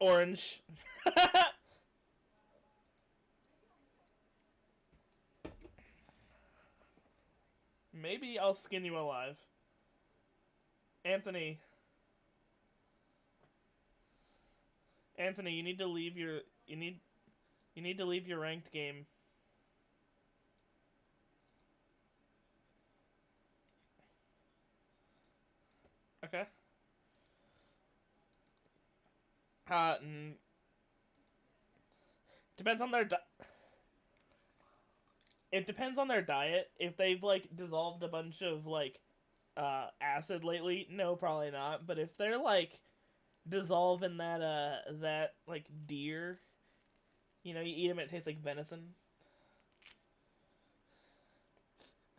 Orange. Maybe I'll skin you alive. Anthony. Anthony, you need to leave your you need to leave your ranked game. Okay. Depends on their it depends on their diet. If they've like dissolved a bunch of like acid lately, no, probably not. But if they're like dissolving that like deer, you know, you eat them, it tastes like venison.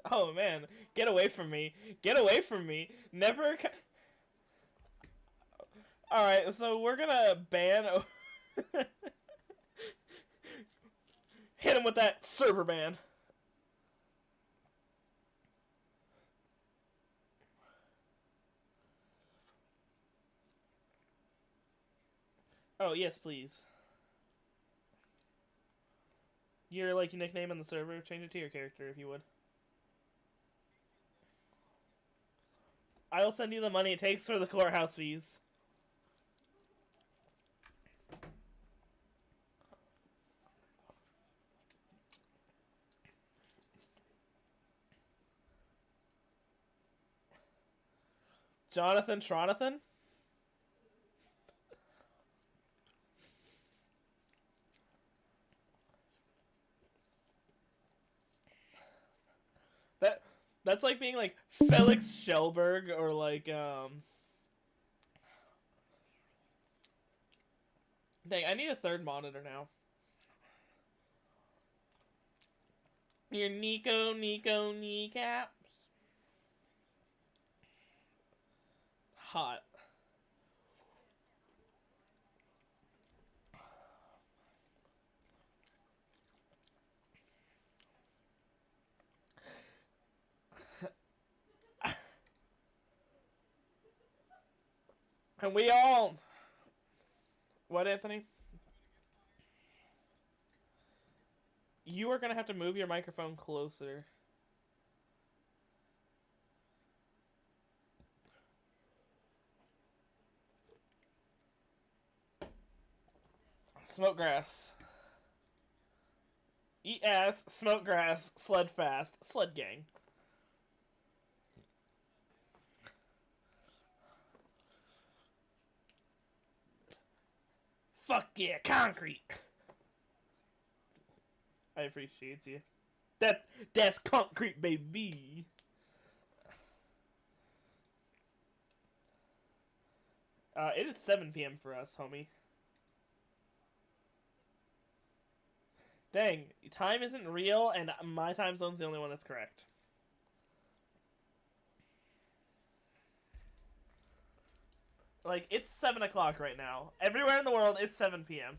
Oh man, get away from me! Get away from me! Never. All right, so we're gonna ban. Hit him with that server ban. Oh yes, please. Your like nickname in the server. Change it to your character if you would. I'll send you the money it takes for the courthouse fees. Jonathan Tronathan? That's like being like Felix Schellberg or like Dang, I need a third monitor now. Your Nico kneecaps. Hot. And we all. What, Anthony? You are gonna have to move your microphone closer. Smoke grass. Eat ass, smoke grass, sled fast, sled gang. Fuck yeah, concrete. I appreciate you. That's concrete, baby. It is 7 p.m. for us, homie. Dang, time isn't real, and my time zone's the only one that's correct. Like, it's 7 o'clock right now. Everywhere in the world, it's 7 p.m.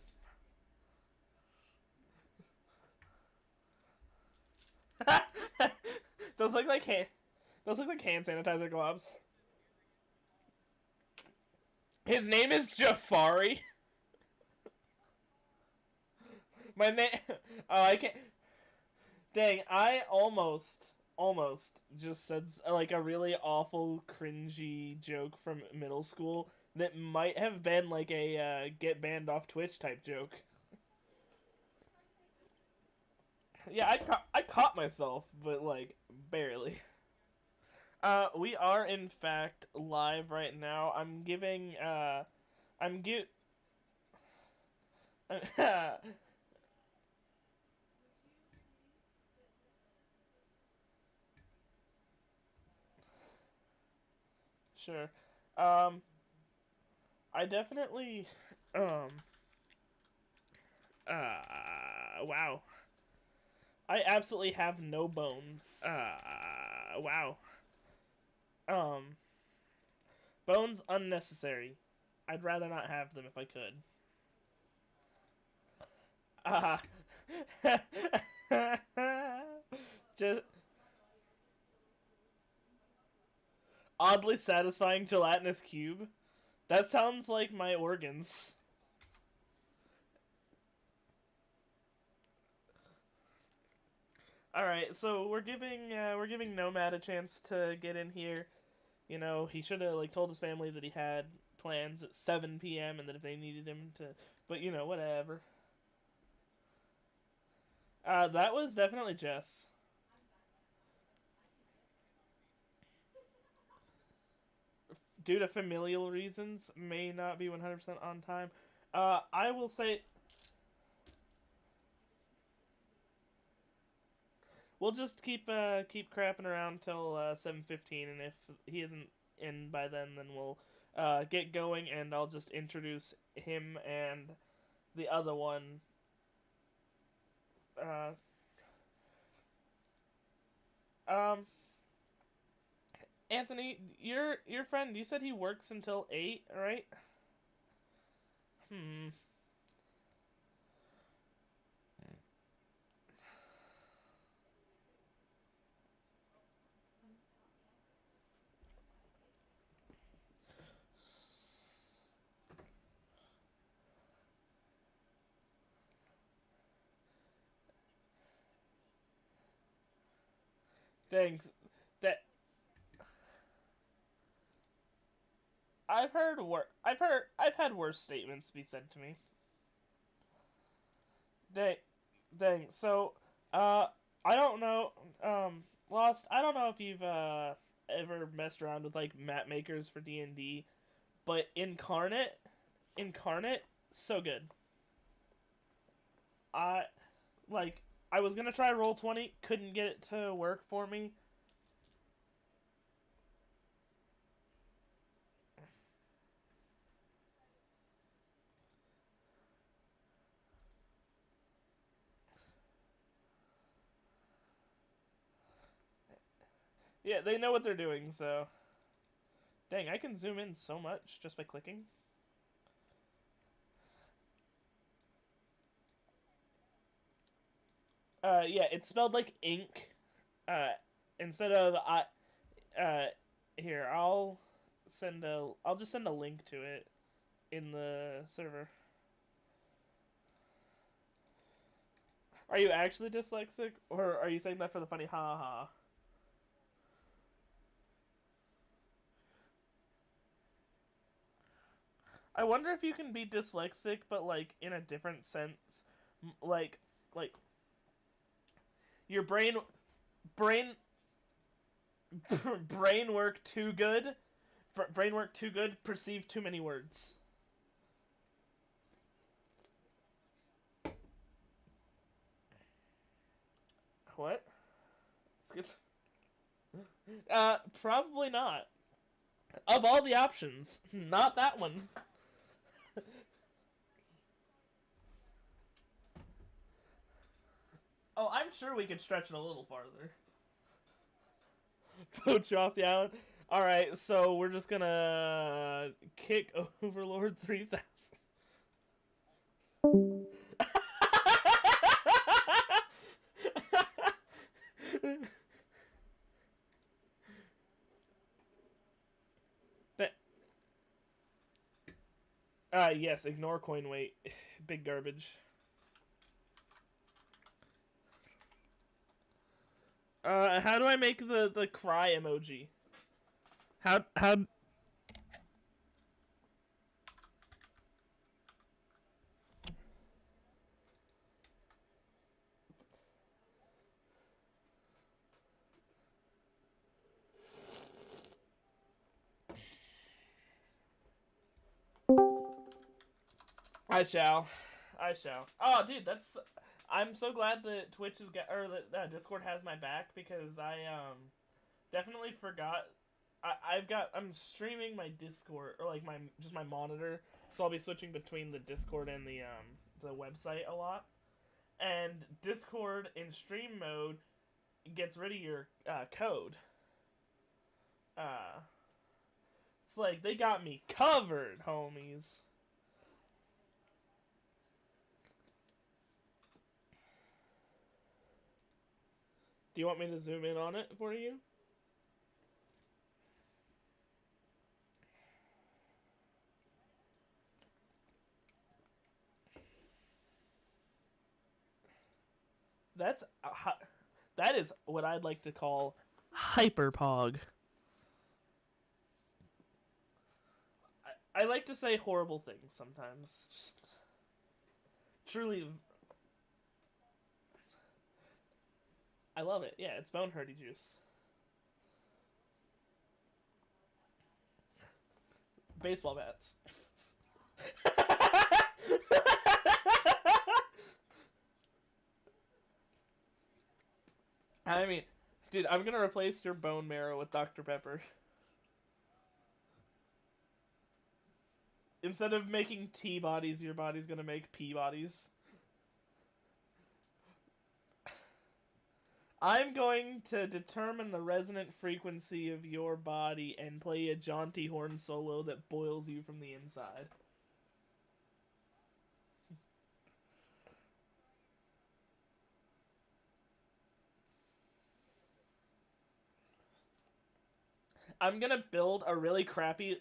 Those look like hand sanitizer gloves. His name is Jafari. My name. Oh, I can't. Dang, I almost just said like a really awful, cringy joke from middle school that might have been like a get banned off Twitch type joke. Yeah, I caught myself, but like barely. We are in fact live right now. I'm giving I'm give. Sure. Um, I definitely. Um. Wow. I absolutely have no bones. Wow. Um. Bones unnecessary. I'd rather not have them if I could. Just oddly satisfying gelatinous cube. That sounds like my organs. All right, so we're giving Nomad a chance to get in here. You know, he should have like told his family that he had plans at 7 p.m. and that if they needed him to, but you know, whatever. That was definitely Jess. Due to familial reasons, may not be 100% on time. I will say we'll just keep crapping around till 7:15, and if he isn't in by then we'll get going, and I'll just introduce him and the other one. Uh, um, Anthony, your friend, you said he works until 8, right? Hmm. Thanks. That I've had worse statements be said to me. Dang, dang. So, uh, I don't know. Lost. I don't know if you've ever messed around with like map makers for D&D, but incarnate, so good. I like. I was gonna try Roll 20, couldn't get it to work for me. Yeah, they know what they're doing. So, dang, I can zoom in so much just by clicking. Yeah, it's spelled like ink. Uh, instead of I. Uh, Here I'll just send a link to it in the server. Are you actually dyslexic, or are you saying that for the funny ha ha? I wonder if you can be dyslexic, but like in a different sense, like like your brain brain work too good, brain work too good, perceive too many words. What? Skits? Probably not. Of all the options, not that one. Oh, I'm sure we could stretch it a little farther. Poach you off the island. All right, so we're just gonna kick Overlord 3000. Yes, ignore coin weight. Big garbage. How do I make the cry emoji? How? I shall. I shall. Oh, dude, that's. I'm so glad that Twitch is get or that Discord has my back because I definitely forgot. I'm streaming my Discord or like my just my monitor, so I'll be switching between the Discord and the website a lot. And Discord in stream mode gets rid of your code. Uh, it's like they got me covered, homies. Do you want me to zoom in on it for you? That's That is what I'd like to call hyperpog. I like to say horrible things sometimes. Just truly, I love it. Yeah, it's bone hurdy juice. Baseball bats. I mean, dude, I'm gonna replace your bone marrow with Dr. Pepper. Instead of making T-bodies, your body's gonna make P-bodies. I'm going to determine the resonant frequency of your body and play a jaunty horn solo that boils you from the inside. I'm gonna build a really crappy...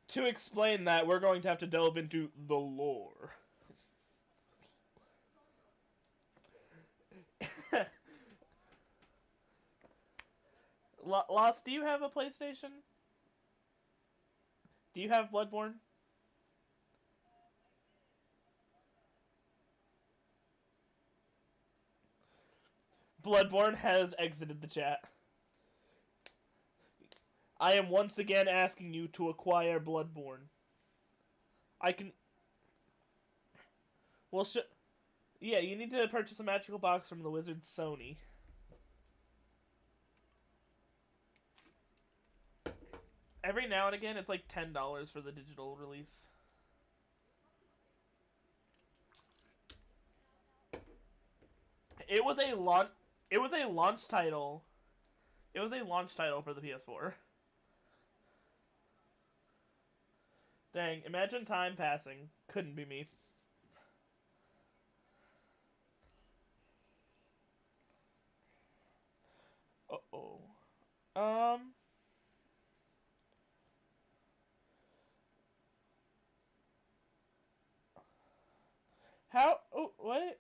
To explain that, we're going to have to delve into the lore. Lost, do you have a PlayStation? Do you have Bloodborne? Bloodborne has exited the chat. I am once again asking you to acquire Bloodborne. I can... Well, yeah, you need to purchase a magical box from the wizard Sony. Every now and again, it's like $10 for the digital release. It was a launch title. It was a launch title for the PS4. Dang, imagine time passing. Couldn't be me. Uh-oh. How? Oh, what?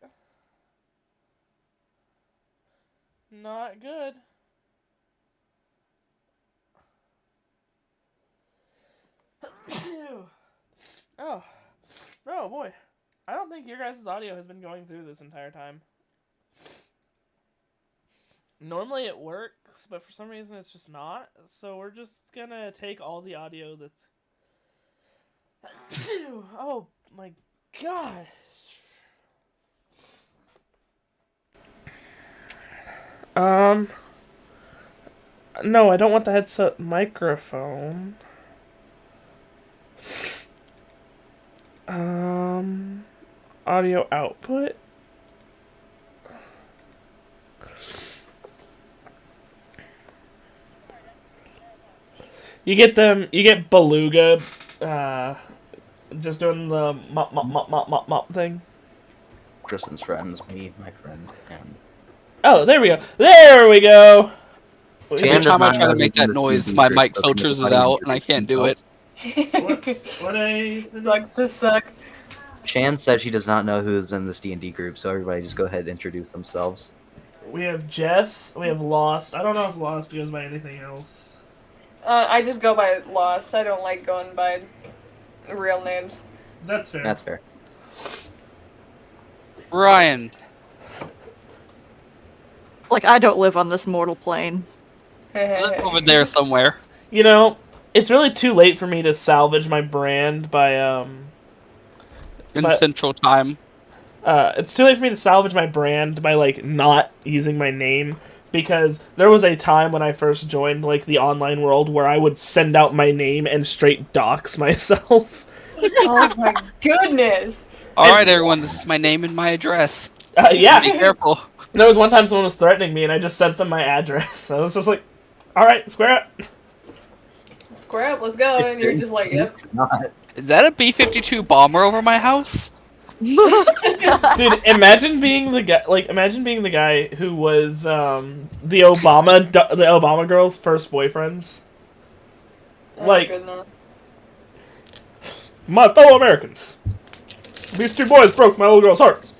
Not good. Oh. Oh, boy. I don't think your guys' audio has been going through this entire time. Normally it works, but for some reason it's just not. So we're just gonna take all the audio that's... Oh, my God. No, I don't want the headset microphone. Audio output. You get Beluga, just doing the mop thing. Kristen's friends, me, my friend, and... Oh, there we go. There we go! Every time I try to make that noise, my mic filters it out, and I can't do it. Sucks to suck. Chan said she does not know who's in this D&D group, so everybody just go ahead and introduce themselves. We have Jess, we have Lost. I don't know if Lost goes by anything else. I just go by Lost. I don't like going by real names. That's fair. That's fair. Ryan. Like, I don't live on this mortal plane. Live over there somewhere. You know, it's really too late for me to salvage my brand by, Central Time. It's too late for me to salvage my brand by, like, not using my name, because there was a time when I first joined, like, the online world where I would send out my name and straight dox myself. Oh my goodness! Alright, everyone, this is my name and my address. Yeah. Be careful. There was one time someone was threatening me, and I just sent them my address. I was just like, alright, square up. Square up, let's go. And you're just like, yep. Not. Is that a B-52 bomber over my house? Dude, imagine being the guy. Like, imagine being the guy who was the Obama girl's first boyfriends. Oh, Like, goodness. my fellow Americans, these two boys broke my little girl's hearts.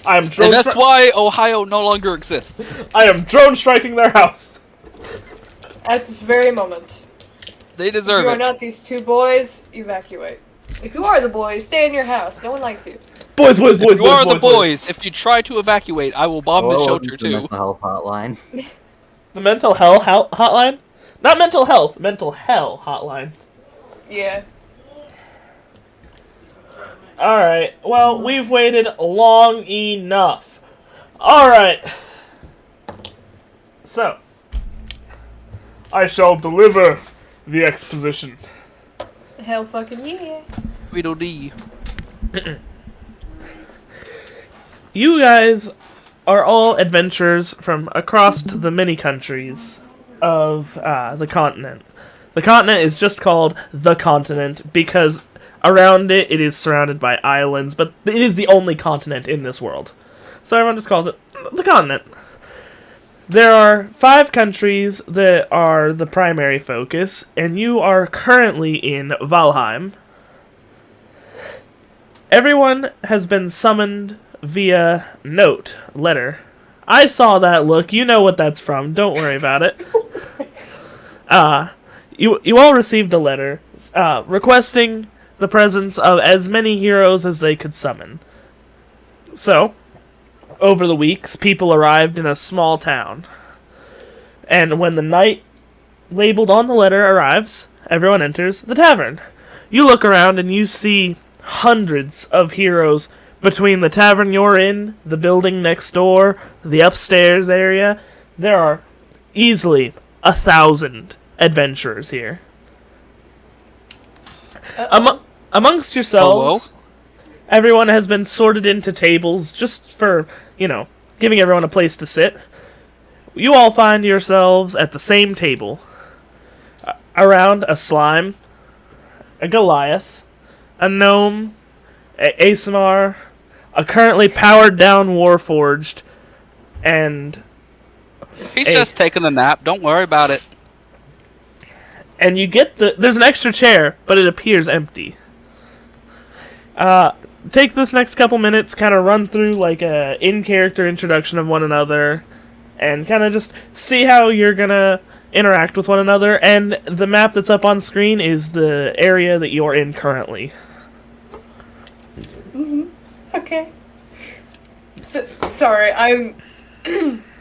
I am drone. And that's why Ohio no longer exists. I am drone striking their house. At this very moment. They If deserve you are it. not these two boys, evacuate. If you are the boys, stay in your house. No one likes you. Boys. If you are the boys, if you try to evacuate, I will bomb the Hello, shelter welcome to the too. mental health hotline. The mental health hotline, not mental health, mental hell hotline. Yeah. Alright, well, we've waited long enough. Alright. So, I shall deliver the exposition. Hell fucking yeah. Tweedledee. You guys are all adventurers from across the many countries of the continent. The continent is just called the continent because around it is surrounded by islands, but it is the only continent in this world. So everyone just calls it the continent. There are 5 countries that are the primary focus, and you are currently in Valheim. Everyone has been summoned via letter. I saw that look. You know what that's from. Don't worry about it. You all received a letter requesting the presence of as many heroes as they could summon. So, over the weeks, people arrived in a small town. And when the knight labeled on the letter arrives, everyone enters the tavern. You look around and you see hundreds of heroes between the tavern you're in, the building next door, the upstairs area. There are easily 1,000 adventurers here. Amongst yourselves, everyone has been sorted into tables just for, giving everyone a place to sit. You all find yourselves at the same table. Around a slime, a Goliath, a gnome, a ASMR, a currently powered down Warforged, and He's just taking a nap. Don't worry about it. and you get there's an extra chair, but it appears empty. Take this next couple minutes, kind of run through like a in-character introduction of one another, and kind of just see how you're gonna interact with one another. And the map that's up on screen is the area that you're in currently. Okay. Sorry, I'm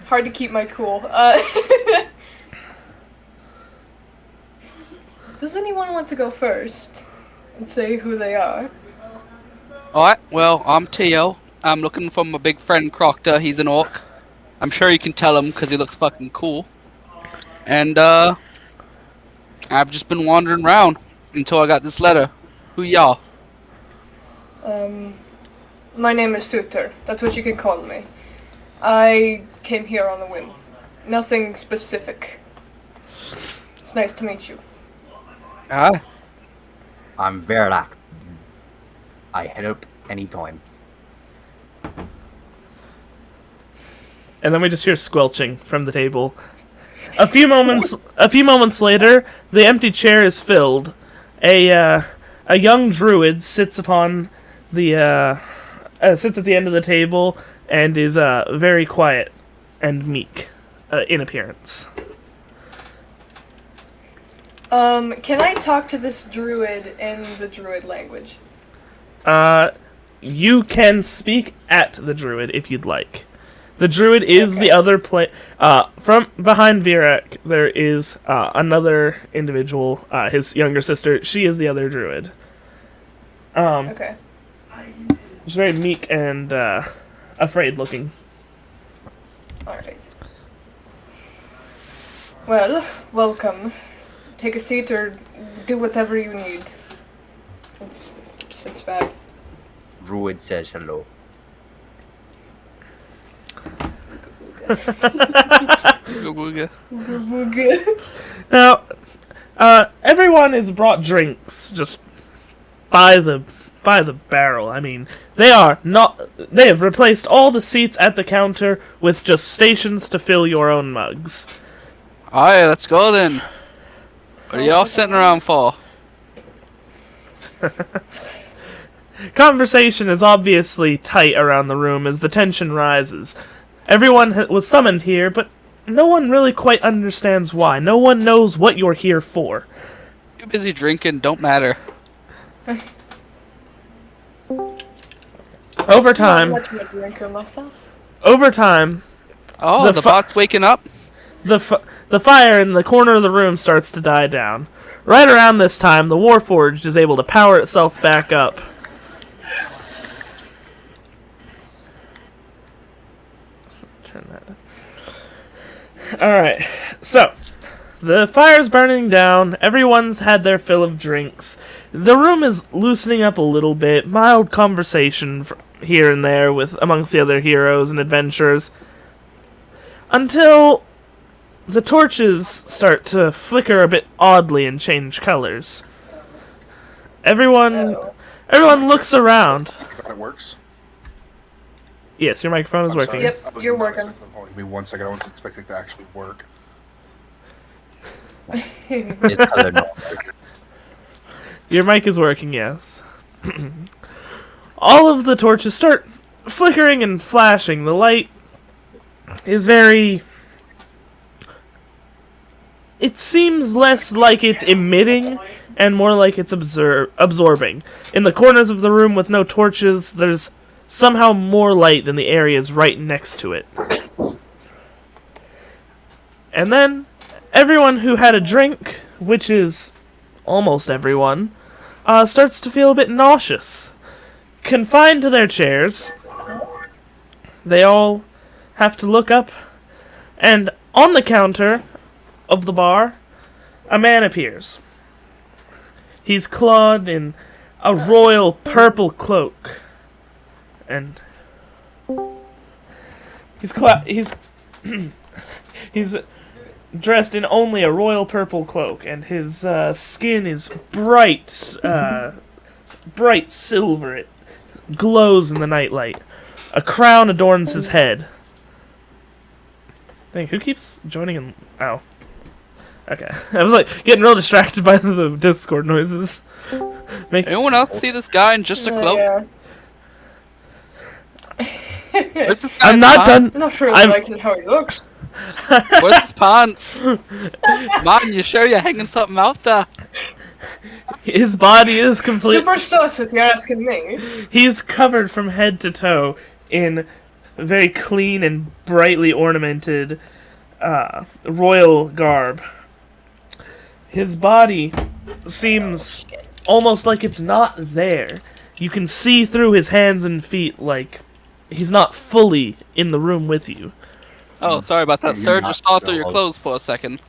hard to keep my cool. Does anyone want to go first and say who they are? Alright, well, I'm Tio. I'm looking for my big friend Crocta. He's an orc. I'm sure you can tell him because he looks fucking cool. And, I've just been wandering around until I got this letter. Who y'all? My name is Suter. That's what you can call me. I came here on a whim. Nothing specific. It's nice to meet you. Ah, I'm Verlac. I help anytime. And then we just hear squelching from the table. A few moments later, the empty chair is filled. A young druid sits upon the sits at the end of the table and is very quiet and meek in appearance. Can I talk to this druid in the druid language? You can speak at the druid if you'd like. The druid is Okay. the other from behind Virak, there is another individual, his younger sister. She is the other druid. Okay. She's very meek and afraid looking. Alright. Well, welcome. Take a seat or do whatever you need. And sits back. Druid says hello. Now, everyone is brought drinks just by the by the barrel. I mean, they have replaced all the seats at the counter with just stations to fill your own mugs. Alright, let's go then. What are y'all sitting around for? Conversation is obviously tight around the room as the tension rises. Everyone was summoned here, but no one really quite understands why. No one knows what you're here for. Too busy drinking, don't matter. Over time, Much of a drinker myself. Oh, the bot's waking up? the fire in the corner of the room starts to die down. Right around this time, the Warforged is able to power itself back up. Turn that down. Alright, so the fire's burning down, everyone's had their fill of drinks. The room is loosening up a little bit, mild conversation here and there with amongst the other heroes and adventurers. Until the torches start to flicker a bit oddly and change colors. Everyone looks around. It works. Yes, your microphone is I'm working. sorry. Yep, I was you're in my working. microphone. Give me 1 second. I wasn't expecting it to actually work. It's colored normal. Your mic is working, yes. All of the torches start flickering and flashing. The light is very... It seems less like it's emitting and more like it's absorbing. In the corners of the room with no torches, there's somehow more light than the areas right next to it. And then, everyone who had a drink, which is almost everyone, starts to feel a bit nauseous. Confined to their chairs, they all have to look up, and on the counter of the bar, a man appears. He's clad in a royal purple cloak, and he's he's dressed in only a royal purple cloak, and his skin is bright silver. It glows in the nightlight. A crown adorns his head. Dang, who keeps joining in? Oh. Okay. I was like getting real distracted by the Discord noises. Anyone else see this guy in just a cloak? Yeah. Where's this guy's I'm not pants? done. Not really I'm- liking how he looks. Where's his pants? Man, you sure you're hanging something out there? His body is complete. Super sus if you're asking me. He's covered from head to toe in very clean and brightly ornamented royal garb. His body seems almost like it's not there. You can see through his hands and feet like he's not fully in the room with you. Oh, sorry about that, You're sir. not Just saw through your dog. clothes for a second.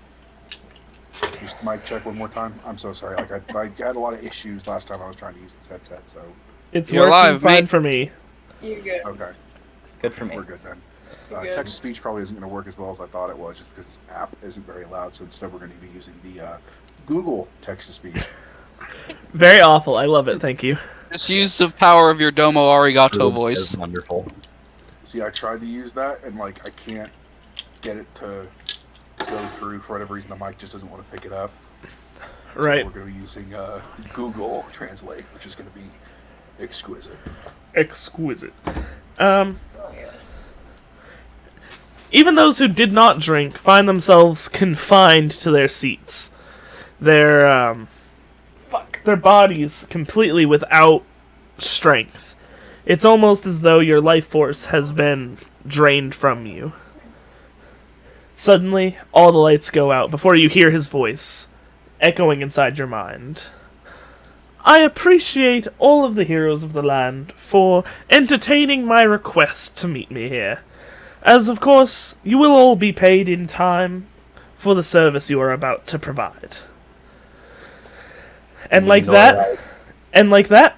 Just mic check one more time. I'm so sorry. Like I had a lot of issues last time I was trying to use this headset. So It's You're working alive, fine mate. for me. You good. okay, It's good for me. we're good then. Good. Text to speech probably isn't going to work as well as I thought it was, just because this app isn't very loud. So instead, we're going to be using the Google text to speech. Very awful. I love it. Thank you. Just use the power of your Domo Arigato That's voice. wonderful. See, I tried to use that, and like I can't get it to go through for whatever reason. The mic just doesn't want to pick it up. Right. So we're going to be using Google Translate, which is going to be exquisite. Exquisite. Oh, yes. Even those who did not drink find themselves confined to their seats. Their bodies completely without strength. It's almost as though your life force has been drained from you. Suddenly, all the lights go out before you hear his voice, echoing inside your mind. I appreciate all of the heroes of the land for entertaining my request to meet me here. As, of course, you will all be paid in time for the service you are about to provide. And like that,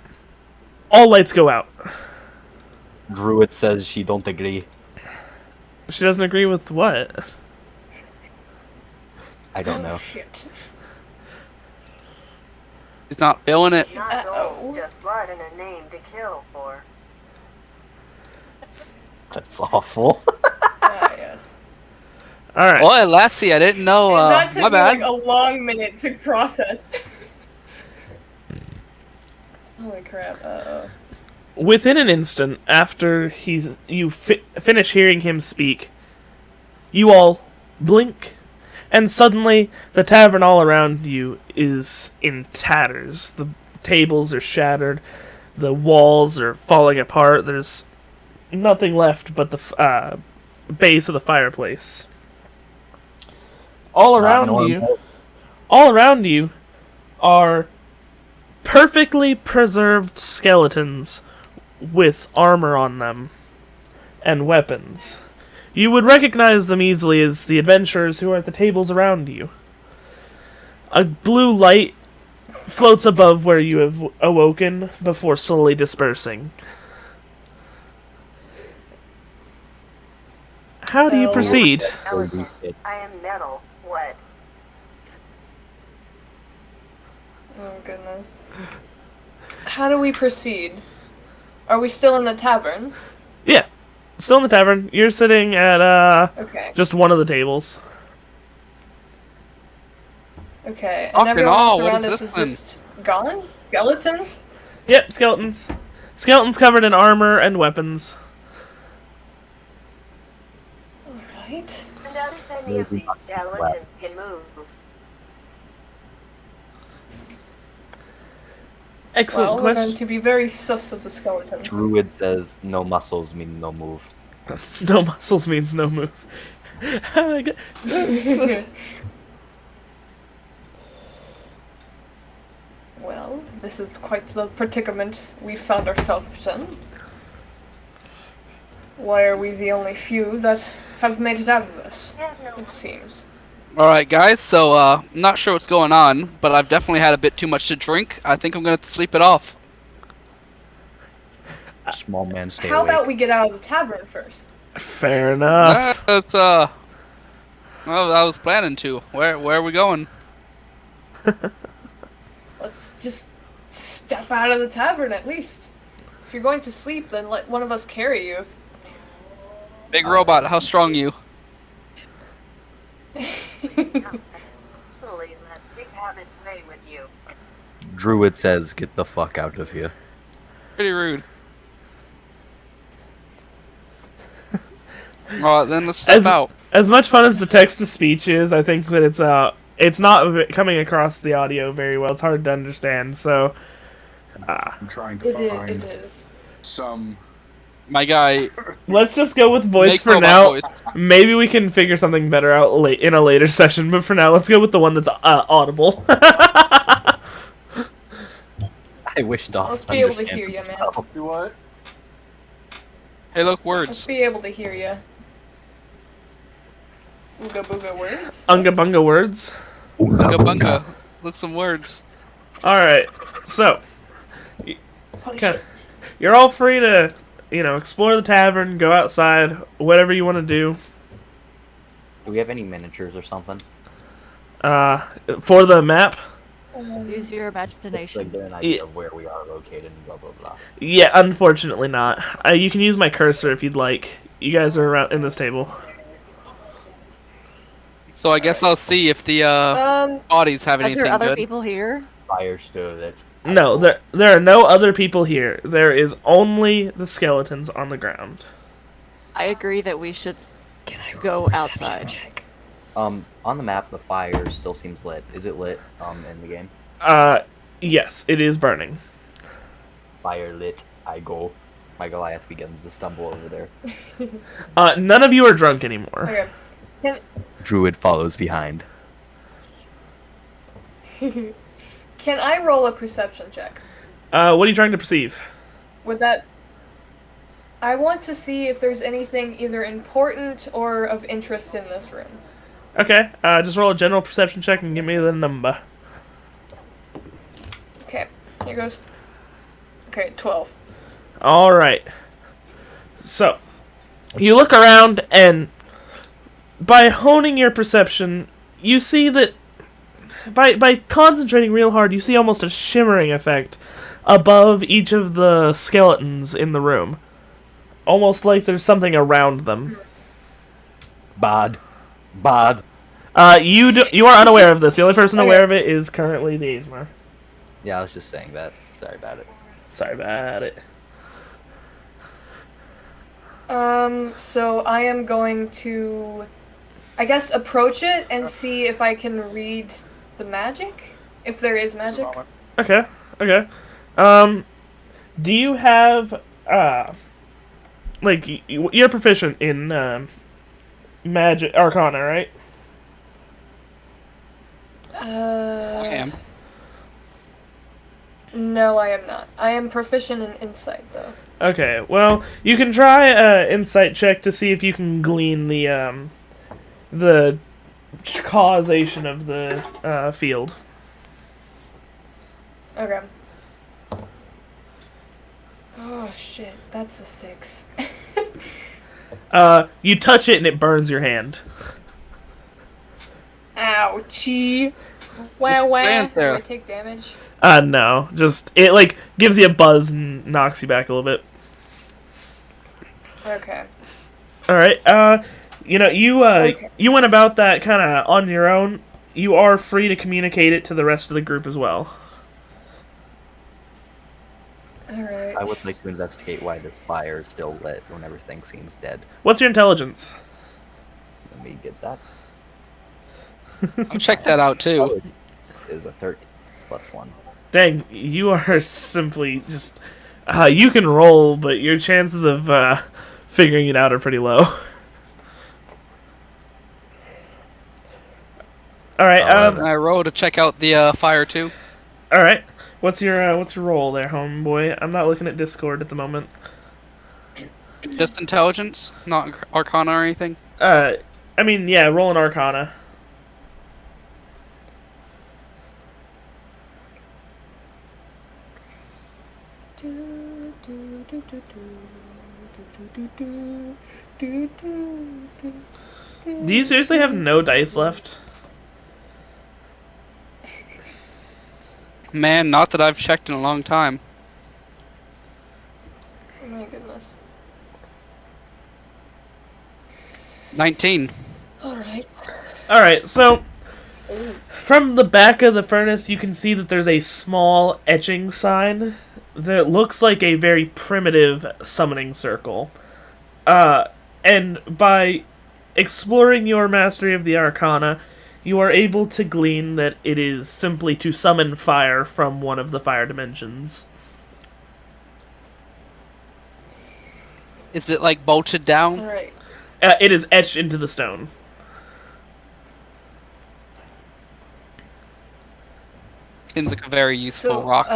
all lights go out. Druid says she don't agree. She doesn't agree with what? I don't know. Shit. He's not feeling it. Not Uh-oh. gold, just blood and a name to kill for. That's awful. Ah, yes. All right. Boy, Lassie, I didn't know. And that took My me bad. like a long minute to process. Holy crap. Within an instant after you finish hearing him speak, you all blink, and suddenly the tavern all around you is in tatters. The tables are shattered, the walls are falling apart. There's nothing left but the base of the fireplace. All around you are perfectly preserved skeletons with armor on them and weapons. You would recognize them easily as the adventurers who are at the tables around you. A blue light floats above where you have awoken before slowly dispersing. How do you Well- proceed? Skeleton. I am metal. What? Oh, goodness. How do we proceed? Are we still in the tavern? Yeah, still in the tavern. You're sitting at Okay. just one of the tables. Okay. And Fucking everyone else what around is us this is then? just gone? Skeletons? Yep, skeletons. Skeletons covered in armor and weapons. Alright. And notice any of these skeletons can move. Excellent Well, we're going question. to be very sus of the skeletons. Druid says no muscles mean no move. No muscles means no move. Well, this is quite the predicament we found ourselves in. Why are we the only few that have made it out of this? Have no It seems. Alright, guys, so, I'm not sure what's going on, but I've definitely had a bit too much to drink. I think I'm gonna have to sleep it off. Small man, stay How awake. about we get out of the tavern first? Fair enough. That's, well, I was planning to. Where are we going? Let's just step out of the tavern at least. If you're going to sleep, then let one of us carry you. Big robot, how strong you? absolutely let it have its way with you. Druid says get the fuck out of here. Pretty rude. Alright, then let's step out. As much fun as the text to speech is, I think that it's not coming across the audio very well. It's hard to understand. So, I'm trying to It find is. some. My guy, let's just go with voice make for robot now. voice. Maybe we can figure something better out in a later session. But for now, let's go with the one that's audible. I wish Dawson Let's be able to understands hear you, as man. well. Do what? Hey, look, Let's words. be able to hear you. Ooga booga words. Unga bunga words. Bunga bunga. Look, some words. All right, so Holy Okay. shit. you're all free to, explore the tavern, go outside, whatever you want to do. Do we have any miniatures or something? For the map, Use your Like imagination. get an idea of where we are located and blah blah blah. yeah, unfortunately not. You can use my cursor if you'd like. You guys are around in this table. So I guess I'll see if the bodies have Are anything there other good. people here? Fire stove. That's No, there are no other people here. There is only the skeletons on the ground. I agree that we should Can I roll go a perception outside. check? on the map. The fire still seems lit. Is it lit? In the game. Yes, it is burning. Fire lit. I go. My Goliath begins to stumble over there. None of you are drunk anymore. Okay. Can Druid follows behind. can I roll a perception check? What are you trying to perceive? Would that? I want to see if there's anything either important or of interest in this room. Okay, just roll a general perception check and give me the number. Okay, here goes. Okay, 12. All right. So, you look around, and by honing your perception, you see that by concentrating real hard, you see almost a shimmering effect above each of the skeletons in the room, almost like there's something around them. Bad. Bad. You are unaware of this. The only person Okay. aware of it is currently the Azmar. Yeah, I was just saying that. Sorry about it. Sorry about it. So I am going to, I guess, approach it and see if I can read the magic, if there is magic. Okay. Okay. Do you have like you're proficient in magic arcana, right? I am. No, I am not. I am proficient in insight, though. Okay. Well, you can try insight check to see if you can glean the causation of the field. Okay. Oh shit, that's a 6. You touch it and it burns your hand. Ouchie. Wow, wow. Stand Do there. I take damage? No, just it like gives you a buzz and knocks you back a little bit. Okay. All right. Okay. You went about that kind of on your own. You are free to communicate it to the rest of the group as well. Alright. I would like to investigate why this fire is still lit when everything seems dead. What's your intelligence? Let me get that. I'll check that out too. Intelligence is a 13 plus 1. Dang, you are simply just. You can roll, but your chances of figuring it out are pretty low. All right. And I roll to check out the fire too. All right. What's your roll there, homeboy? I'm not looking at Discord at the moment. Just intelligence, not arcana or anything. I mean, yeah, roll an Arcana. Do you seriously have no dice left? Man, not that I've checked in a long time. Oh my goodness. 19. Alright. Alright, so from the back of the furnace, you can see that there's a small etching sign that looks like a very primitive summoning circle. And by exploring your mastery of the Arcana, you are able to glean that it is simply to summon fire from one of the fire dimensions. Is it like bolted down? Alright. It is etched into the stone. Seems like a very useful So, rock.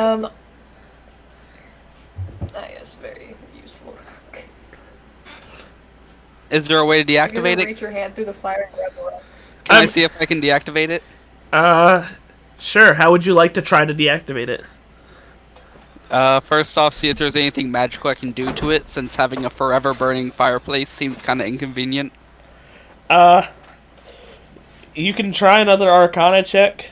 yes, very useful. Is there a way to You're gonna deactivate it? reach your hand through the fire and grab the rock. Can I I'm- see if I can deactivate it? Sure. How would you like to try to deactivate it? First off, see if there's anything magical I can do to it, since having a forever burning fireplace seems kind of inconvenient. You can try another Arcana check.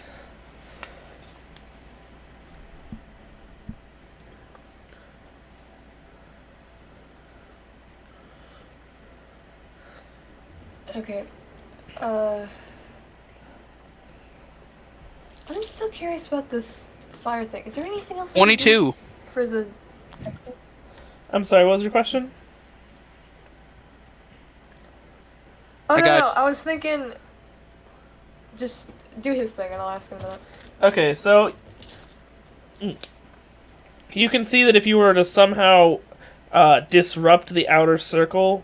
Okay. I'm still curious about this fire thing. Is there anything else I can do 22. for the... I'm sorry, what was your question? Oh, I no, got- no, I was thinking... Just do his thing and I'll ask him that. Okay, so you can see that if you were to somehow disrupt the outer circle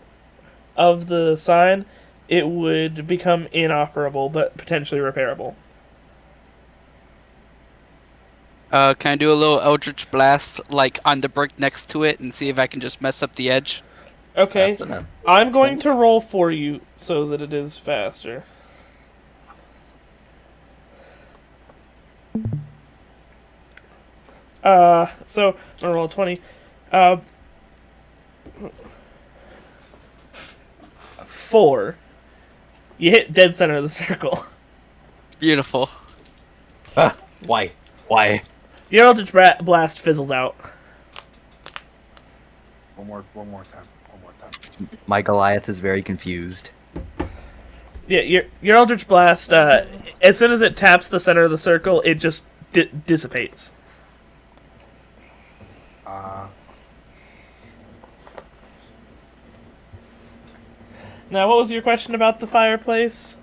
of the sign, it would become inoperable, but potentially repairable. Can I do a little Eldritch Blast, like, on the brick next to it, and see if I can just mess up the edge? Okay, That's enough. I'm going to roll for you so that it is faster. So I'm gonna roll a 20. 4. You hit dead center of the circle. Beautiful. Why? Why? Your Eldritch Blast fizzles out. One more time. My Goliath is very confused. Yeah, your Eldritch Blast, as soon as it taps the center of the circle, it just dissipates. Now, what was your question about the fireplace?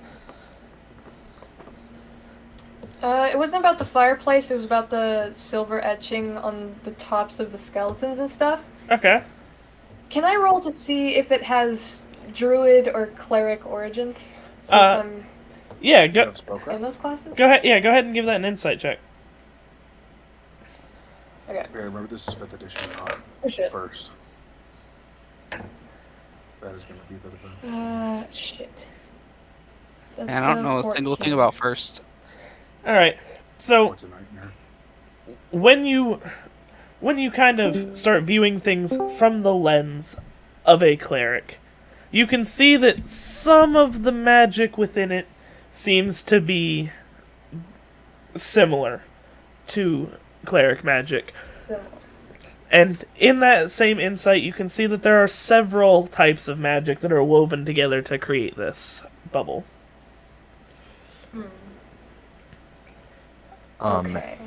It wasn't about the fireplace, it was about the silver etching on the tops of the skeletons and stuff. Okay. Can I roll to see if it has druid or cleric origins? Since I'm Yeah, You go have spellcraft? in those classes? go ahead. Yeah, go ahead and give that an insight check. Okay. Okay, remember this is 5th edition, not Oh shit. first. That is going to be a bit of a... Shit. That's, And I don't know a single 14. thing about first. All right. So It's a nightmare. when you kind of start viewing things from the lens of a cleric, you can see that some of the magic within it seems to be similar to cleric magic. Similar. And in that same insight, you can see that there are several types of magic that are woven together to create this bubble. Okay.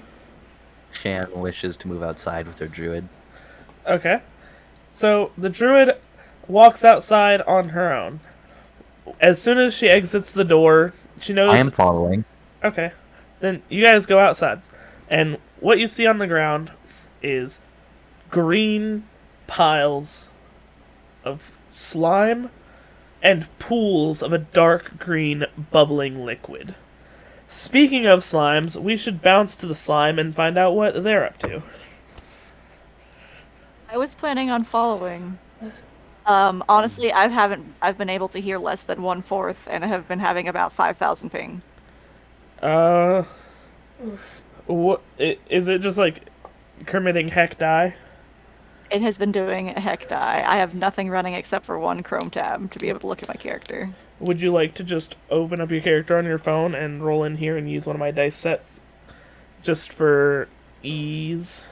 Shan wishes to move outside with her druid. Okay. So the druid walks outside on her own. As soon as she exits the door, she knows... I am following. Okay. Then you guys go outside. And what you see on the ground is green piles of slime and pools of a dark green bubbling liquid. Speaking of slimes, we should bounce to the slime and find out what they're up to. I was planning on following. Honestly, I've been able to hear less than 1/4, and I have been having about 5,000 ping. What is it? Just like committing heck die? It has been doing a heck die. I have nothing running except for one Chrome tab to be able to look at my character. Would you like to just open up your character on your phone and roll in here and use one of my dice sets, just for ease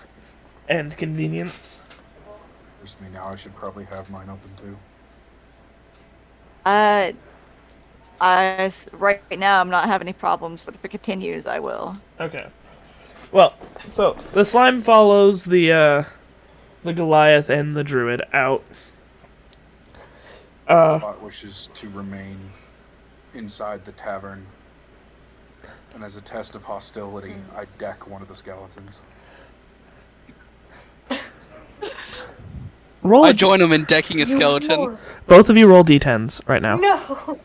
and convenience? There's me now. I should probably have mine open too. Right now I'm not having any problems, but if it continues, I will. Okay. Well, so the slime follows the Goliath and the Druid out. Bot wishes to remain inside the tavern, and as a test of hostility, I deck one of the skeletons. Roll. I join him in decking a skeleton. Both of you roll d10s right now. No. Hold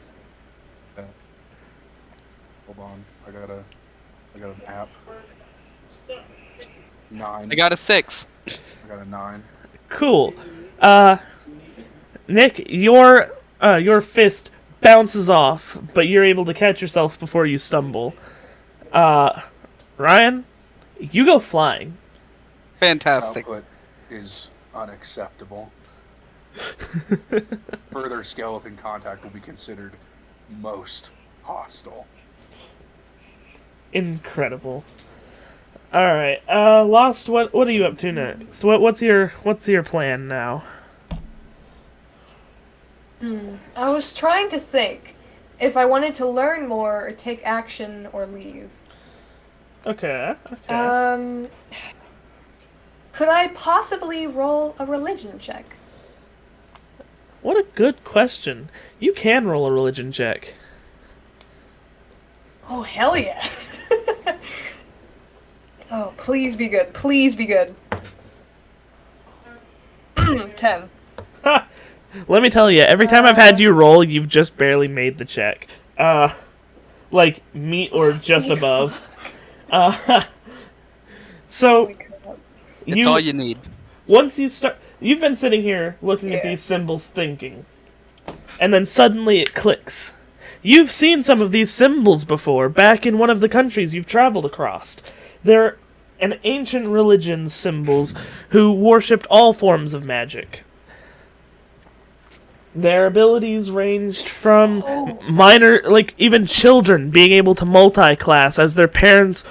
on, I got an app. 9. I got a 6. I got a 9. Cool. Nick, your fist bounces off, but you're able to catch yourself before you stumble. Ryan, you go flying. Fantastic. Output is unacceptable. Further skeleton contact will be considered most hostile. Incredible. All right, Lost. What are you up to next? What's your plan now? I was trying to think if I wanted to learn more or take action or leave. Okay. Could I possibly roll a religion check? What a good question. You can roll a religion check. Oh, hell yeah. Oh, please be good. Please be good. 10. Let me tell you, every time I've had you roll, you've just barely made the check. Like, meet or just above. So, It's all you need. once you start... You've been sitting here looking at Yeah. these symbols thinking. And then suddenly it clicks. You've seen some of these symbols before, back in one of the countries you've traveled across. They're an ancient religion symbols who worshipped all forms of magic. Their abilities ranged from minor, like even children being able to multi-class as their parents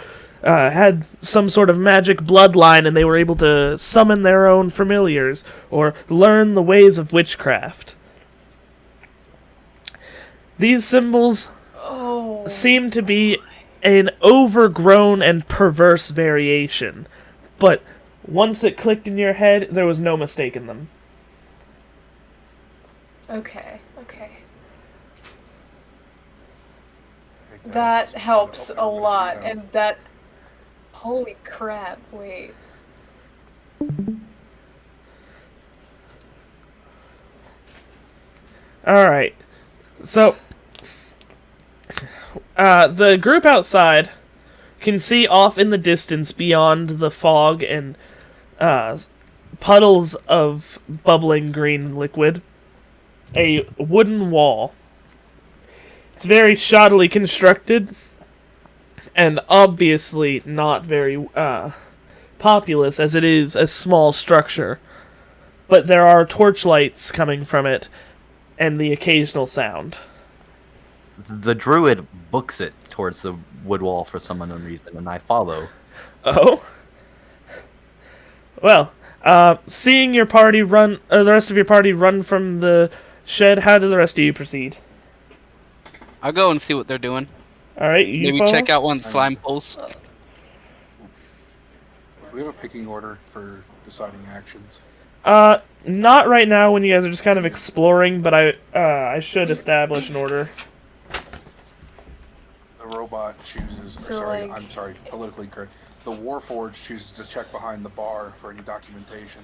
had some sort of magic bloodline and they were able to summon their own familiars or learn the ways of witchcraft. These symbols Oh. seem to be an overgrown and perverse variation, but once it clicked in your head, there was no mistaking them. Okay. Okay. Hey, guys, That it's helps okay, a I'm gonna lot, figure it out. and that. Holy crap! Wait. Alright, so the group outside can see off in the distance beyond the fog and puddles of bubbling green liquid a wooden wall. It's very shoddily constructed and obviously not very populous, as it is a small structure. But there are torchlights coming from it and the occasional sound. The druid books it towards the wood wall for some unknown reason, and I follow. Oh? Well, seeing your party run, or the rest of your party run from the shed, how do the rest of you proceed? I'll go and see what they're doing. Alright, you Maybe follow? check out one of the slime poles. We have a picking order for deciding actions. Not right now when you guys are just kind of exploring, but I should establish an order. The robot chooses. So, sorry, like- I'm sorry. Politically correct. The Warforged chooses to check behind the bar for any documentation.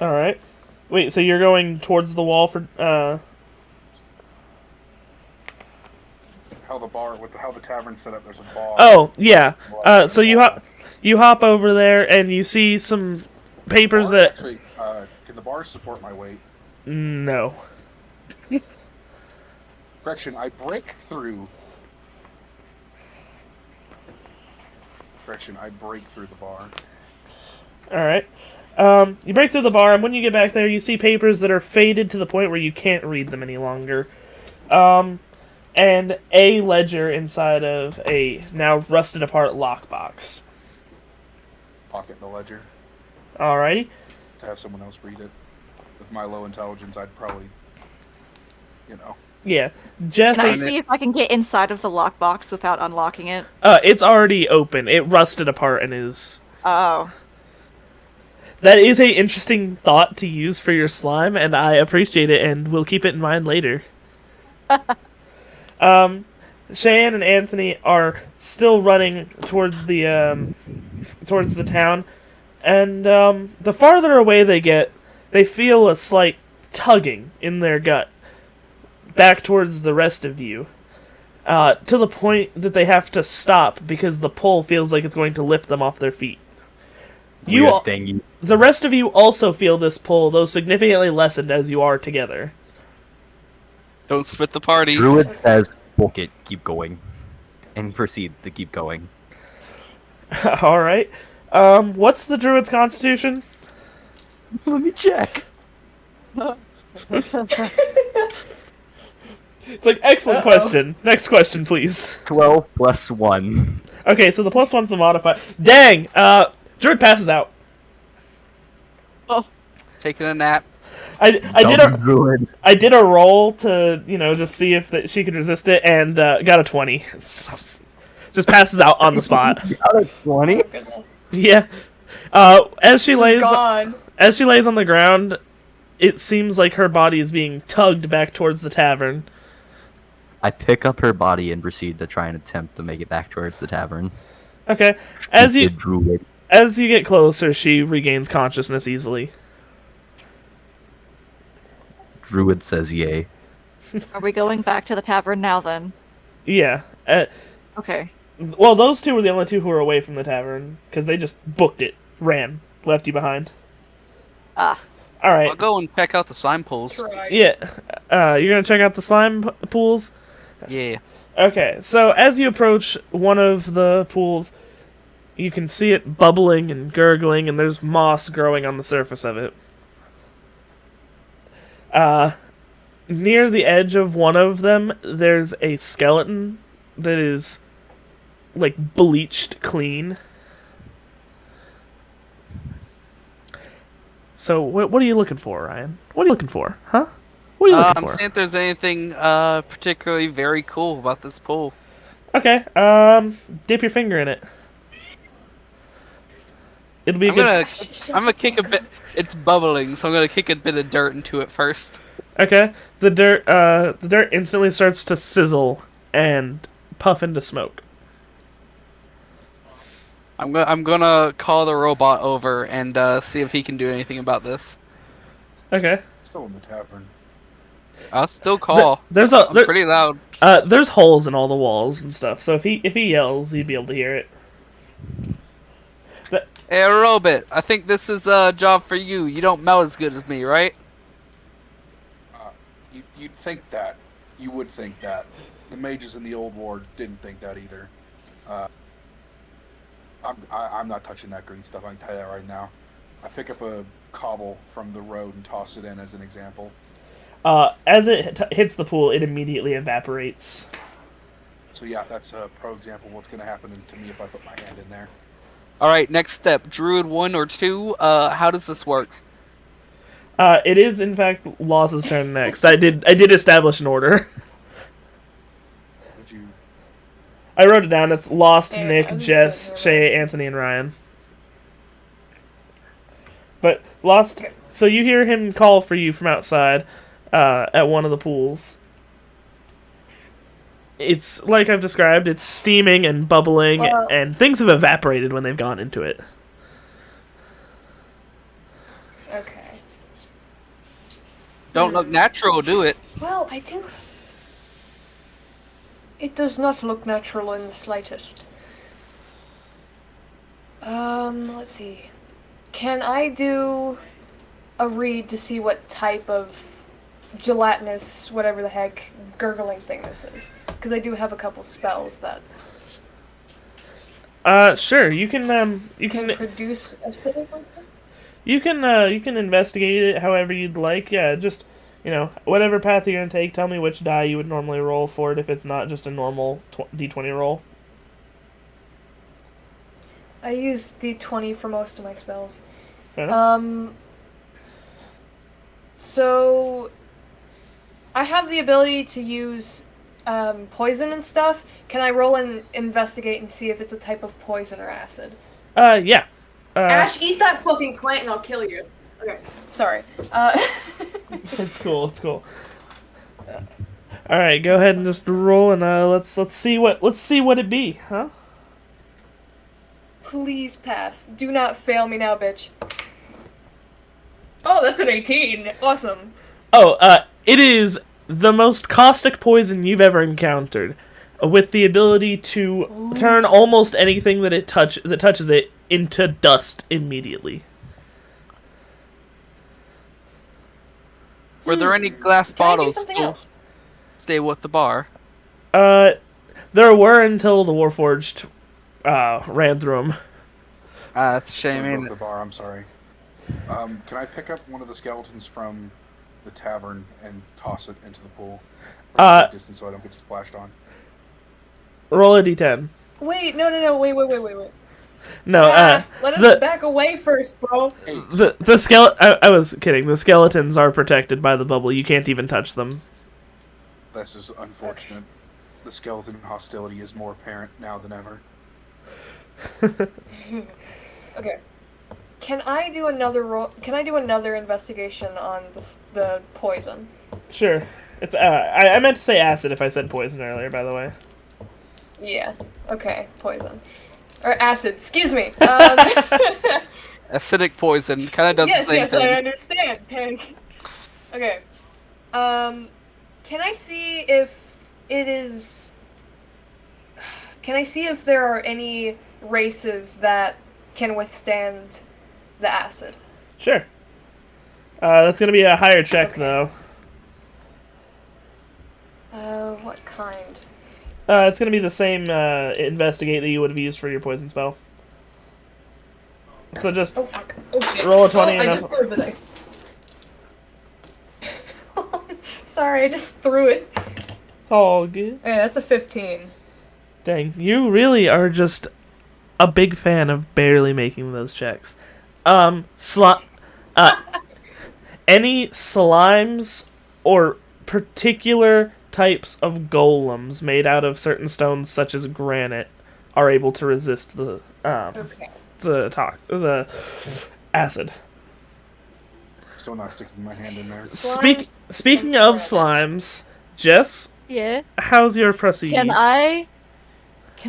Alright. Wait, so you're going towards the wall for, How the bar, with how the tavern's set up, there's a bar. Oh, yeah. So you hop over there and you see some papers Bar- that... Actually, can the bar support my weight? No. Correction, I break through. Correction, I break through the bar. Alright. You break through the bar, and when you get back there, you see papers that are faded to the point where you can't read them any longer. And a ledger inside of a now rusted apart lockbox. Pocket the ledger Alrighty. to have someone else read it. With my low intelligence, I'd probably, you know. Yeah. Jess, Can I Find it. see if I can get inside of the lockbox without unlocking it? it's already open. It rusted apart and is... Oh. That is a interesting thought to use for your slime, and I appreciate it, and we'll keep it in mind later. Cheyenne and Anthony are still running towards the town, and the farther away they get, they feel a slight tugging in their gut back towards the rest of you, to the point that they have to stop because the pull feels like it's going to lift them off their feet. You Weird all, thing. the rest of you also feel this pull, though significantly lessened as you are together. Don't split the party. Druid says, "Book it, keep going," and proceeds to keep going. Alright. What's the druid's constitution? Let me check. It's like, excellent question. Next question, please. 12 plus 1. Okay, so the plus one's the modifier. Dang! Druid passes out. Taking a nap. I did Dumb a druid. I did a roll to, just see if she could resist it, and got a 20. Just passes out on the spot. Out of 20? Goodness. Yeah. As she lays God. on the ground, it seems like her body is being tugged back towards the tavern. I pick up her body and proceed to try and attempt to make it back towards the tavern. Okay. As Stupid you druid. as you get closer, she regains consciousness easily. Druid says yay. Are we going back to the tavern now then? Yeah. Okay. Well, those two were the only two who were away from the tavern because they just booked it, ran, left you behind. Ah. All right. I'll go and check out the slime poles. Try. Yeah. You're gonna check out the slime pools. Yeah. Okay. So as you approach one of the pools, you can see it bubbling and gurgling, and there's moss growing on the surface of it. Near the edge of one of them, there's a skeleton that is like bleached clean. So what are you looking for, Ryan? What are you looking for, huh? What are you looking I'm for? seeing if there's anything particularly very cool about this pool. Okay, dip your finger in it. It'll be a I'm good. gonna kick a bit. It's bubbling, so I'm gonna kick a bit of dirt into it first. Okay, the dirt instantly starts to sizzle and puff into smoke. I'm gonna call the robot over and see if he can do anything about this. Okay. Still in the tavern. I'll still call. There's I'm pretty loud. there's holes in all the walls and stuff, so if he yells, he'd be able to hear it. Hey, robot, I think this is a job for you. You don't melt as good as me, right? You'd think that. You would think that. The mages in the old ward didn't think that either. I'm not touching that green stuff, I can tell you that right now. I pick up a cobble from the road and toss it in as an example. As it hits the pool, it immediately evaporates. So yeah, that's a pro example of what's going to happen to me if I put my hand in there. Alright, next step. Druid 1 or 2, how does this work? It is in fact Laws's turn next. I did establish an order. Would you... I wrote it down. It's Lost, Yeah, Nick, I'm just Jess, sitting Shay, here. Anthony, and Ryan. But Lost. Okay. So you hear him call for you from outside, at one of the pools. It's like I've described. It's steaming and bubbling, Well- and things have evaporated when they've gone into it. Okay. Don't look natural, do it. Well, I do. It does not look natural in the slightest. Let's see. Can I do a read to see what type of gelatinous, whatever the heck, gurgling thing this is? Because I do have a couple spells that Sure. You can can produce acidic things. you can investigate it however you'd like. Yeah, just whatever path you're gonna take. Tell me which die you would normally roll for it if it's not just a normal d20 roll. I use d20 for most of my spells. Fair enough. So I have the ability to use poison and stuff. Can I roll and investigate and see if it's a type of poison or acid? Yeah. Ash, eat that fucking plant and I'll kill you. Okay, sorry. It's cool. It's cool. All right, go ahead and just roll, and let's see what it be, huh? Please pass. Do not fail me now, bitch. Oh, that's an 18. Awesome. Oh, it is the most caustic poison you've ever encountered, with the ability to turn almost anything that touches it into dust immediately. Were there any glass Can I do bottles something still else? stay with the bar? There were until the Warforged ran through them. That's a shame, I ain't broke it? the bar, I'm sorry. Can I pick up one of the skeletons from the tavern and toss it into the pool? From a distance so I don't get splashed on. Roll a d10. Wait, no, wait. No, Let us the back away first, bro. the skeleton. I was kidding. The skeletons are protected by the bubble. You can't even touch them. That's just unfortunate. The skeleton hostility is more apparent now than ever. Okay. Can I do another Can I do another investigation on the poison? Sure. It's I meant to say acid if I said poison earlier, by the way. Yeah. Okay. Poison. Or acid. Excuse me. Acidic poison kind of does yes, the same yes, thing. I understand. Okay. Can I see if it is? Can I see if there are any races that can withstand the acid? Sure. That's gonna be a higher check Okay. though. What kind? It's gonna be the same investigate that you would have used for your poison spell. So just Oh fuck! Oh shit! roll a 20 Oh, and I just threw the dice. Sorry, I just threw it. it's all good. Yeah, that's a 15. Dang, you really are just a big fan of barely making those checks. Uh, any slimes or particular types of golems made out of certain stones, such as granite, are able to resist the Okay. the acid. Still not sticking my hand in there. Slimes Speaking and of granite. slimes, Jess, Yeah. how's your proceed? Can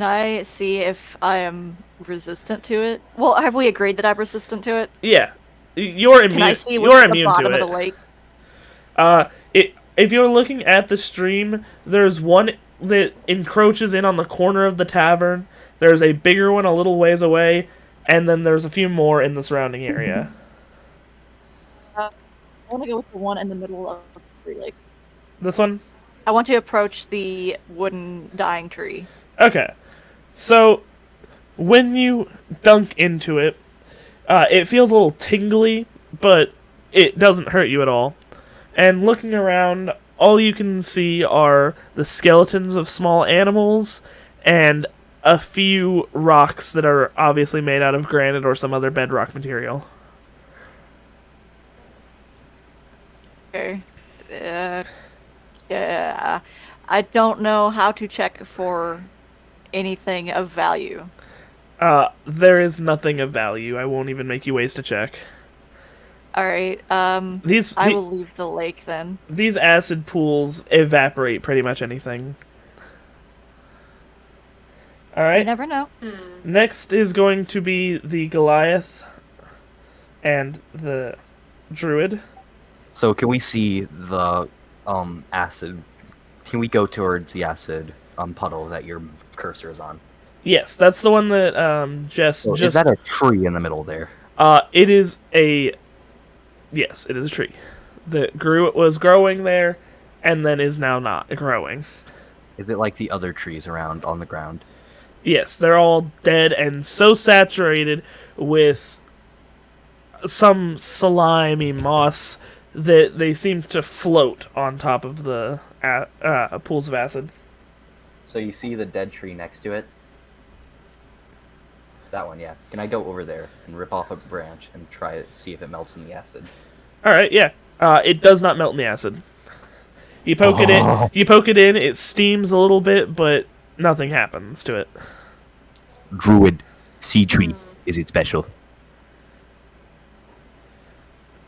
I see if I am resistant to it? Well, have we agreed that I'm resistant to it? Yeah, you're immune. Can I see You're what's at the immune bottom to of it. the lake? If you're looking at the stream, there's one that encroaches in on the corner of the tavern. There's a bigger one a little ways away, and then there's a few more in the surrounding area. I want to go with the one in the middle of the three lakes. This one? I want to approach the wooden dying tree. Okay. So, when you dunk into it, it feels a little tingly, but it doesn't hurt you at all. And looking around, all you can see are the skeletons of small animals and a few rocks that are obviously made out of granite or some other bedrock material. Okay. Yeah. I don't know how to check for anything of value. There is nothing of value. I won't even make you waste a check. Alright, I I will leave the lake then. These acid pools evaporate pretty much anything. You Alright, never know. next is going to be the Goliath and the Druid. So can we see the acid? Can we go towards the acid puddle that your cursor is on? Yes, that's the one that Jess So just... is that a tree in the middle there? It is a... Yes, it is a tree that was growing there, and then is now not growing. Is it like the other trees around on the ground? Yes, they're all dead and so saturated with some slimy moss that they seem to float on top of the pools of acid. So you see the dead tree next to it? That one, yeah. Can I go over there and rip off a branch and try to see if it melts in the acid? Alright, yeah. It does not melt in the acid. You poke it in, it steams a little bit, but nothing happens to it. Druid, sea tree. Is it special?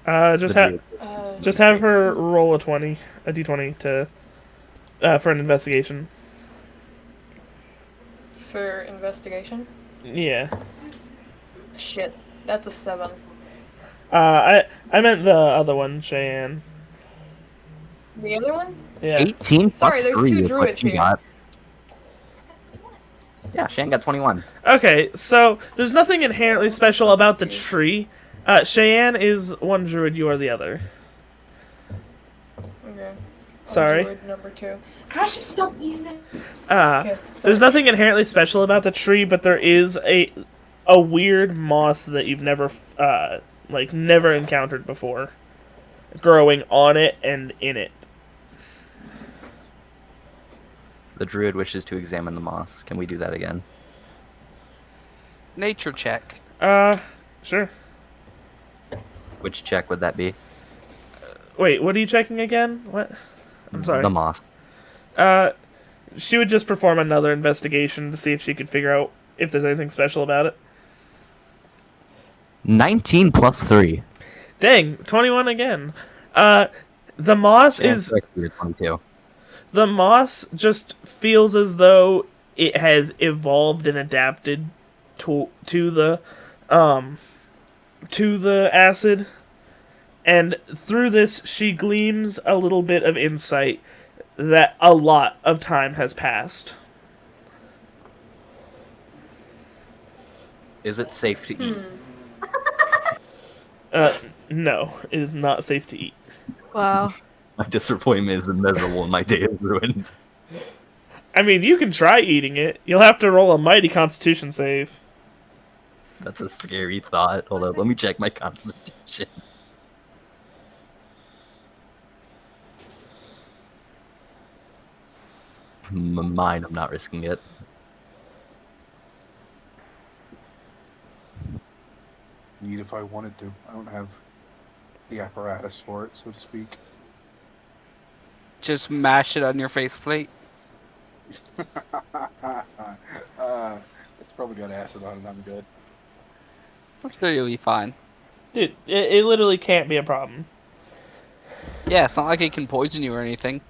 Just have her roll a d20 to for an investigation. For investigation? Yeah. Shit, that's a 7. I meant the other one, Cheyenne. The other one? Yeah. 18 plus Sorry, there's 3 two is what druids you here. got. Yeah, Shane got 21. Okay, so there's nothing inherently special about the tree. Cheyenne is one druid, you are the other. Okay. Sorry. Druid number 2. Gosh, stop eating that. Okay, There's sorry. nothing inherently special about the tree, but there is a weird moss that you've never never encountered before, growing on it and in it. The druid wishes to examine the moss. Can we do that again? Nature check. Sure. Which check would that be? Wait, what are you checking again? What? I'm sorry. The moss. She would just perform another investigation to see if she could figure out if there's anything special about it. 19 plus 3. Dang, 21 again. The moss is... 22. The moss just feels as though it has evolved and adapted to the acid, and through this she gleams a little bit of insight that a lot of time has passed. Is it safe to eat? No, it is not safe to eat. Wow. My disappointment is immeasurable and my day is ruined. I mean, you can try eating it. You'll have to roll a mighty constitution save. That's a scary thought. Hold up, let me check my constitution. Mine, I'm not risking it. speed if I wanted to. I don't have the apparatus for it, so to speak. Just mash it on your faceplate. It's probably got acid on it. I'm good. I'm sure you'll be fine. Dude, it literally can't be a problem. Yeah, it's not like it can poison you or anything.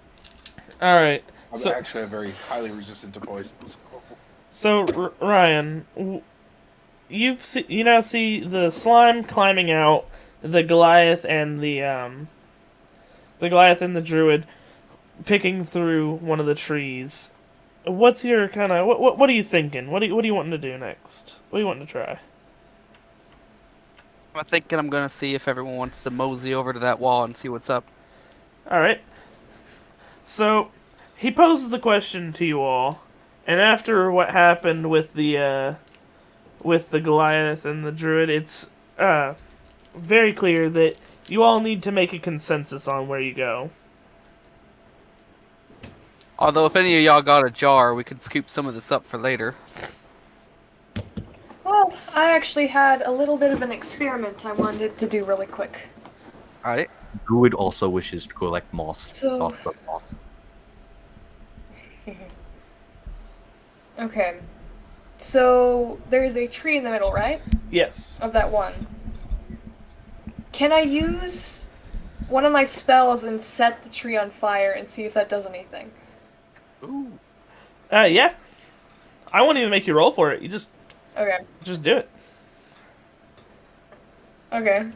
All right. I'm So, actually very highly resistant to poisons. Ryan, you now see the slime climbing out, the Goliath and the druid picking through one of the trees. What's your kind of what are you thinking? What are you wanting to do next? What are you wanting to try? I'm thinking I'm gonna see if everyone wants to mosey over to that wall and see what's up. All right. So he poses the question to you all, and after what happened with the Goliath and the druid, it's very clear that you all need to make a consensus on where you go. Although if any of y'all got a jar, we could scoop some of this up for later. Well, I actually had a little bit of an experiment I wanted to do really quick. Alright. Druid also wishes to collect moss. So- Not the moss. Okay. So, there's a tree in the middle, right? Yes. Of that one. Can I use one of my spells and set the tree on fire and see if that does anything? Ooh. Yeah. I won't even make you roll for it. You just Okay. do it. Okay.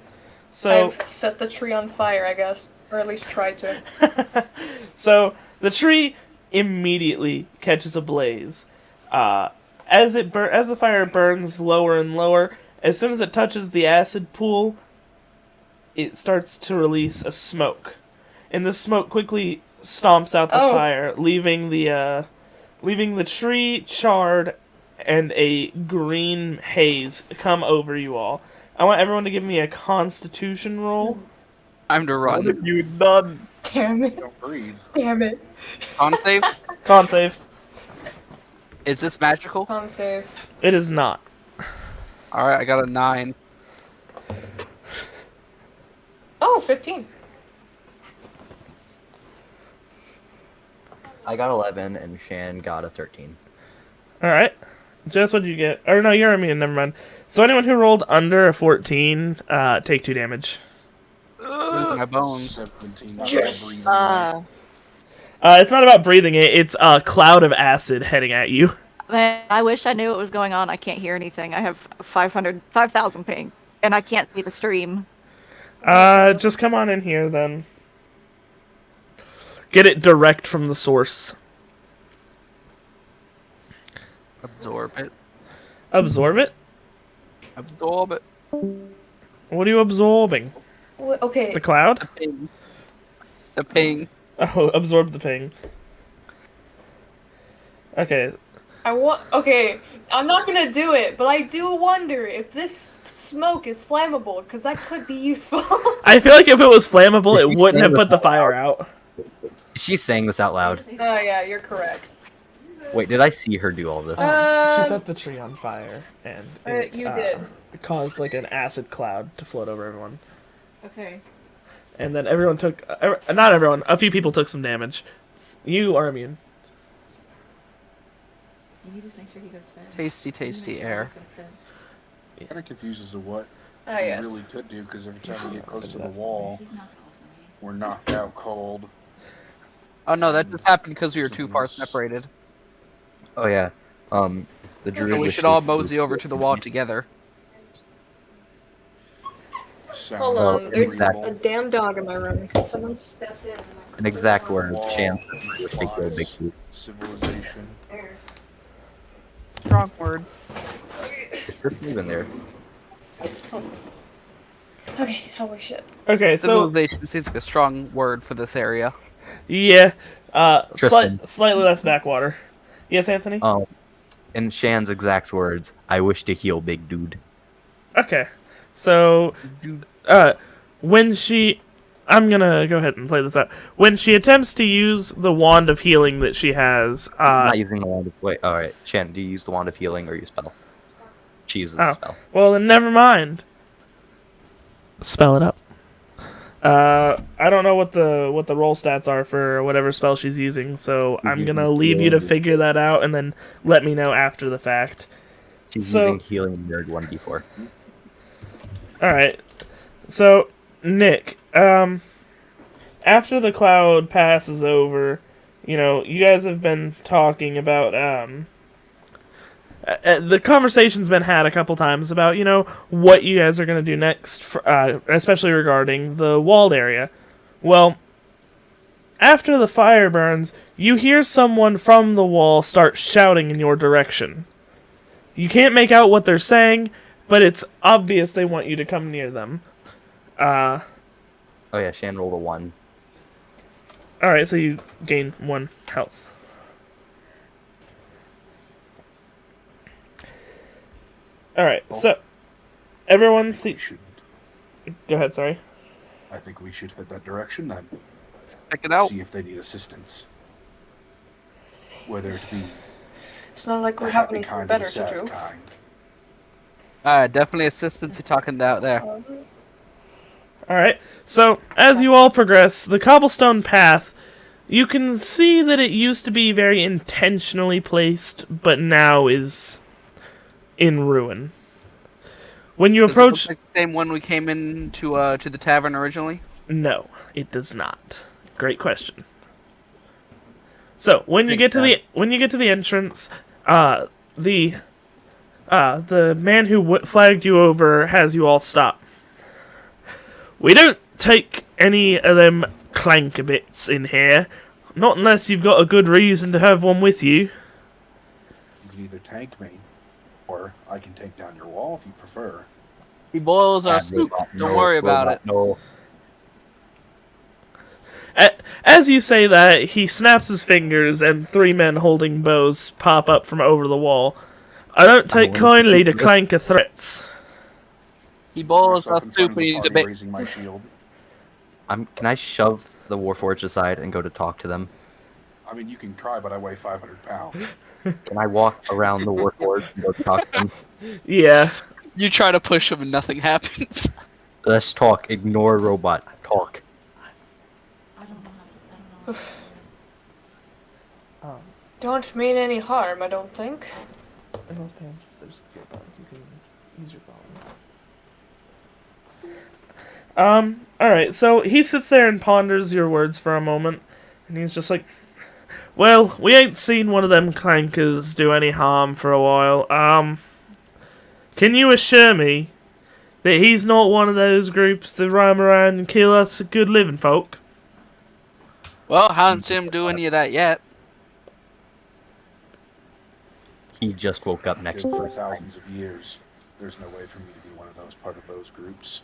So I've set the tree on fire, I guess. Or at least tried to. So the tree immediately catches ablaze. As the fire burns lower and lower, as soon as it touches the acid pool, it starts to release a smoke, and the smoke quickly stomps out the fire, leaving the tree charred and a green haze come over you all. I want everyone to give me a Constitution roll. Time to run. What have you done? Damn it. Don't breathe. Damn it. Con save? Con save. Is this magical? Con save. It is not. Alright, I got a 9. Oh, 15. I got 11 and Shan got a 13. All right. Jess, what'd you get? Or no, you're immune. Never mind. So anyone who rolled under a 14, take 2 damage. My bones. 17. Not Yes. breathing. It's not about breathing it. It's a cloud of acid heading at you. Man, I wish I knew what was going on. I can't hear anything. I have 5,000 ping, and I can't see the stream. Just come on in here then. Get it direct from the source. Absorb it. Absorb it? Absorb it. What are you absorbing? Okay. The cloud? The ping. The ping. Oh, absorb the ping. Okay. Okay, I'm not gonna do it, but I do wonder if this smoke is flammable, because that could be useful. I feel like if it was flammable, Is it she wouldn't have saying put the this out fire loud? out. She's saying this out loud. Oh yeah, you're correct. Wait, did I see her do all this? She set the tree on fire, and it, You did. it caused like an acid cloud to float over everyone. Okay. And then everyone took, not everyone, a few people took some damage. You are immune. You just make sure he goes fed. Tasty, tasty air. Kind of confused as to what Ah, we yes. really could do, because every time we get close to the wall, we're knocked out cold. Oh no, that just happened because we were too far separated. Oh yeah. The druid. So we wishes should all to- mosey over to the wall together. Sound Hold on, an there's exact- a damn dog in my room. Someone stepped in. An exact word. Wall Shan wish to kill implies Big Food. civilization. Strong word. Just leave in there. Okay, holy shit. Okay, so Civilization seems like a strong word for this area. yeah, Tristan. slightly less backwater. Yes, Anthony. In Shan's exact words, I wish to heal Big Dude. Okay, so when she, I'm gonna go ahead and play this out. When she attempts to use the wand of healing that she has, I'm not using the wand of wait. All right, Shan, do you use the wand of healing or you spell? She uses the spell. well then never mind. spell it up. I don't know what the roll stats are for whatever spell she's using, so I'm gonna leave you to figure that out and then let me know after the fact. She's So- using healing nerd 1d4. Alright. So, Nick, after the cloud passes over, you know, you guys have been talking about, the conversation's been had a couple times about, you know, what you guys are going to do next, especially regarding the walled area. Well, after the fire burns, you hear someone from the wall start shouting in your direction. You can't make out what they're saying, but it's obvious they want you to come near them. Oh yeah, Shan rolled a 1. Alright, so you gain 1 health. Alright, so everyone see. We should, Go ahead, sorry. I think we should head that direction then. Check it out. See if they need assistance. Whether it be It's not like the we have happy anything kind or better the to sad do. kind. Definitely assistance you're talking out there. Alright, so as you all progress, the cobblestone path, you can see that it used to be very intentionally placed, but now is in ruin. When you Does it approach... look like the same one we came in to the tavern originally? No, it does not. Great question. So when you Thanks, get to the entrance, the man who flagged you over has you all stop. We don't take any of them clanker bits in here, not unless you've got a good reason to have one with you. You can either tank me, or I can take down your wall if you prefer. He boils our Bad soup. robot, Don't no, worry about robot, it. No. As you say that, he snaps his fingers, and 3 men holding bows pop up from over the wall. I don't take kindly to clanker threats. He boils Myself our in front soup of and the he's a party, bit. raising my shield. Can I shove the Warforged aside and go to talk to them? I mean, you can try, but I weigh 500 pounds. Can I walk around the Warforged and go talk to them? Yeah. You try to push him and nothing happens. Let's talk. Ignore robot. Talk. Don't mean any harm, I don't think. In those pants, there's buttons you can use your phone. Alright, so he sits there and ponders your words for a moment, and he's just like, well, we ain't seen one of them clankers do any harm for a while. Can you assure me that he's not one of those groups that rhyme around and kill us good living folk? Well, haven't seen him do any of that yet. He just woke up next Good to for us. thousands of years. There's no way for me to be one of those part of those groups.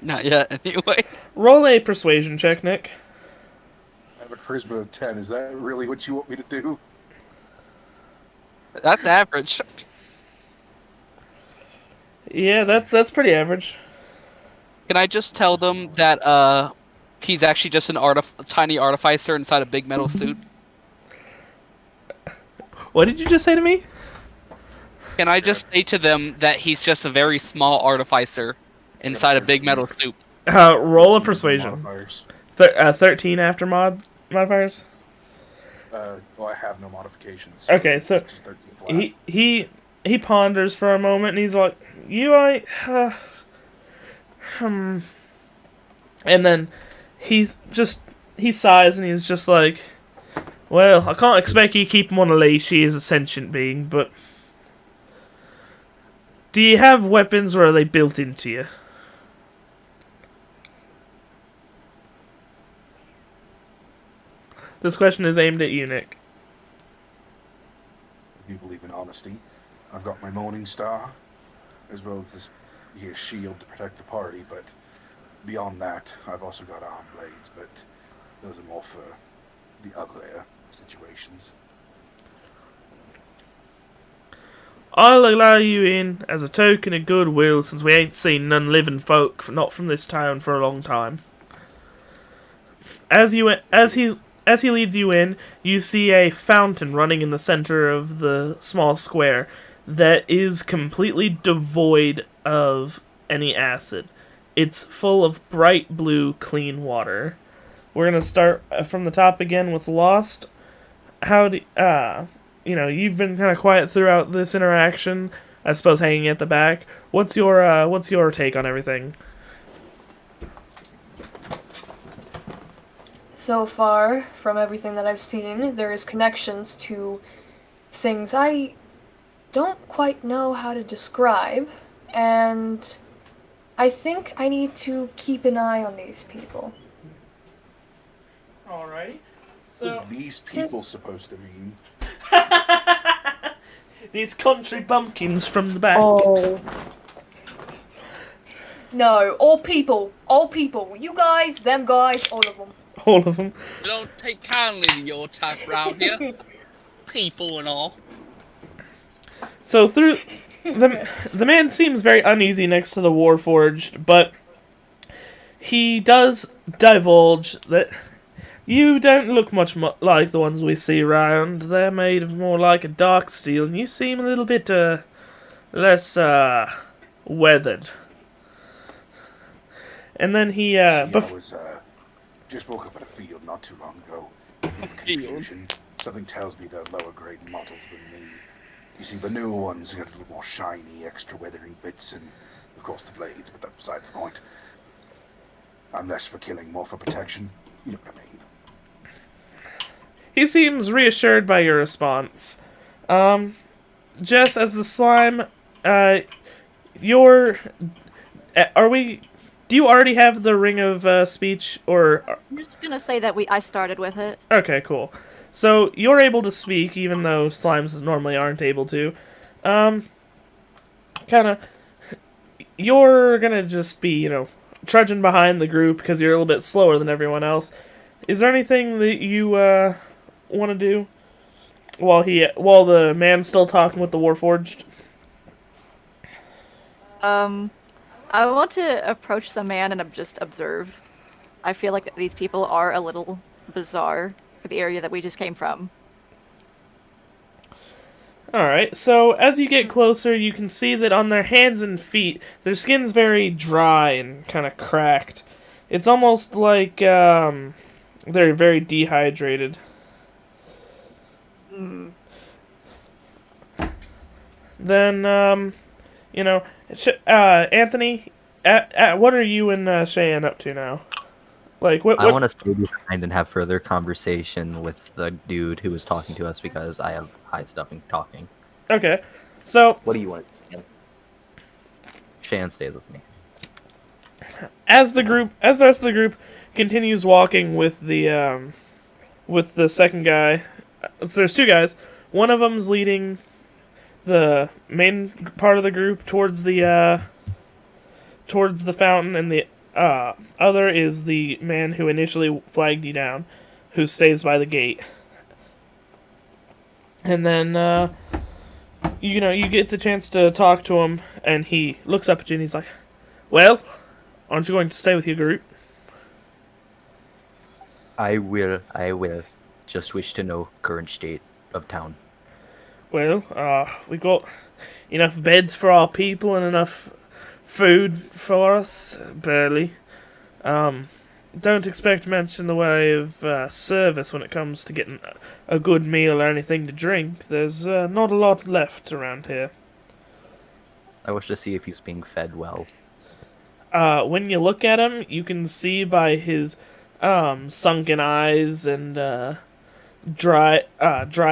Not yet, anyway. Roll a persuasion check, Nick. I have a charisma of 10. Is that really what you want me to do? That's average. Yeah, that's pretty average. Can I just tell them that he's actually just a tiny artificer inside a big metal suit? What did you just say to me? Can I just say to them that he's just a very small artificer inside a big metal suit? Roll a persuasion. Modifiers. 13 after modifiers. Well, I have no modifications. Okay, so it's just 13 flat. he ponders for a moment, and he's like, "You ain't." And then he sighs, and he's just like, "Well, I can't expect you to keep him on a leash. He is a sentient being, but do you have weapons, or are they built into you?" This question is aimed at you, Nick. If you believe in honesty, I've got my Morning Star, as well as this here shield to protect the party, but beyond that, I've also got arm blades, but those are more for the uglier situations. I'll allow you in as a token of goodwill, since we ain't seen none living folk, not from this town, for a long time. As he leads you in, you see a fountain running in the center of the small square that is completely devoid of any acid. It's full of bright blue, clean water. We're gonna start from the top again with Lost. How do you've been kind of quiet throughout this interaction. I suppose hanging at the back. What's your take on everything? So far, from everything that I've seen, there is connections to things I don't quite know how to describe, and I think I need to keep an eye on these people. Alright. What So are these people supposed to mean? these country bumpkins from the back. Oh. No, all people. You guys, them guys, all of them. All of them. We don't take kindly to your type around here. People and all. So through the man seems very uneasy next to the Warforged, but he does divulge that you don't look much like the ones we see around. They're made of more like a dark steel, and you seem a little bit less weathered. And then he I was just woke up at a field not too long ago. Confusion. Something tells me they're lower grade models than me. You see, the newer ones got a little more shiny, extra weathering bits, and of course the blades, but that's besides the point. I'm less for killing, more for protection. You know what I mean. He seems reassured by your response. Jess, as the slime, do you already have the ring of speech, or? I'm just gonna say that I started with it. Okay, cool. So you're able to speak, even though slimes normally aren't able to. You're gonna just be, trudging behind the group because you're a little bit slower than everyone else. Is there anything that you want to do while the man's still talking with the Warforged? I want to approach the man and just observe. I feel like these people are a little bizarre for the area that we just came from. Alright, so as you get closer, you can see that on their hands and feet, their skin's very dry and kind of cracked. It's almost like they're very dehydrated. Then, Anthony, what are you and Cheyenne up to now? Like, what? I want to stay behind and have further conversation with the dude who was talking to us because I have high stuff in talking. Okay, so What do you want? Shan stays with me. as the rest of the group continues walking with the second guy, there's two guys. One of them's leading the main part of the group towards the fountain, and the other is the man who initially flagged you down, who stays by the gate. And then you get the chance to talk to him, and he looks up at you and he's like, "Well, aren't you going to stay with your group?" I will. Just wish to know current state of town. Well, we got enough beds for our people and enough food for us, barely. Don't expect much in the way of service when it comes to getting a good meal or anything to drink. There's not a lot left around here. I wish to see if he's being fed well. When you look at him, you can see by his sunken eyes and dry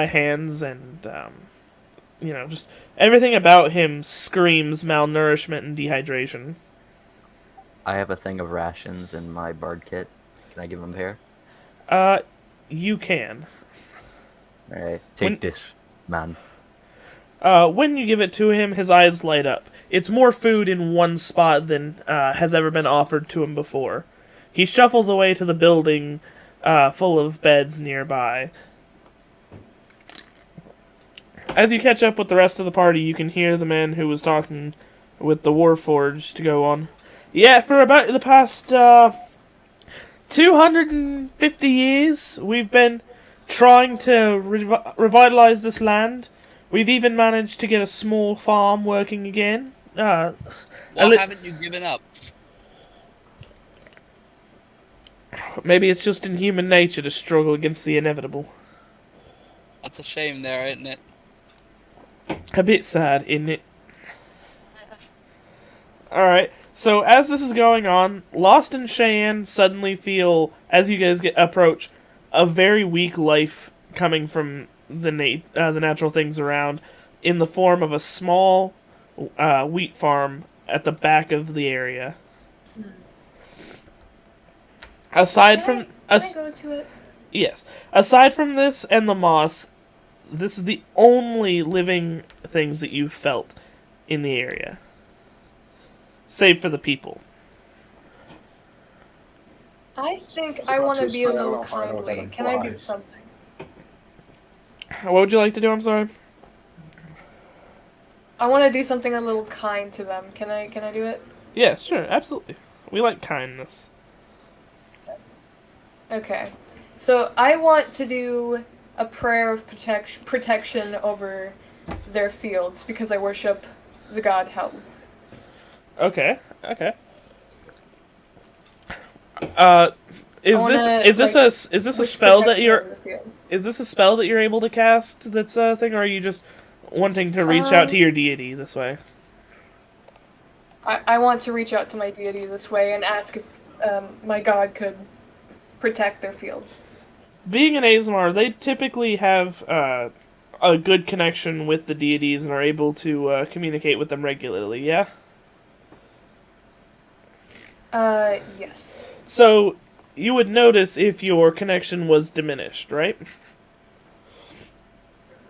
hands and just everything about him screams malnourishment and dehydration. I have a thing of rations in my bard kit. Can I give him here? You can. Alright, take this, man. When you give it to him, his eyes light up. It's more food in one spot than has ever been offered to him before. He shuffles away to the building full of beds nearby. As you catch up with the rest of the party, you can hear the man who was talking with the Warforged to go on. Yeah, for about the past 250 years, we've been trying to revitalize this land. We've even managed to get a small farm working again. Why haven't you given up? Maybe it's just in human nature to struggle against the inevitable. That's a shame there, isn't it? A bit sad, isn't it? Alright, so as this is going on, Lost and Cheyenne suddenly feel, as you guys approach, a very weak life coming from the natural things around, in the form of a small wheat farm at the back of the area. Aside from... Can I go to it? Yes. Aside from this and the moss, this is the only living things that you've felt in the area. Save for the people. I think was I about want to to be a say, I don't little know if I know what that kindly. Can I do implies. something? What would you like to do? I'm sorry. I want to do something a little kind to them. Can I do it? Yeah, sure, absolutely. We like kindness. Okay. So I want to do a prayer of protection over their fields because I worship the god Helm. Okay. Is wanna, this a wish spell that protection you're over the field. is this a spell that you're able to cast that's a thing, or are you just wanting to reach out to your deity this way? I want to reach out to my deity this way and ask if my god could protect their fields. Being an Azmar, they typically have a good connection with the deities and are able to communicate with them regularly, yeah? Yes. So, you would notice if your connection was diminished, right?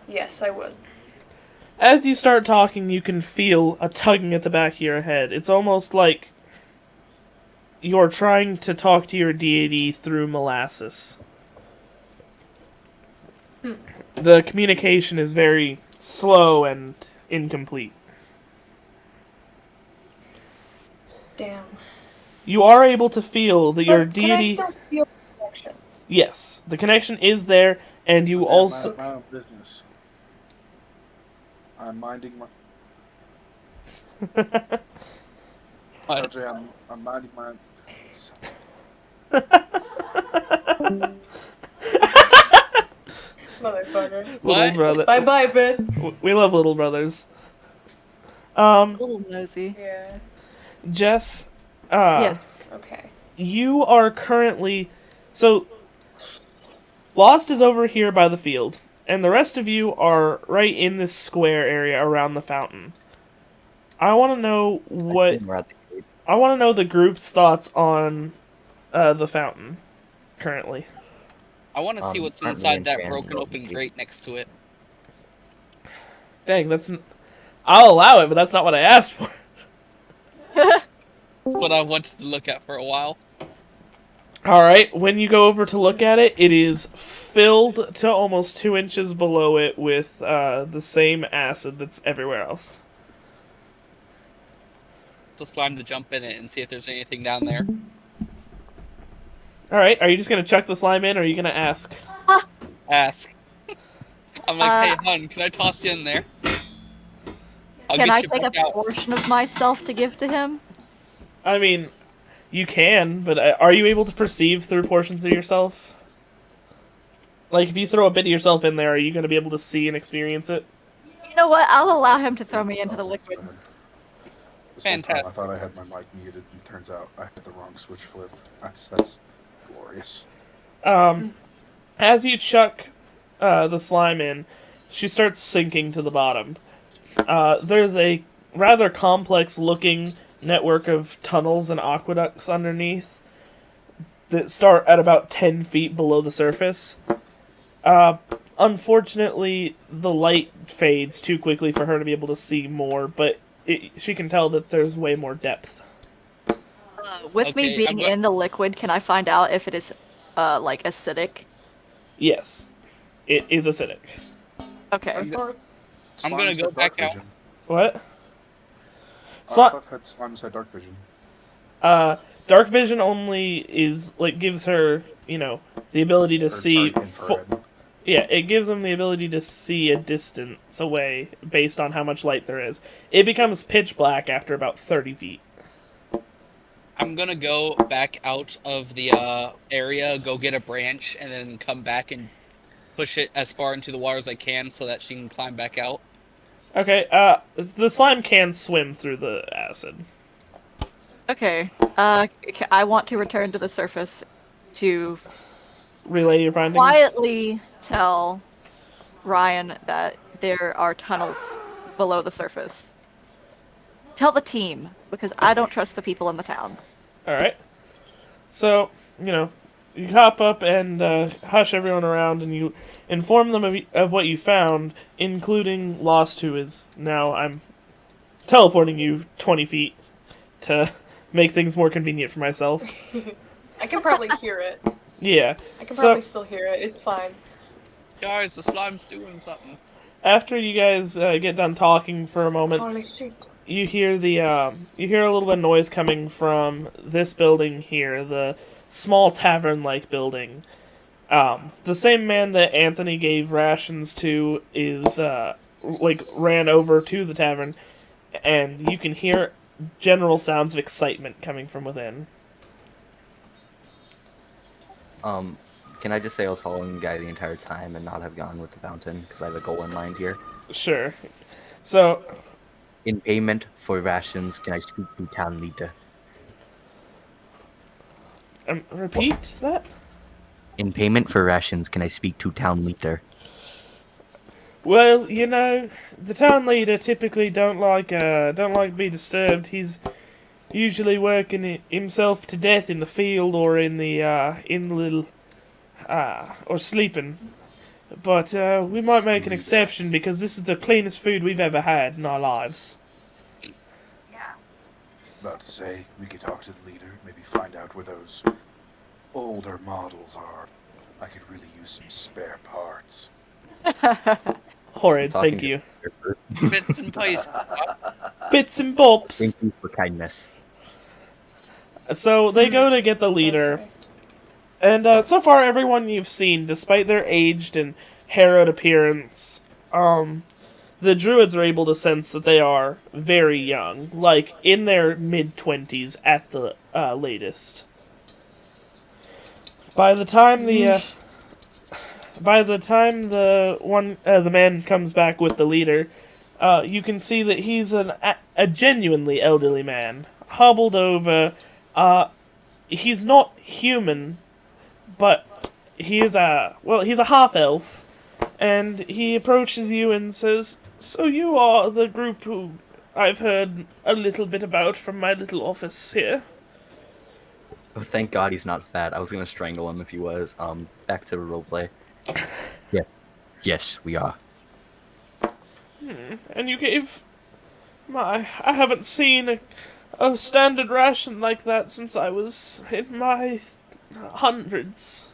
Yes, I would. As you start talking, you can feel a tugging at the back of your head. It's almost like you're trying to talk to your deity through molasses. The communication is very slow and incomplete. Damn. You are able to feel that your But can I deity... still feel the connection? Yes, the connection is there, and you also... My own business. I'm minding my... What? RJ, I'm minding my... Motherfucker. Little What? brother. Bye bye, Ben. We love little brothers. A little nosy. Yeah. Jess, Yes. Okay. you are currently... So, Lost is over here by the field, and the rest of you are right in this square area around the fountain. I want to know what... We're at the gate. I want to know the group's thoughts on the fountain, currently. I want to see what's currently inside in that Shannon broken Hill. open grate next to it. Dang, that's... I'll allow it, but that's not what I asked for. That's what I wanted to look at for a while. Alright, when you go over to look at it, it is filled to almost 2 inches below it with the same acid that's everywhere else. To slime to jump in it and see if there's anything down there. Alright, are you just going to chuck the slime in, or are you going to ask? Ask. I'm like, hey, hun, can I toss you in there? I'll Can get I you take back a out. portion of myself to give to him? I mean, you can, but are you able to perceive through portions of yourself? Like, if you throw a bit of yourself in there, are you going to be able to see and experience it? You know what? I'll allow him to throw me into the liquid. This one time I Fantastic. thought I had my mic muted, and turns out I hit the wrong switch flip. That's glorious. As you chuck the slime in, she starts sinking to the bottom. There's a rather complex-looking network of tunnels and aqueducts underneath that start at about 10 feet below the surface. Unfortunately, the light fades too quickly for her to be able to see more, but she can tell that there's way more depth. With Okay, me being in the liquid, can I find out if it is, like, acidic? Yes, it is acidic. Okay. I'm gonna Slimes go had back dark out. vision. What? I thought slimes had dark vision. Dark vision only gives her, the ability to Or, see. sorry, infrared. Yeah, it gives them the ability to see a distance away based on how much light there is. It becomes pitch black after about 30 feet. I'm gonna go back out of the area, go get a branch, and then come back and push it as far into the water as I can so that she can climb back out. Okay, the slime can swim through the acid. Okay. I want to return to the surface to Relay your findings. quietly tell Ryan that there are tunnels below the surface. Tell the team, because I don't trust the people in the town. Alright. So, you hop up and hush everyone around, and you inform them of what you found, including Lost, who is now, I'm teleporting you 20 feet to make things more convenient for myself. I can probably hear it. Yeah. I can So- probably still hear it. It's fine. Guys, the slime's doing something. After you guys get done talking for a moment, Holy shit. you hear a little bit of noise coming from this building here, the small tavern-like building. The same man that Anthony gave rations to is ran over to the tavern, and you can hear general sounds of excitement coming from within. Can I just say I was following the guy the entire time and not have gone with the fountain because I have a goal in mind here? Sure. So, In payment for rations, can I speak to town leader? repeat that? In payment for rations, can I speak to town leader? Well, the town leader typically don't like to be disturbed. He's usually working himself to death in the field or in the little or sleeping. But we might make an exception because this is the cleanest food we've ever had in our lives. About to say, we could talk to the leader, maybe find out where those older models are. I could really use some spare parts. Horrid, Talking thank to you. the- Bits and pieces. Bits and bobs. Thank you for kindness. So they go to get the leader. Okay. And so far, everyone you've seen, despite their aged and harrowed appearance, the druids are able to sense that they are very young, like in their mid-20s at the latest. By the time the man comes back with the leader, you can see that he's a genuinely elderly man, hobbled over. He's not human, but he's a half-elf, and he approaches you and says, "So you are the group who I've heard a little bit about from my little office here." Oh, thank God he's not fat. I was gonna strangle him if he was. Back to roleplay. Yeah. Yes, we are. And you gave I haven't seen a standard ration like that since I was in my hundreds.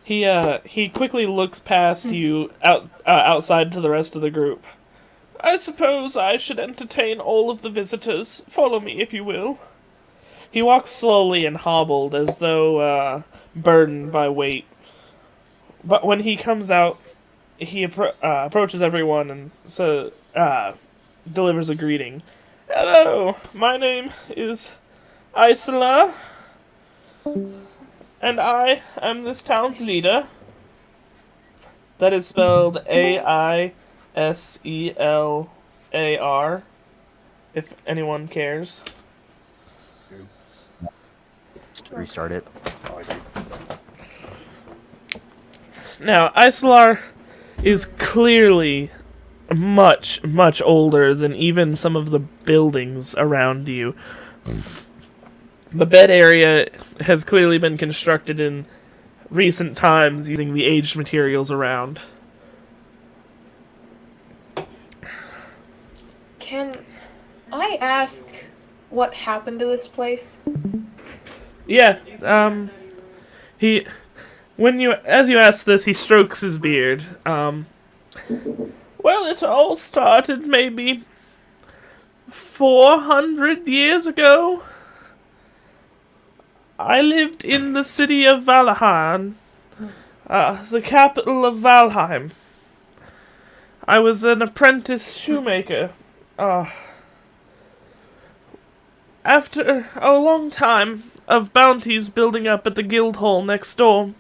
He quickly looks past you outside to the rest of the group. "I suppose I should entertain all of the visitors. Follow me, if you will." He walks slowly and hobbled, as though burdened by weight. But when he comes out, he approaches everyone and delivers a greeting. "Hello, my name is Isla, and I am this town's leader." That is spelled Aiselar, if anyone cares. Just restart it. Oh, I do. Now, Isolar is clearly much, much older than even some of the buildings around you. The bed area has clearly been constructed in recent times using the aged materials around. Can I ask what happened to this place? Yeah, as you ask this, he strokes his beard. Well, it all started maybe 400 years ago. I lived in the city of Valheim, the capital of Valheim. I was an apprentice shoemaker. after a long time of bounties building up at the guild hall next door,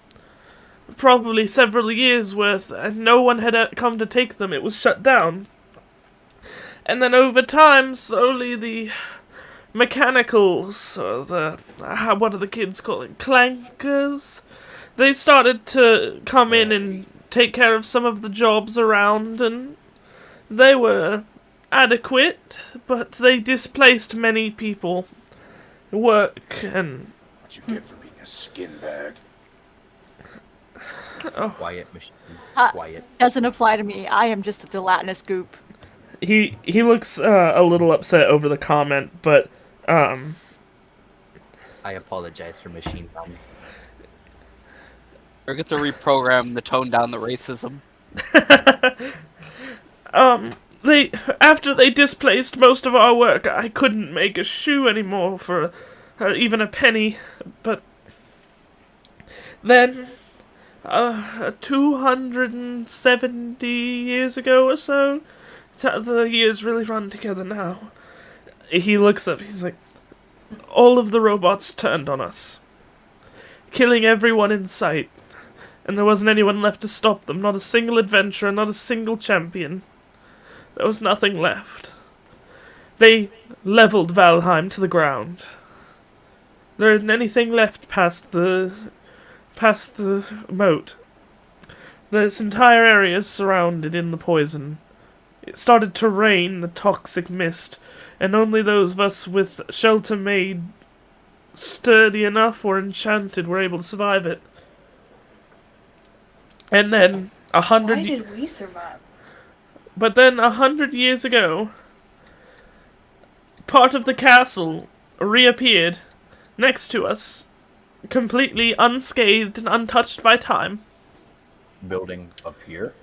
probably several years worth, and no one had come to take them, it was shut down. And then over time, slowly the mechanicals, or what do the kids call it, clankers, they started to come in and take care of some of the jobs around, and they were adequate, but they displaced many people. Work and... What you get for being a skin bag. Quiet, machine. Uh, Quiet. Doesn't apply to me. I am just a gelatinous goop. He looks a little upset over the comment, but I apologize for machine gun. Or get to reprogram the tone down the racism. after they displaced most of our work, I couldn't make a shoe anymore for even a penny. But then, 270 years ago or so, the years really run together now. He looks up. He's like, all of the robots turned on us, killing everyone in sight. And there wasn't anyone left to stop them. Not a single adventurer, not a single champion. There was nothing left. They leveled Valheim to the ground. There isn't anything left past the moat. This entire area is surrounded in the poison. It started to rain the toxic mist, and only those of us with shelter made sturdy enough or enchanted were able to survive it. And then Why did we survive? But then 100 years ago, part of the castle reappeared next to us, completely unscathed and untouched by time. Building up here.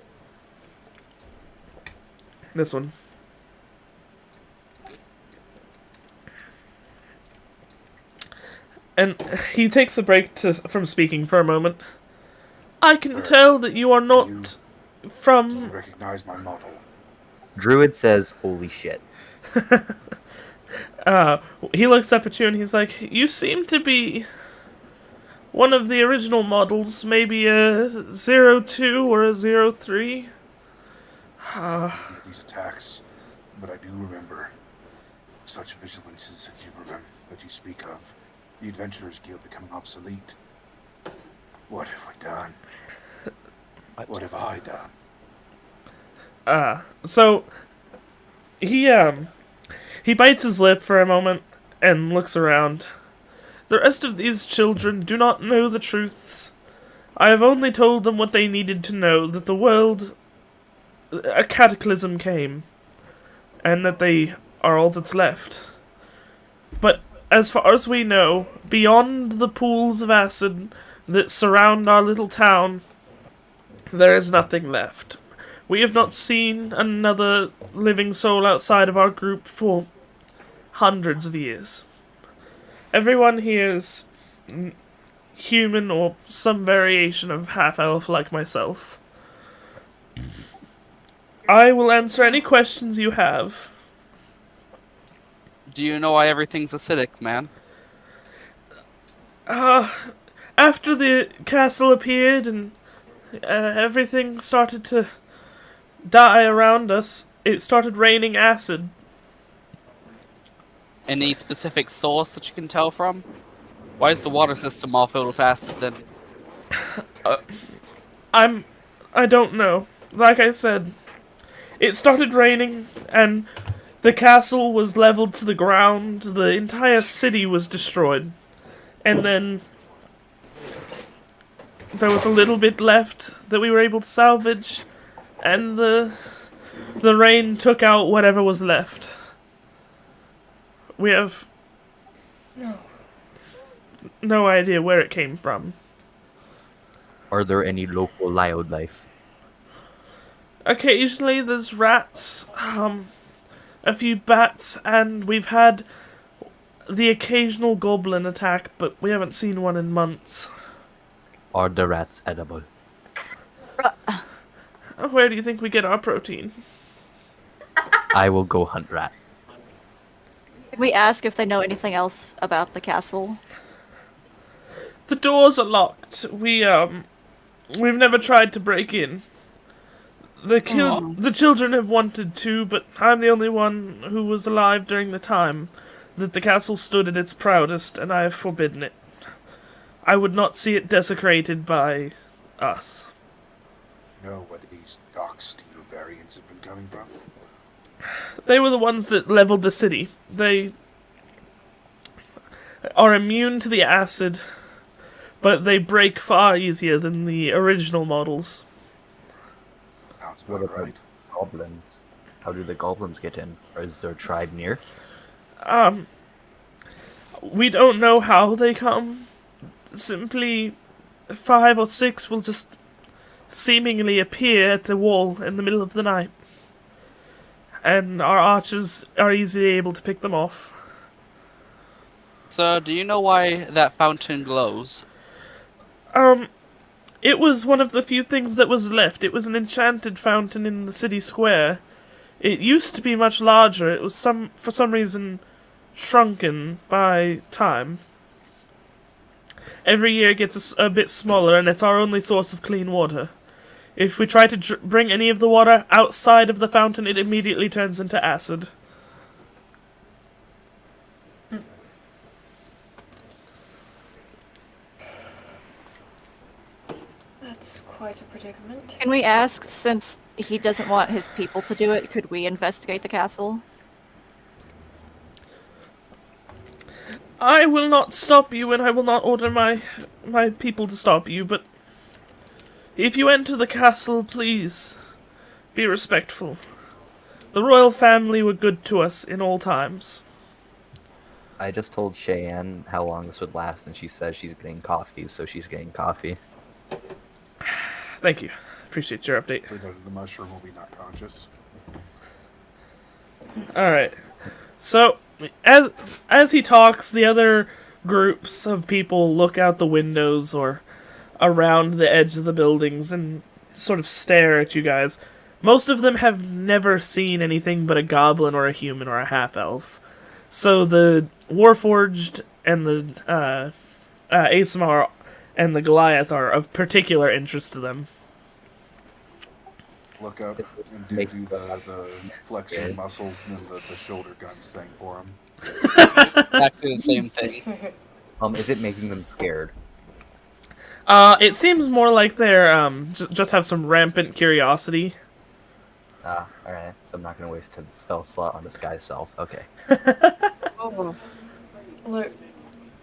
This one. And he takes a break from speaking for a moment. I can tell that you are not Do you from... recognize my model? Druid says, holy shit. He looks up at you and he's like, you seem to be one of the original models, maybe a 02 or a 03. These attacks, but I do remember such vigilances that you speak of. The Adventurers Guild becoming obsolete. What have we done? What have I done? So he bites his lip for a moment and looks around. The rest of these children do not know the truths. I have only told them what they needed to know, that the world, a cataclysm came, and that they are all that's left. But as far as we know, beyond the pools of acid that surround our little town, there is nothing left. We have not seen another living soul outside of our group for hundreds of years. Everyone here is human or some variation of half-elf like myself. I will answer any questions you have. Do you know why everything's acidic, man? After the castle appeared and everything started to die around us, it started raining acid. Any specific source that you can tell from? Why is the water system all filled with acid then? I don't know. Like I said, it started raining and the castle was leveled to the ground, the entire city was destroyed. And then there was a little bit left that we were able to salvage, and the rain took out whatever was left. We have no idea where it came from. Are there any local wildlife? Occasionally there's rats, a few bats, and we've had the occasional goblin attack, but we haven't seen one in months. Are the rats edible? Where do you think we get our protein? I will go hunt rat. Can we ask if they know anything else about the castle? The doors are locked. We've never tried to break in. The children have wanted to, but I'm the only one who was alive during the time that the castle stood at its proudest, and I have forbidden it. I would not see it desecrated by us. You know where these dark steel variants have been coming from? They were the ones that leveled the city. They are immune to the acid, but they break far easier than the original models. Sounds What about about right. goblins? How do the goblins get in? Or is their tribe near? We don't know how they come. Simply, 5 or 6 will just seemingly appear at the wall in the middle of the night. And our archers are easily able to pick them off. So, do you know why that fountain glows? It was one of the few things that was left. It was an enchanted fountain in the city square. It used to be much larger. It was for some reason shrunken by time. Every year it gets a bit smaller, and it's our only source of clean water. If we try to bring any of the water outside of the fountain, it immediately turns into acid. That's quite a predicament. Can we ask, since he doesn't want his people to do it, could we investigate the castle? I will not stop you, and I will not order my people to stop you, but if you enter the castle, please be respectful. The royal family were good to us in all times. I just told Cheyenne how long this would last, and she says she's getting coffee, so she's getting coffee. Thank you. Appreciate your update. The mushroom will be not conscious. Alright. So, as he talks, the other groups of people look out the windows or around the edge of the buildings and sort of stare at you guys. Most of them have never seen anything but a goblin or a human or a half-elf. So the Warforged and the Asimar and the Goliath are of particular interest to them. Look up and do the flexing muscles and then the shoulder guns thing for him. Exactly the same thing. Is it making them scared? It seems more like they're just have some rampant curiosity. Alright. So I'm not gonna waste a spell slot on this guy's self. Okay. Oh. Look,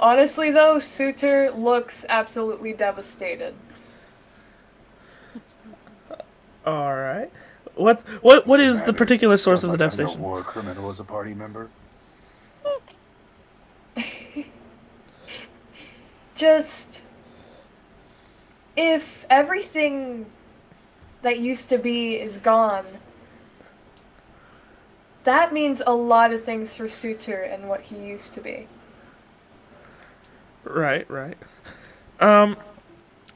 honestly though, Suitor looks absolutely devastated. Alright. What is the particular source of the Sounds like devastation? a war criminal as a party member. Just if everything that used to be is gone, that means a lot of things for Suitor and what he used to be. Right.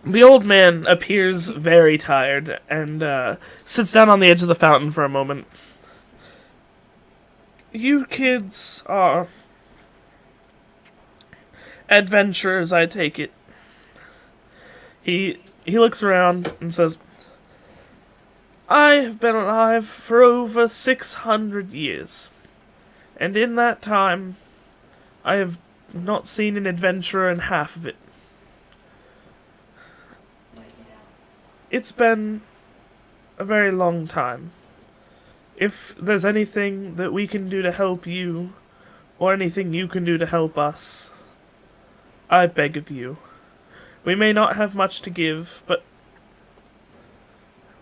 The old man appears very tired and sits down on the edge of the fountain for a moment. You kids are adventurers, I take it. He looks around and says, I have been alive for over 600 years, and in that time, I have not seen an adventurer in half of it. It's been a very long time. If there's anything that we can do to help you, or anything you can do to help us, I beg of you. We may not have much to give, but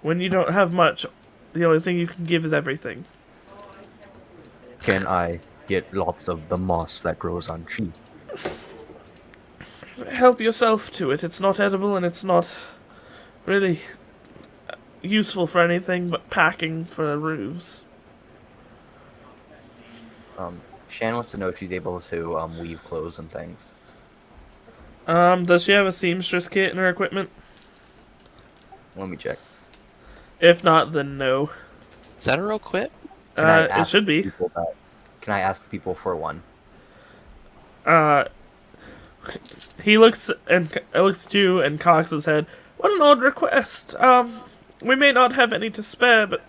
when you don't have much, the only thing you can give is everything. Can I get lots of the moss that grows on trees? Help yourself to it. It's not edible and it's not really useful for anything but packing for roofs. Shan wants to know if she's able to weave clothes and things. Does she have a seamstress kit in her equipment? Let me check. If not, then no. Is that a real quit? Can I It ask should be. people that Can I ask the people for one? He looks at you and cocks his head. What an odd request. We may not have any to spare, but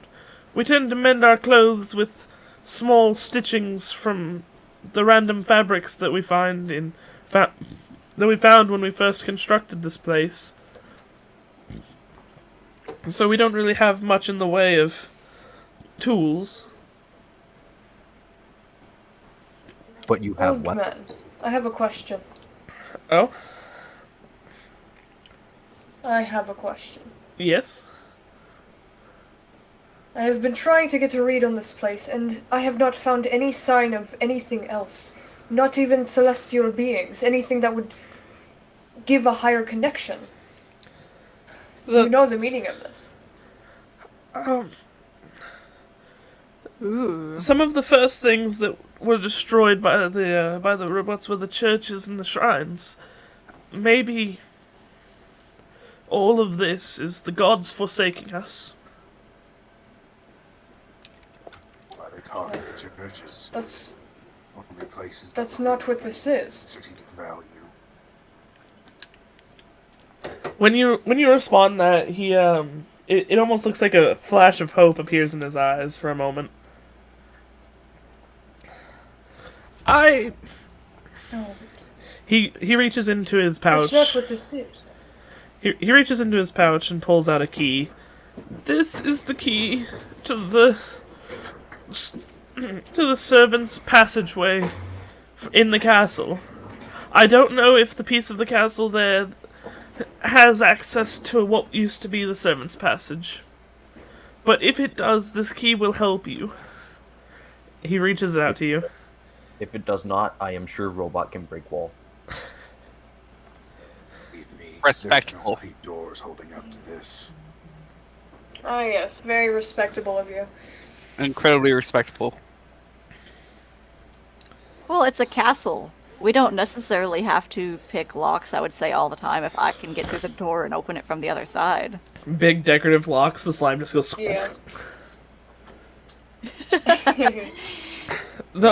we tend to mend our clothes with small stitchings from the random fabrics that we find that we found when we first constructed this place. So we don't really have much in the way of tools. But you have Old what? man, I have a question. Oh? I have a question. Yes? I have been trying to get a read on this place, and I have not found any sign of anything else. Not even celestial beings, anything that would give a higher connection. Do you know the meaning of this? Ooh. Some of the first things that were destroyed by the robots were the churches and the shrines. Maybe all of this is the gods forsaking us. Why they target the churches? That's Only places that's not what this is. strategic value. When you respond that, he it almost looks like a flash of hope appears in his eyes for a moment. No, He reaches into his pouch. that's not what this is. He reaches into his pouch and pulls out a key. This is the key to the servants' passageway in the castle. I don't know if the piece of the castle there has access to what used to be the servants' passage. But if it does, this key will help you. He reaches out to you. If it does not, I am sure robot can break wall. Believe me, Respectful. There's no heat doors holding up to this. Ah, yes, very respectable of you. Incredibly respectable. Well, it's a castle. We don't necessarily have to pick locks, I would say, all the time if I can get through the door and open it from the other side. Big decorative locks. The slime just goes. Yeah. The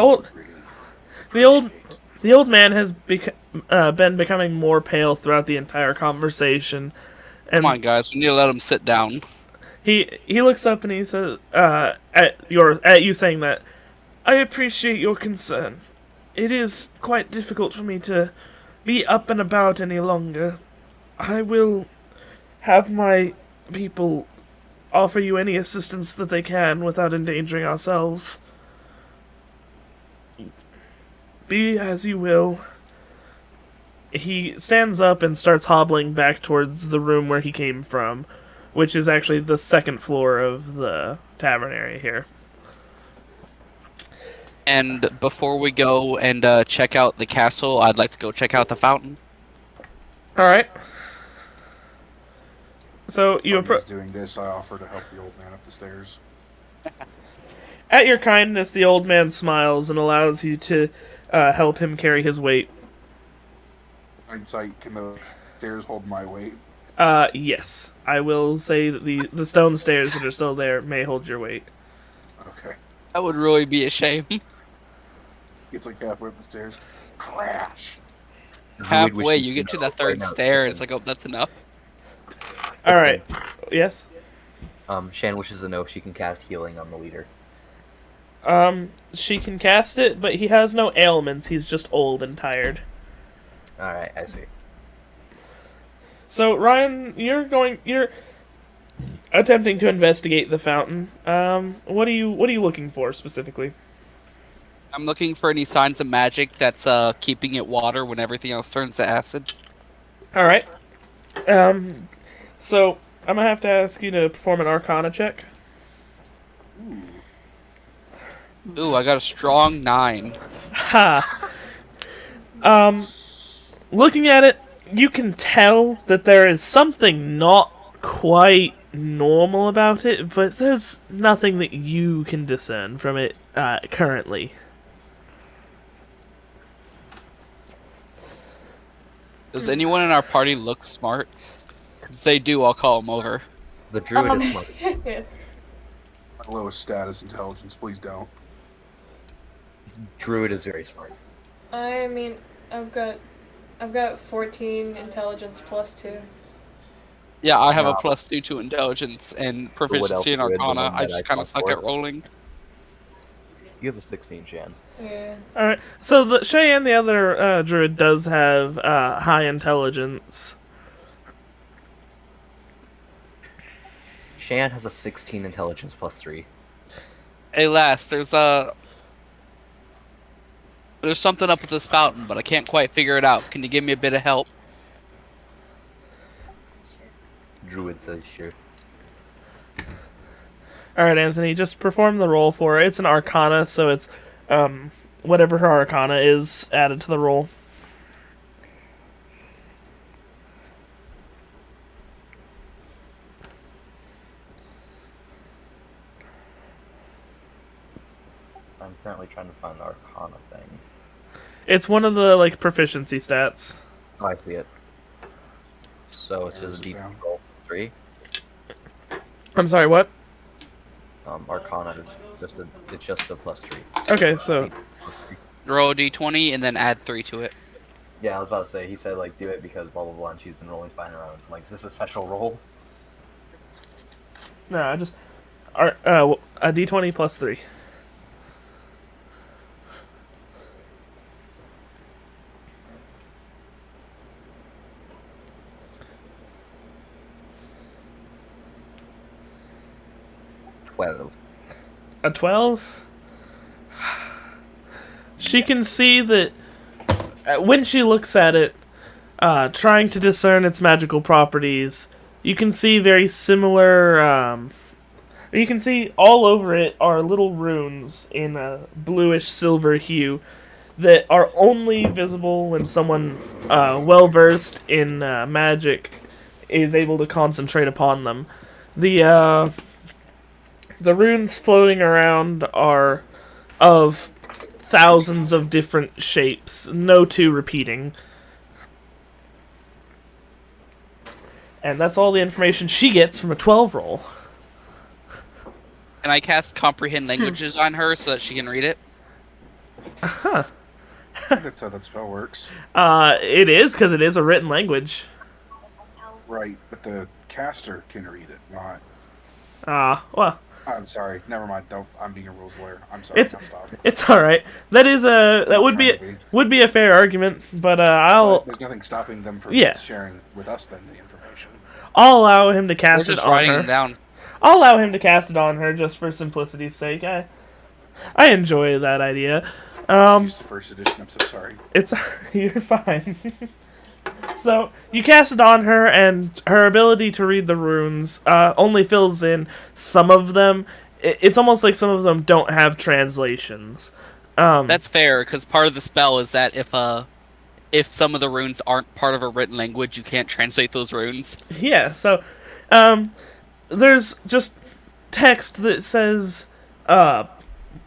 old man has been becoming more pale throughout the entire conversation, and Come on, guys. We need to let him sit down. he looks up and he says, at you saying that, I appreciate your concern. It is quite difficult for me to be up and about any longer. I will have my people offer you any assistance that they can without endangering ourselves. Be as you will. He stands up and starts hobbling back towards the room where he came from, which is actually the second floor of the tavern area here. And before we go and check out the castle, I'd like to go check out the fountain. Alright. So you When approach. he's doing this, I offer to help the old man up the stairs. At your kindness, the old man smiles and allows you to help him carry his weight. Hindsight, can the stairs hold my weight? Yes. I will say that the stone stairs that are still there may hold your weight. Okay. That would really be a shame. It's like halfway up the stairs. Crash! Halfway, you get to the third stair, and it's like, oh, that's enough. Alright. Yes? Shan wishes to know if she can cast healing on the leader. She can cast it, but he has no ailments. He's just old and tired. Alright, I see. So, Ryan, you're attempting to investigate the fountain. What are you looking for specifically? I'm looking for any signs of magic that's keeping it water when everything else turns to acid. Alright. So, I'm gonna have to ask you to perform an Arcana check. Ooh, I got a strong 9. Ha! Looking at it, you can tell that there is something not quite normal about it, but there's nothing that you can discern from it currently. Does anyone in our party look smart? Because if they do, I'll call them over. The druid is smart. Yeah. My lowest status intelligence, please don't. Druid is very smart. I mean, I've got 14 intelligence plus 2. Yeah, I have a Nah. +2 to intelligence and What else proficiency in Druid, the Arcana. one I that just I kind of fought suck for? at rolling. You have a 16, Jan. Yeah. All right. So the Cheyenne, the other druid, does have high intelligence. Shan has a 16 intelligence plus 3. Hey, lass, there's something up with this fountain, but I can't quite figure it out. Can you give me a bit of help? Druid says sure. All right, Anthony, just perform the roll for her. It's an Arcana, so it's whatever her Arcana is added to the roll. I'm currently trying to find the Arcana thing. It's one of the like proficiency stats. Oh, I see it. So it's There's just a it D down. roll 3. I'm sorry, what? Arcana is just a plus 3. Okay, so Roll a d20 and then add 3 to it. Yeah, I was about to say, he said, like, do it because blah blah blah, and she's been rolling fine around. So I'm like, is this a special roll? no, I just a D20 plus 3. A 12? She can see that when she looks at it, trying to discern its magical properties, you can see very similar. You can see all over it are little runes in a bluish silver hue that are only visible when someone well versed in magic is able to concentrate upon them. The runes floating around are of thousands of different shapes, no two repeating. And that's all the information she gets from a 12 roll. Can I cast Comprehend Languages on her so that she can read it? Huh. I think that's how that spell works. It is, because it is a written language. Right, but the caster can read it, not... Well, I'm sorry, never mind. Don't. I'm being a rules lawyer. I'm sorry. It's- I'll stop. it's alright. That is that would be a fair argument, but But there's nothing stopping them from Yeah. sharing with us then the information. I'll allow him to We're cast it just on writing her. them down. I'll allow him to cast it on her just for simplicity's sake. I enjoy that idea. I used the first edition. I'm so sorry. It's you're fine. So you cast it on her, and her ability to read the runes only fills in some of them. It's almost like some of them don't have translations. That's fair, because part of the spell is that if some of the runes aren't part of a written language, you can't translate those runes. Yeah. So there's just text that says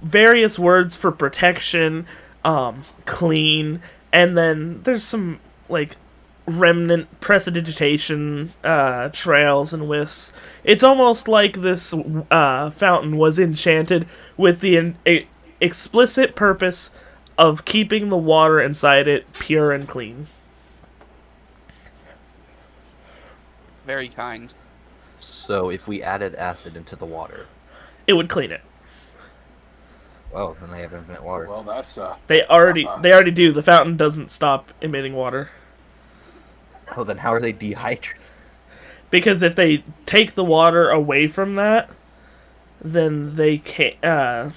various words for protection, clean, and then there's some like remnant prestidigitation trails and wisps. It's almost like this fountain was enchanted with the explicit purpose of keeping the water inside it pure and clean. Very kind. So if we added acid into the water, It would clean it. well, then they have infinite water. Well, that's They already do. The fountain doesn't stop emitting water. Oh, then how are they dehydrated? Because if they take the water away from that, then they can't.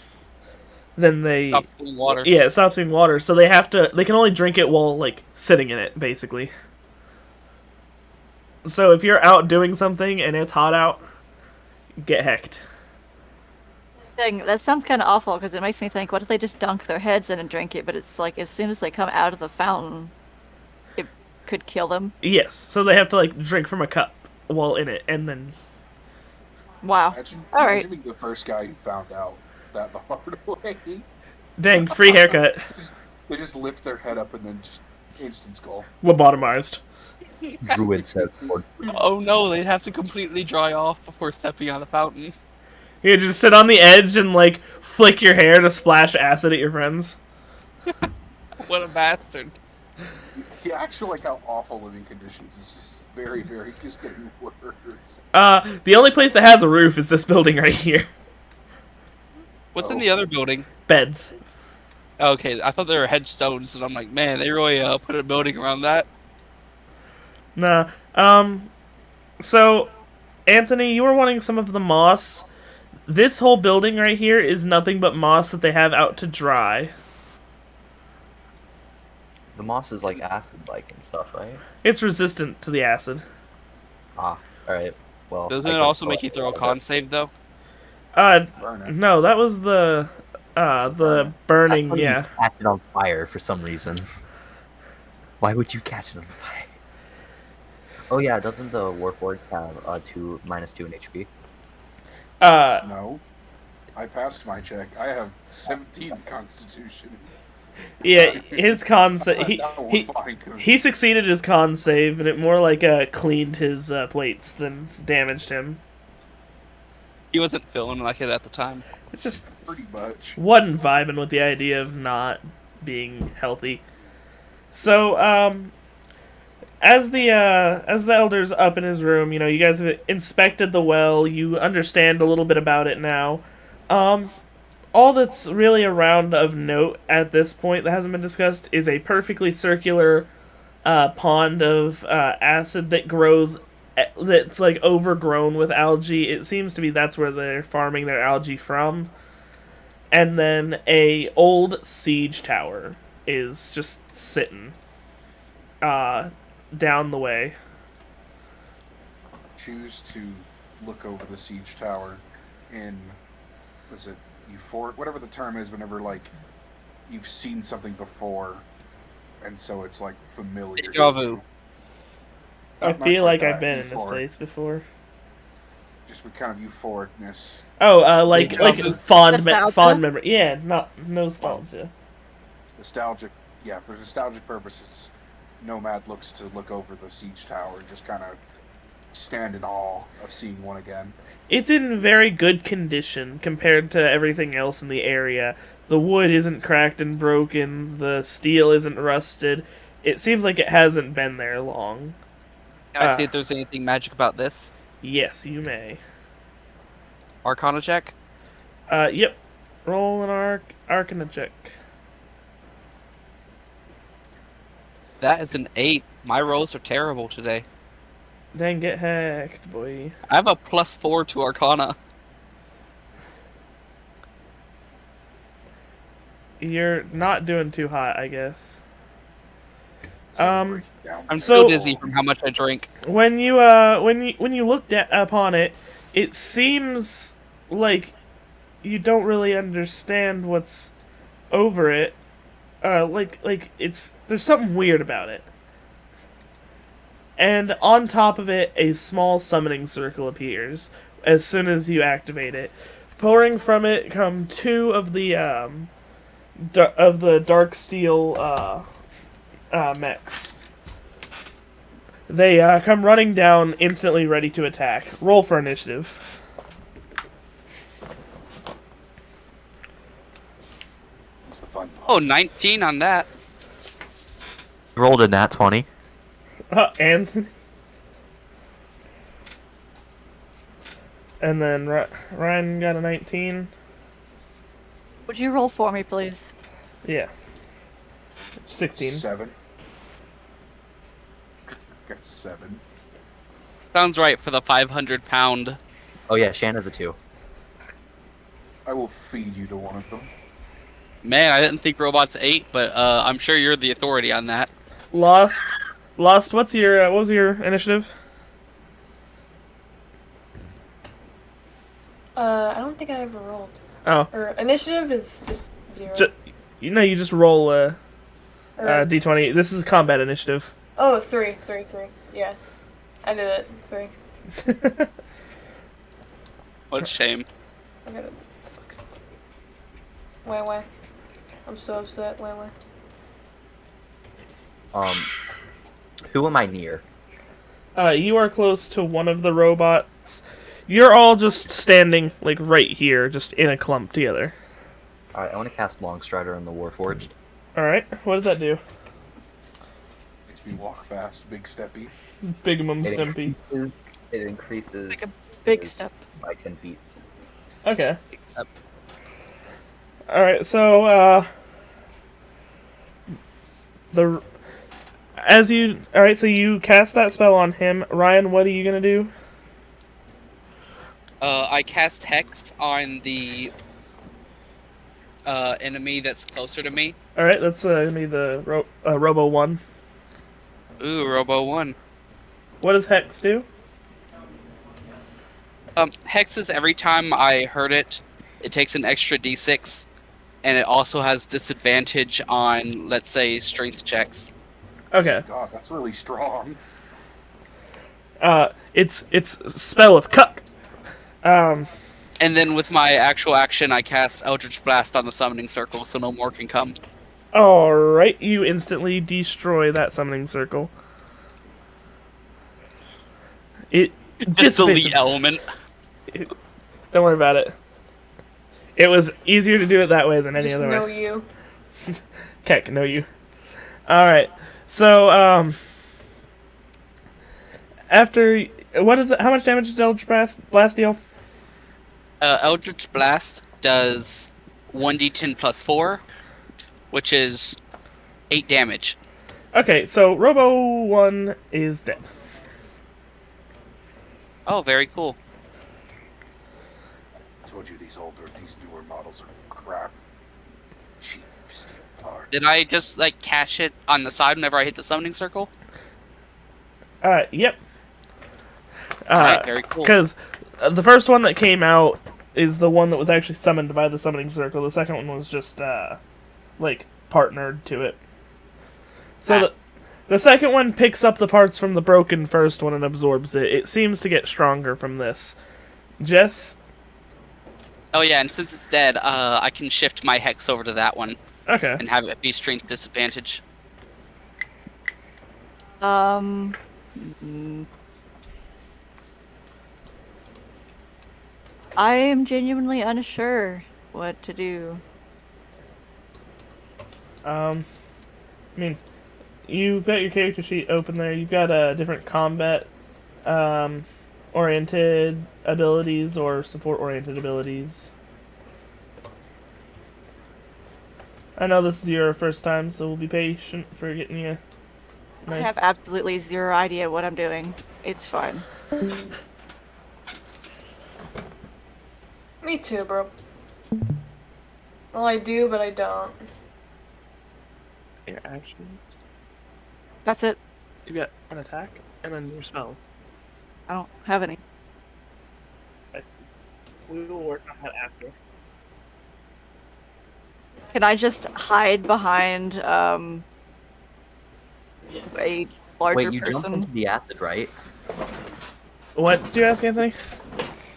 Then they Stop spilling water. Yeah, it stops being water. So they have to. They can only drink it while like sitting in it, basically. So if you're out doing something and it's hot out, get hecked. Dang, that sounds kind of awful because it makes me think, what if they just dunk their heads in and drink it? But it's like as soon as they come out of the fountain, it could kill them. Yes. So they have to like drink from a cup while in it, and then Wow. imagine, All right. imagine being the first guy who found out that the hard way. dang, free haircut, They just lift their head up and then just instant skull. lobotomized. Druid says, or Oh no, they'd have to completely dry off before stepping out of the fountain. You just sit on the edge and like flick your hair to splash acid at your friends. What a bastard. The actual, like, how awful living conditions is just very, very just getting worse. The only place that has a roof is this building right here. What's in the other building? Beds. Okay, I thought they were headstones, and I'm like, man, they really put a building around that. Nah. So, Anthony, you were wanting some of the moss. This whole building right here is nothing but moss that they have out to dry. The moss is like acid-like and stuff, right? It's resistant to the acid. Ah, alright. Well, Doesn't I it can also make collect you throw a all of con it. save, though? Burn it. No, that was the I burning, thought yeah. you catch it on fire for some reason. Why would you catch it on fire? Oh yeah, doesn't the Warforged have -2 in HP? No. I passed my check. I have 17 Constitution. Yeah, his con That he one fine, 'cause he succeeded his con save, and it more like cleaned his plates than damaged him. He wasn't feeling like it at the time. It's just pretty much. wasn't vibing with the idea of not being healthy. So, as the elder's up in his room, you know, you guys have inspected the well. You understand a little bit about it now. All that's really around of note at this point that hasn't been discussed is a perfectly circular pond of acid that grows, that's like overgrown with algae. It seems to be that's where they're farming their algae from. And then a old siege tower is just sitting down the way. Choose to look over the siege tower in, was it euphoric, whatever the term is, whenever like you've seen something before, and so it's like familiar. Deja vu. I Not feel quite like that, I've been in this euphoric. place before. Just with kind of euphoricness. Oh, like Deja vu. fond Nostalgia? memory. Yeah, not nostalgia. Nostalgic, yeah, for nostalgic purposes, Nomad looks to look over the siege tower and just kind of stand in awe of seeing one again. It's in very good condition compared to everything else in the area. The wood isn't cracked and broken. The steel isn't rusted. It seems like it hasn't been there long. Can I see if there's anything magic about this? Yes, you may. Arcana check? Yep. Roll an Arcana check. That is an 8. My rolls are terrible today. Dang, get hacked, boy. I have a +4 to Arcana. You're not doing too hot, I guess. So break it down. I'm So- so dizzy from how much I drink. When you looked upon it, it seems like you don't really understand what's over it. Like it's there's something weird about it. And on top of it, a small summoning circle appears as soon as you activate it. Pouring from it come two of the dark steel mechs. They come running down, instantly ready to attack. Roll for initiative. What's the fun part? Oh, 19 on that. Rolled a nat 20. Anthony. And then Ryan got a 19. Would you roll for me, please? Yeah. 16. 7. Got 7. Sounds right for the 500-pound. Oh yeah, Shanna's a 2. I will feed you to one of them. Man, I didn't think robots ate, but I'm sure you're the authority on that. Lost. What was your initiative? I don't think I ever rolled. Oh. Or initiative is just 0. You just roll Or- d20. This is combat initiative. oh, 3. Yeah. I did it. 3. What a shame. I got it. Why? I'm so upset. Why? Who am I near? You are close to one of the robots. You're all just standing like right here, just in a clump together. Alright, I want to cast Longstrider on the Warforged. All right, what does that do? Makes me walk fast, big steppy. Big Mum It Stimpy. increases Like a big his step. by 10 feet. Okay. step. All right, so so you cast that spell on him. Ryan, what are you gonna do? I cast Hex on the enemy that's closer to me. All right, that's gonna be the Robo 1. Ooh, Robo 1. What does Hex do? Hex is every time I hurt it, it takes an extra d6, and it also has disadvantage on, let's say, strength checks. Okay. God, that's really strong. It's spell of cuck. And then with my actual action, I cast Eldritch Blast on the summoning circle, so no more can come. All right, you instantly destroy that summoning circle. It Just dissipates delete element. Don't worry about it. It was easier to do it that way than any Just other know way. you. Keck, know you. Alright. So, after what is it? How much damage does Eldritch Blast deal? Eldritch Blast does 1d10 plus 4, which is 8 damage. Okay, so Robo 1 is dead. Oh, very cool. I told you these newer models are crap. Cheap steel parts. Did I just, like, cash it on the side whenever I hit the summoning circle? Yep. Alright, very cool. Because the first one that came out is the one that was actually summoned by the summoning circle. The second one was just, like, partnered to it. So the second one picks up the parts from the broken first one and absorbs it. It seems to get stronger from this. Jess? Oh yeah, and since it's dead, I can shift my Hex over to that one Okay. and have it be strength disadvantage. Mm, I am genuinely unsure what to do. I mean, you've got your character sheet open there. You've got different combat oriented abilities or support oriented abilities. I know this is your first time, so we'll be patient for getting you. I Nice. have absolutely zero idea what I'm doing. It's fine. Me too, bro. Well, I do, but I don't. Your actions. That's it. You got an attack and then your spells. I don't have any. We will work on that after. Can I just hide behind Yes. a larger Wait, you jumped person? into the acid, right? What did you ask, Anthony?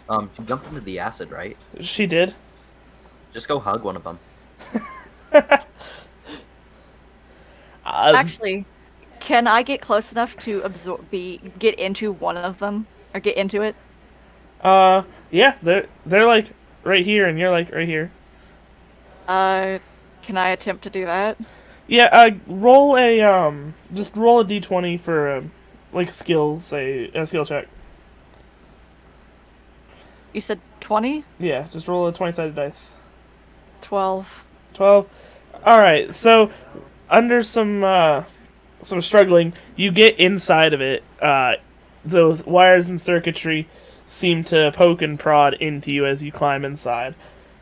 You jumped into the acid, right? She did. Just go hug one of them. Actually, can I get close enough to get into one of them or get into it? Yeah, they're like right here, and you're like right here. Can I attempt to do that? Yeah, roll a just roll a d20 for like skill, say a skill check. You said 20? Yeah, just roll a 20-sided dice. 12. 12. All right, so under some struggling, you get inside of it. Those wires and circuitry seem to poke and prod into you as you climb inside.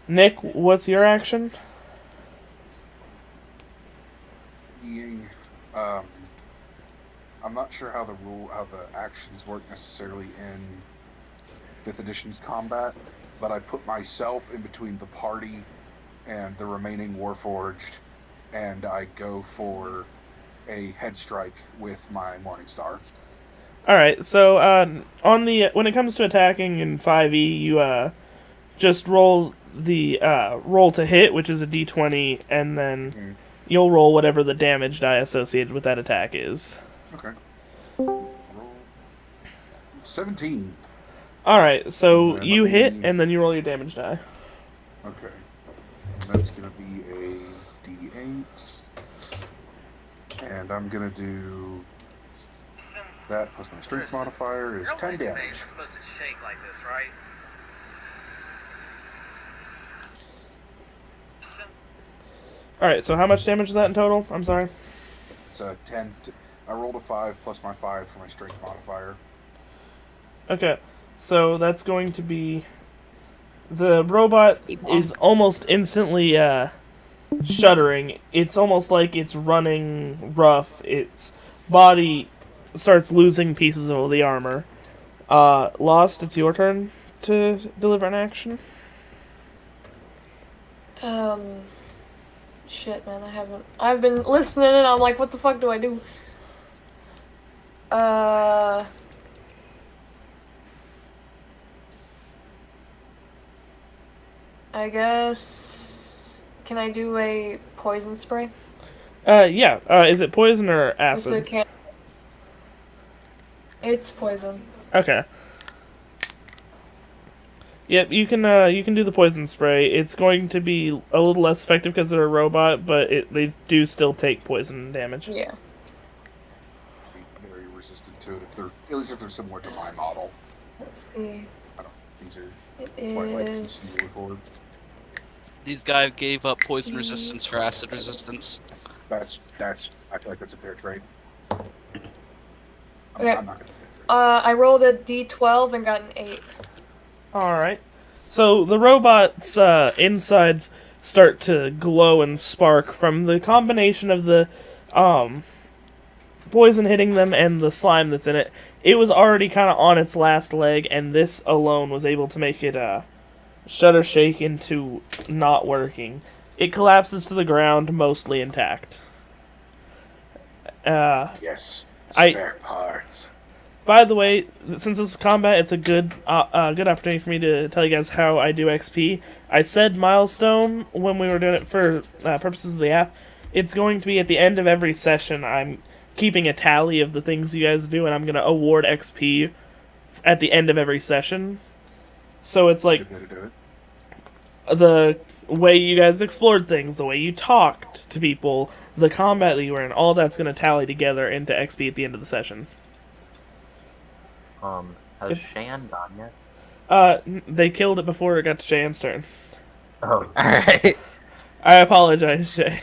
Nick, what's your action? Being, I'm not sure how the actions work necessarily in 5th edition's combat, but I put myself in between the party and the remaining Warforged, and I go for a head strike with my Morning Star. All right, so on the when it comes to attacking in 5e, you just roll the roll to hit, which is a d20, and then you'll roll whatever the damage die associated with that attack is. Okay. Roll 17. Alright, so Then you let hit, me- and then you roll your damage die. Okay. That's gonna be a D8. And I'm gonna do that plus my strength modifier is 10 damage. Supposed to shake like this, right? Alright, so how much damage is that in total? I'm sorry. It's a 10. I rolled a 5 plus my 5 for my strength modifier. Okay, so that's going to be... The robot is almost instantly shuddering. It's almost like it's running rough. Its body starts losing pieces of the armor. Lost, it's your turn to deliver an action. Shit, man, I've been listening and I'm like, what the fuck do I do? I guess... Can I do a poison spray? Yeah. Is it poison or acid? It's poison. Okay. Yep, you can do the poison spray. It's going to be a little less effective because they're a robot, but they do still take poison damage. Yeah. Be very resistant to it at least if they're similar to my model. Let's see. These are It quite like is... similar for. These guys gave up poison resistance for acid resistance. That's I feel like that's a fair trade. Okay. I'm not gonna I rolled a d12 and got an 8. Alright. So the robot's insides start to glow and spark from the combination of the poison hitting them and the slime that's in it. It was already kind of on its last leg, and this alone was able to make it shudder shake into not working. It collapses to the ground, mostly intact. Yes. Spare parts. By the way, since this is combat, it's a good opportunity for me to tell you guys how I do XP. I said milestone when we were doing it for purposes of the app. It's going to be at the end of every session. I'm keeping a tally of the things you guys do, and I'm going to award XP at the end of every session. So it's like the way you guys explored things, the way you talked to people, the combat that you were in, all that's going to tally together into XP at the end of the session. Has Shan gone yet? They killed it before it got to Shan's turn. Oh, alright. I apologize, Shay.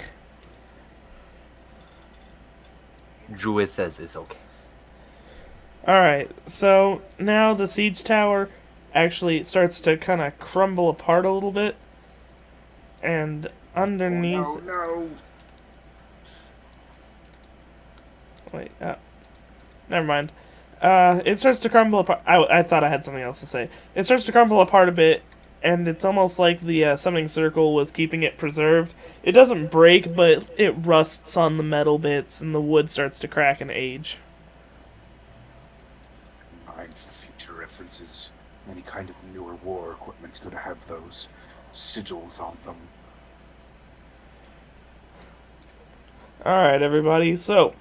Druid says it's okay. Alright, so now the siege tower actually starts to kind of crumble apart a little bit. And underneath... Oh, no. Wait, never mind. It starts to crumble apart. I thought I had something else to say. It starts to crumble apart a bit, and it's almost like the summoning circle was keeping it preserved. It doesn't break, but it rusts on the metal bits, and the wood starts to crack and age. Mind for future references. Any kind of newer war equipment's going to have those sigils on them. Alright, everybody, so...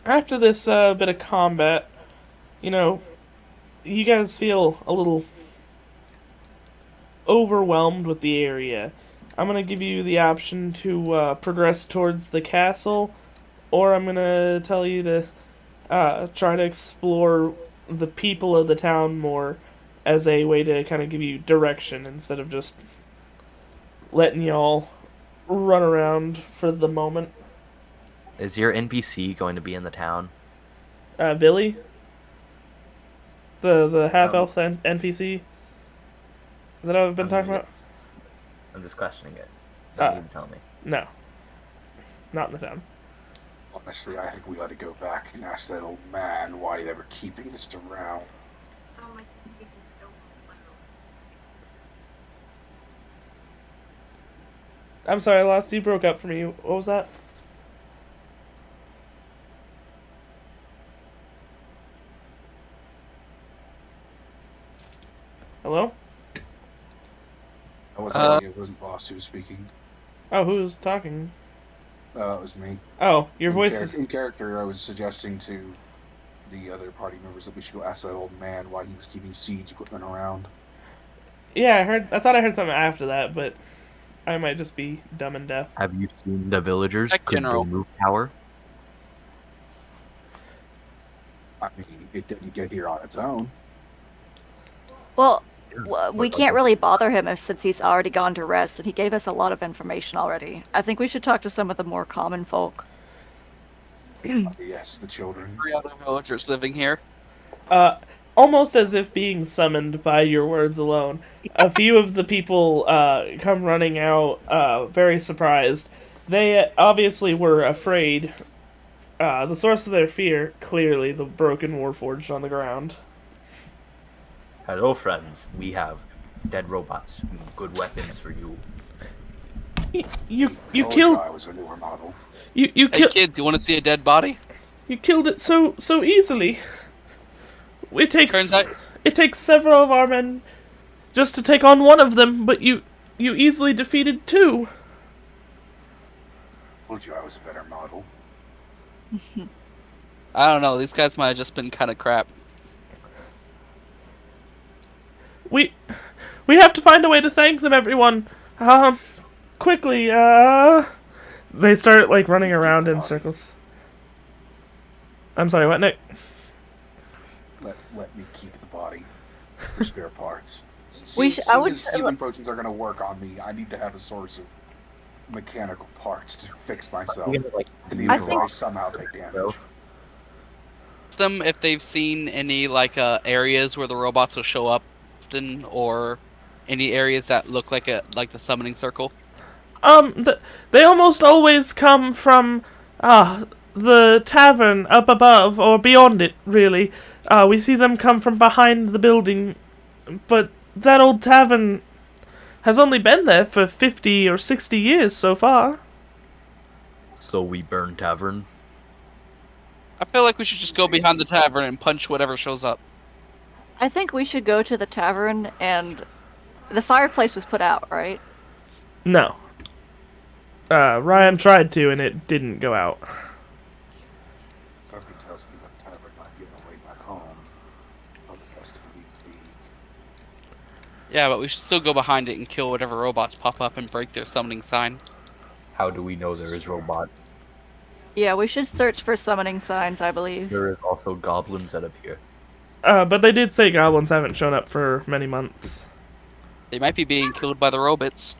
After this bit of combat, you know, you guys feel a little overwhelmed with the area. I'm going to give you the option to progress towards the castle, or I'm going to tell you to try to explore the people of the town more as a way to kind of give you direction instead of just letting y'all run around for the moment. Is your NPC going to be in the town? Billy? The half-elf NPC? Is that what I've been talking about? I'm just questioning it. Don't need to tell me. No. Not in the town. Honestly, I think we ought to go back and ask that old man why they were keeping this around. Oh, my speaking skills is slow. I'm sorry, I lost you. Broke up for me. What was that? Hello? I wasn't it wasn't Lost who was speaking. Oh, who's talking? It was me. Oh, your voice is... In character, I was suggesting to the other party members that we should go ask that old man why he was keeping siege equipment around. Yeah, I thought I heard something after that, but I might just be dumb and deaf. Have you seen the villagers? Check Could they general. move power? I mean, it didn't get here on its own. Well, Yeah, we but, can't really bother him since he's already gone to rest, and he gave us a lot of information already. I think we should talk to some of the more common folk. Yes, the children. 3 other villagers living here. Almost as if being summoned by your words alone. A few of the people come running out, very surprised. They obviously were afraid. The source of their fear, clearly, the broken warforged on the ground. Hello, friends. We have dead robots. Good weapons for you. You Told killed I was a newer model. you Hey killed kids, you want to see a dead body? you killed it so easily. It Turns out takes several of our men just to take on one of them, but you easily defeated 2. Told you I was a better model. I don't know. These guys might have just been kind of crap. We have to find a way to thank them, everyone. Quickly, They start, like, running around in circles. I'm sorry, what, Nick? Let me keep the body for spare parts. I would His say- healing potions are going to work on me. I need to have a source of mechanical parts to fix myself. You can, like, And use even I if think- I somehow take damage. Bro. Ask them if they've seen any like areas where the robots will show up often, or any areas that look like the summoning circle. They almost always come from, the tavern up above, or beyond it, really. We see them come from behind the building, but that old tavern has only been there for 50 or 60 years so far. So we burn tavern. I feel like we should just go behind the tavern and punch whatever shows up. I think we should go to the tavern, and the fireplace was put out, right? No. Ryan tried to, and it didn't go out. Something tells me that tavern might give away back home. But it has to be. Yeah, but we should still go behind it and kill whatever robots pop up and break their summoning sign. How do we know there is robot? Yeah, we should search for summoning signs, I believe. There is also goblins that appear. But they did say goblins haven't shown up for many months. They might be being killed by the robots.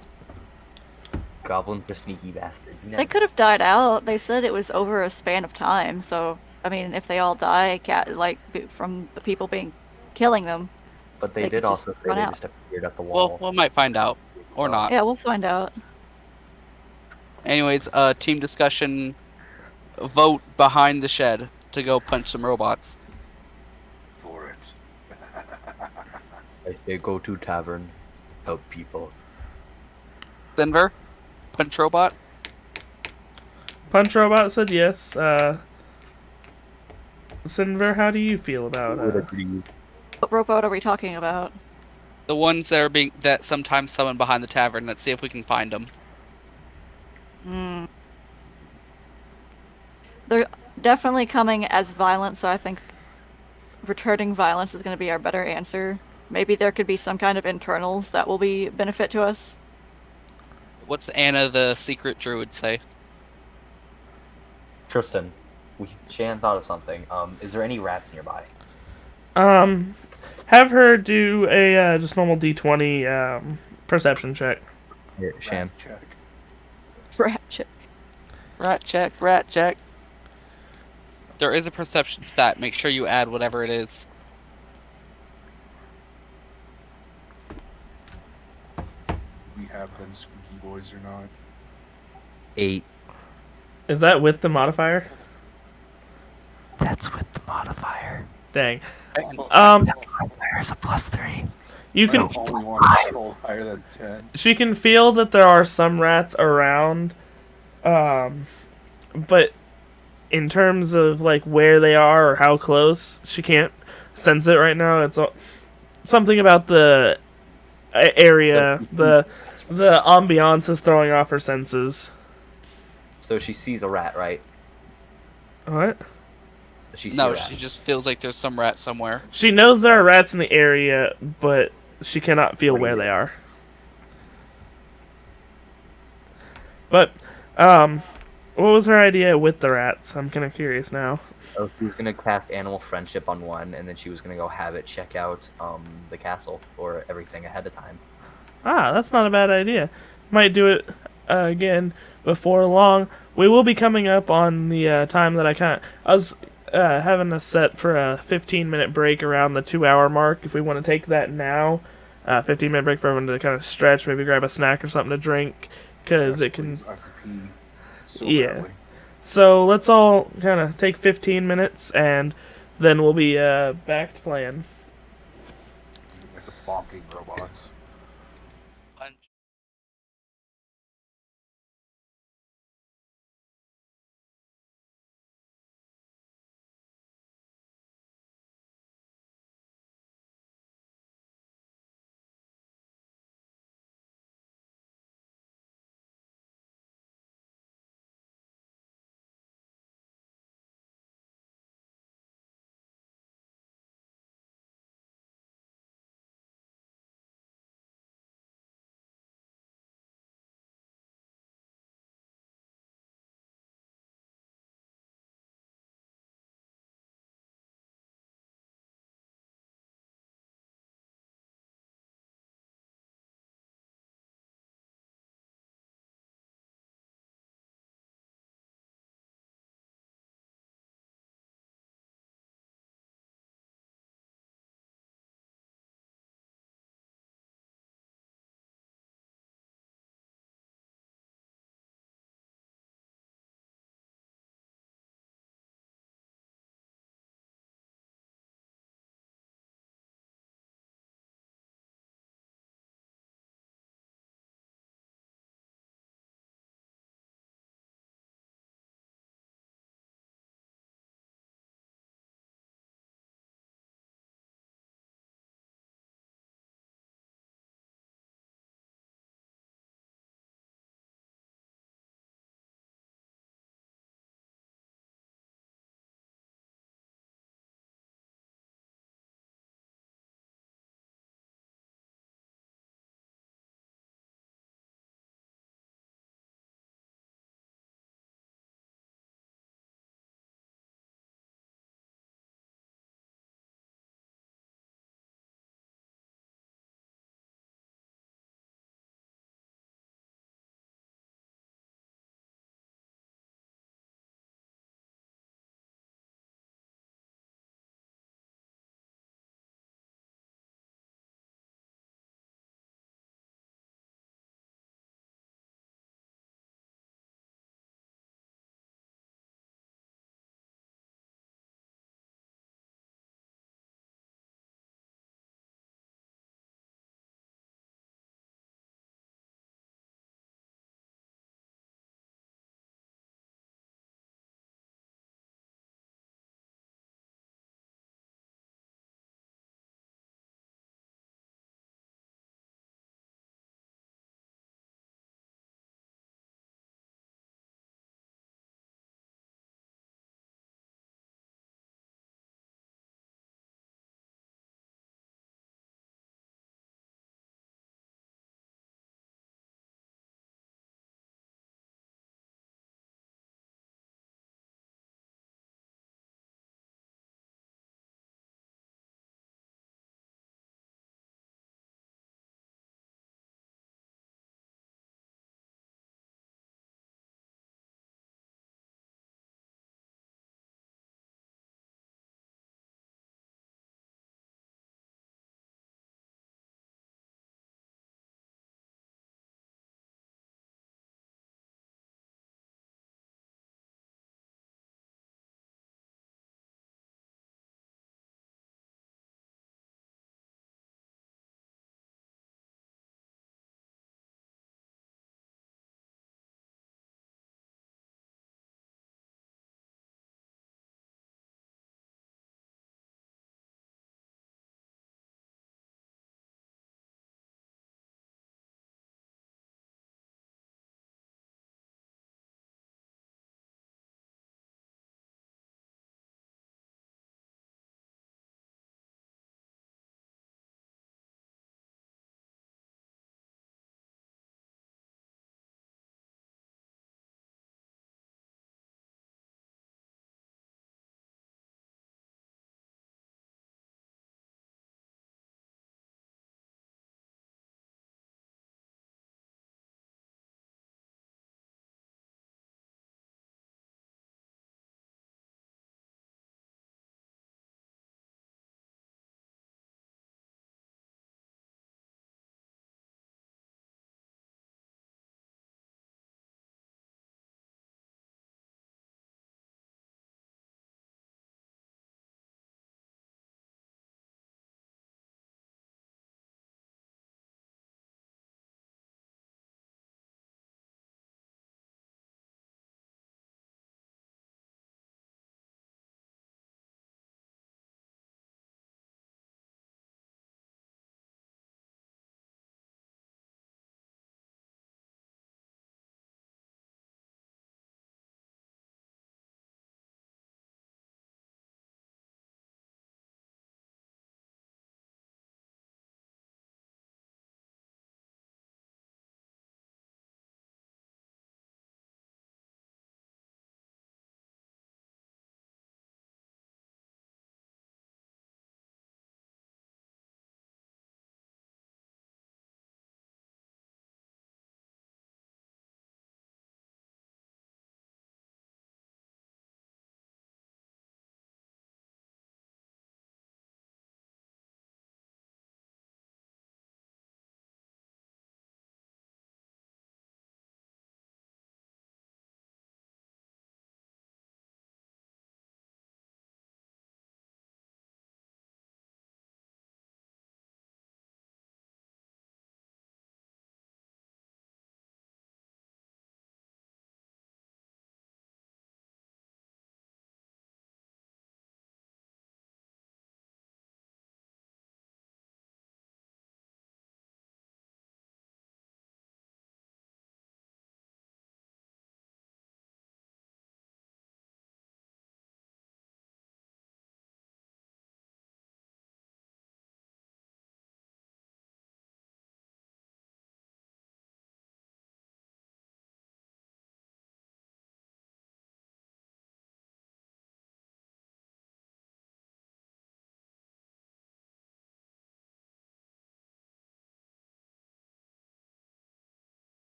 Goblins are sneaky bastards. You They never- could have died out. They said it was over a span of time, so I mean, if they all die, from the people killing them. But they they did could just also say run they out. just appeared at the Well, wall. we might find out, or not. Yeah, we'll find out. Anyways, team discussion. Vote behind the shed to go punch some robots. For it. I say go to tavern, help people. Denver, punch robot. Punch Robot said yes. Sinver, how do you feel about Would agree. What robot are we talking about? The ones that sometimes summon behind the tavern. Let's see if we can find them. Hmm. They're definitely coming as violent, so I think returning violence is going to be our better answer. Maybe there could be some kind of internals that will be benefit to us. What's Anna, the secret druid, say? Tristan, Shan thought of something. Is there any rats nearby? Have her do a just normal D20 perception check. Here, Shan. Check. Rat check. Rat check, rat check. There is a perception stat. Make sure you add whatever it is. We have them squeaky boys or not. 8. Is that with the modifier? That's with the modifier. Dang. And There's a +3. You I can. only want to roll higher than 10. She can feel that there are some rats around, but in terms of like where they are or how close, she can't sense it right now. It's something about the area, the ambiance is throwing off her senses. So she sees a rat, right? What? Does she see No, a rat? she just feels like there's some rat somewhere. She knows there are rats in the area, but she cannot feel What do you where do? they are. But, what was her idea with the rats? I'm kind of curious now. Oh, she was gonna cast animal friendship on one, and then she was gonna go have it check out the castle or everything ahead of time. Ah, that's not a bad idea. Might do it again before long. We will be coming up on the time that I was having us set for a 15-minute break around the 2-hour mark. If we want to take that now, 15-minute break for everyone to kind of stretch, maybe grab a snack or something to drink, because Yes, it can. please. I have to pee so Yeah. badly. So let's all kind of take 15 minutes, and then we'll be back to playing. Like the bonking robots.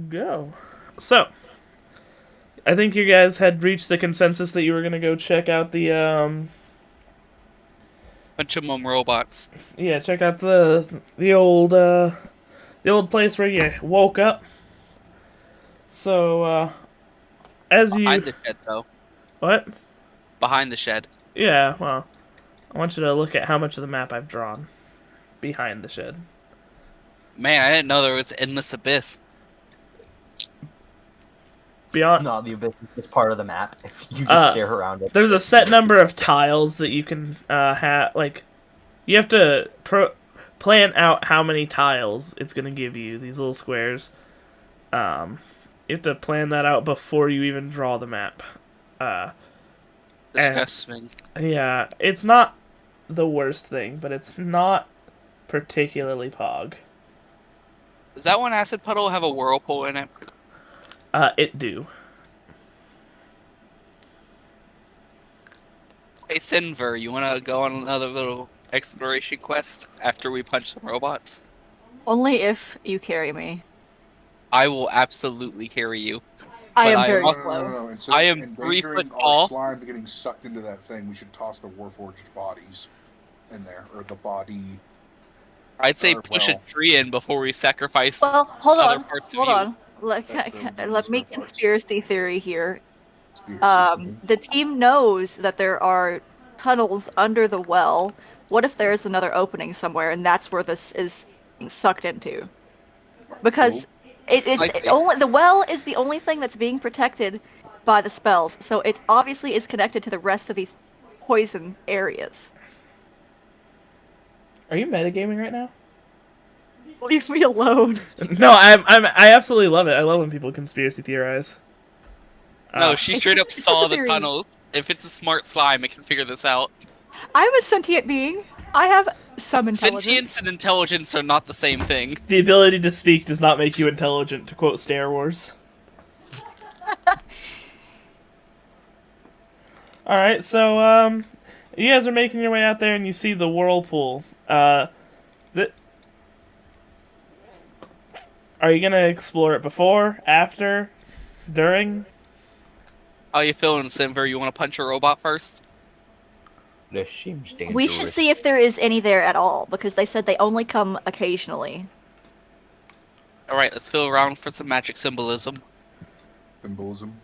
Go. So, I think you guys had reached the consensus that you were gonna go check out the Bunch of them robots. yeah, check out the old place where you woke up. So, as you Behind the shed, though. what? Behind the shed. Yeah, well, I want you to look at how much of the map I've drawn behind the shed. Man, I didn't know there was endless abyss. Beyond, No, the abyss is just part of the map. If you just stare around it. there's a set number of tiles that you can have. Like, you have to plan out how many tiles it's gonna give you. These little squares. You have to plan that out before you even draw the map. Disgusting. Yeah, it's not the worst thing, but it's not particularly pog. Does that one acid puddle have a whirlpool in it? It do. Hey, Sinver, you want to go on another little exploration quest after we punch some robots? Only if you carry me. I will absolutely carry you. I But am I very also- slow. Instead I of am 3 endangering foot our tall. slime getting sucked into that thing, we should toss the Warforged bodies in there, or the body. I'd say Or, push a well- tree in before we sacrifice Well, hold other on. parts of Hold you. on. Let me parts. conspiracy theory here. Conspiracy. The team knows that there are tunnels under the well. What if there's another opening somewhere, and that's where this is sucked into? Because it is Likely. only the well is the only thing that's being protected by the spells, so it obviously is connected to the rest of these poison areas. Are you metagaming right now? Leave me alone. No, I absolutely love it. I love when people conspiracy theorize. No, she straight up it's just saw a the theory. tunnels. If it's a smart slime, it can figure this out. I'm a sentient being. I have some intelligence. Sentience and intelligence are not the same thing. The ability to speak does not make you intelligent, to quote Star Wars. Alright, so, you guys are making your way out there and you see the whirlpool. Are you gonna explore it before, after, during? How you feeling, Sinver? You want to punch a robot first? This seems dangerous. We should see if there is any there at all, because they said they only come occasionally. Alright, let's feel around for some magic symbolism. Symbolism.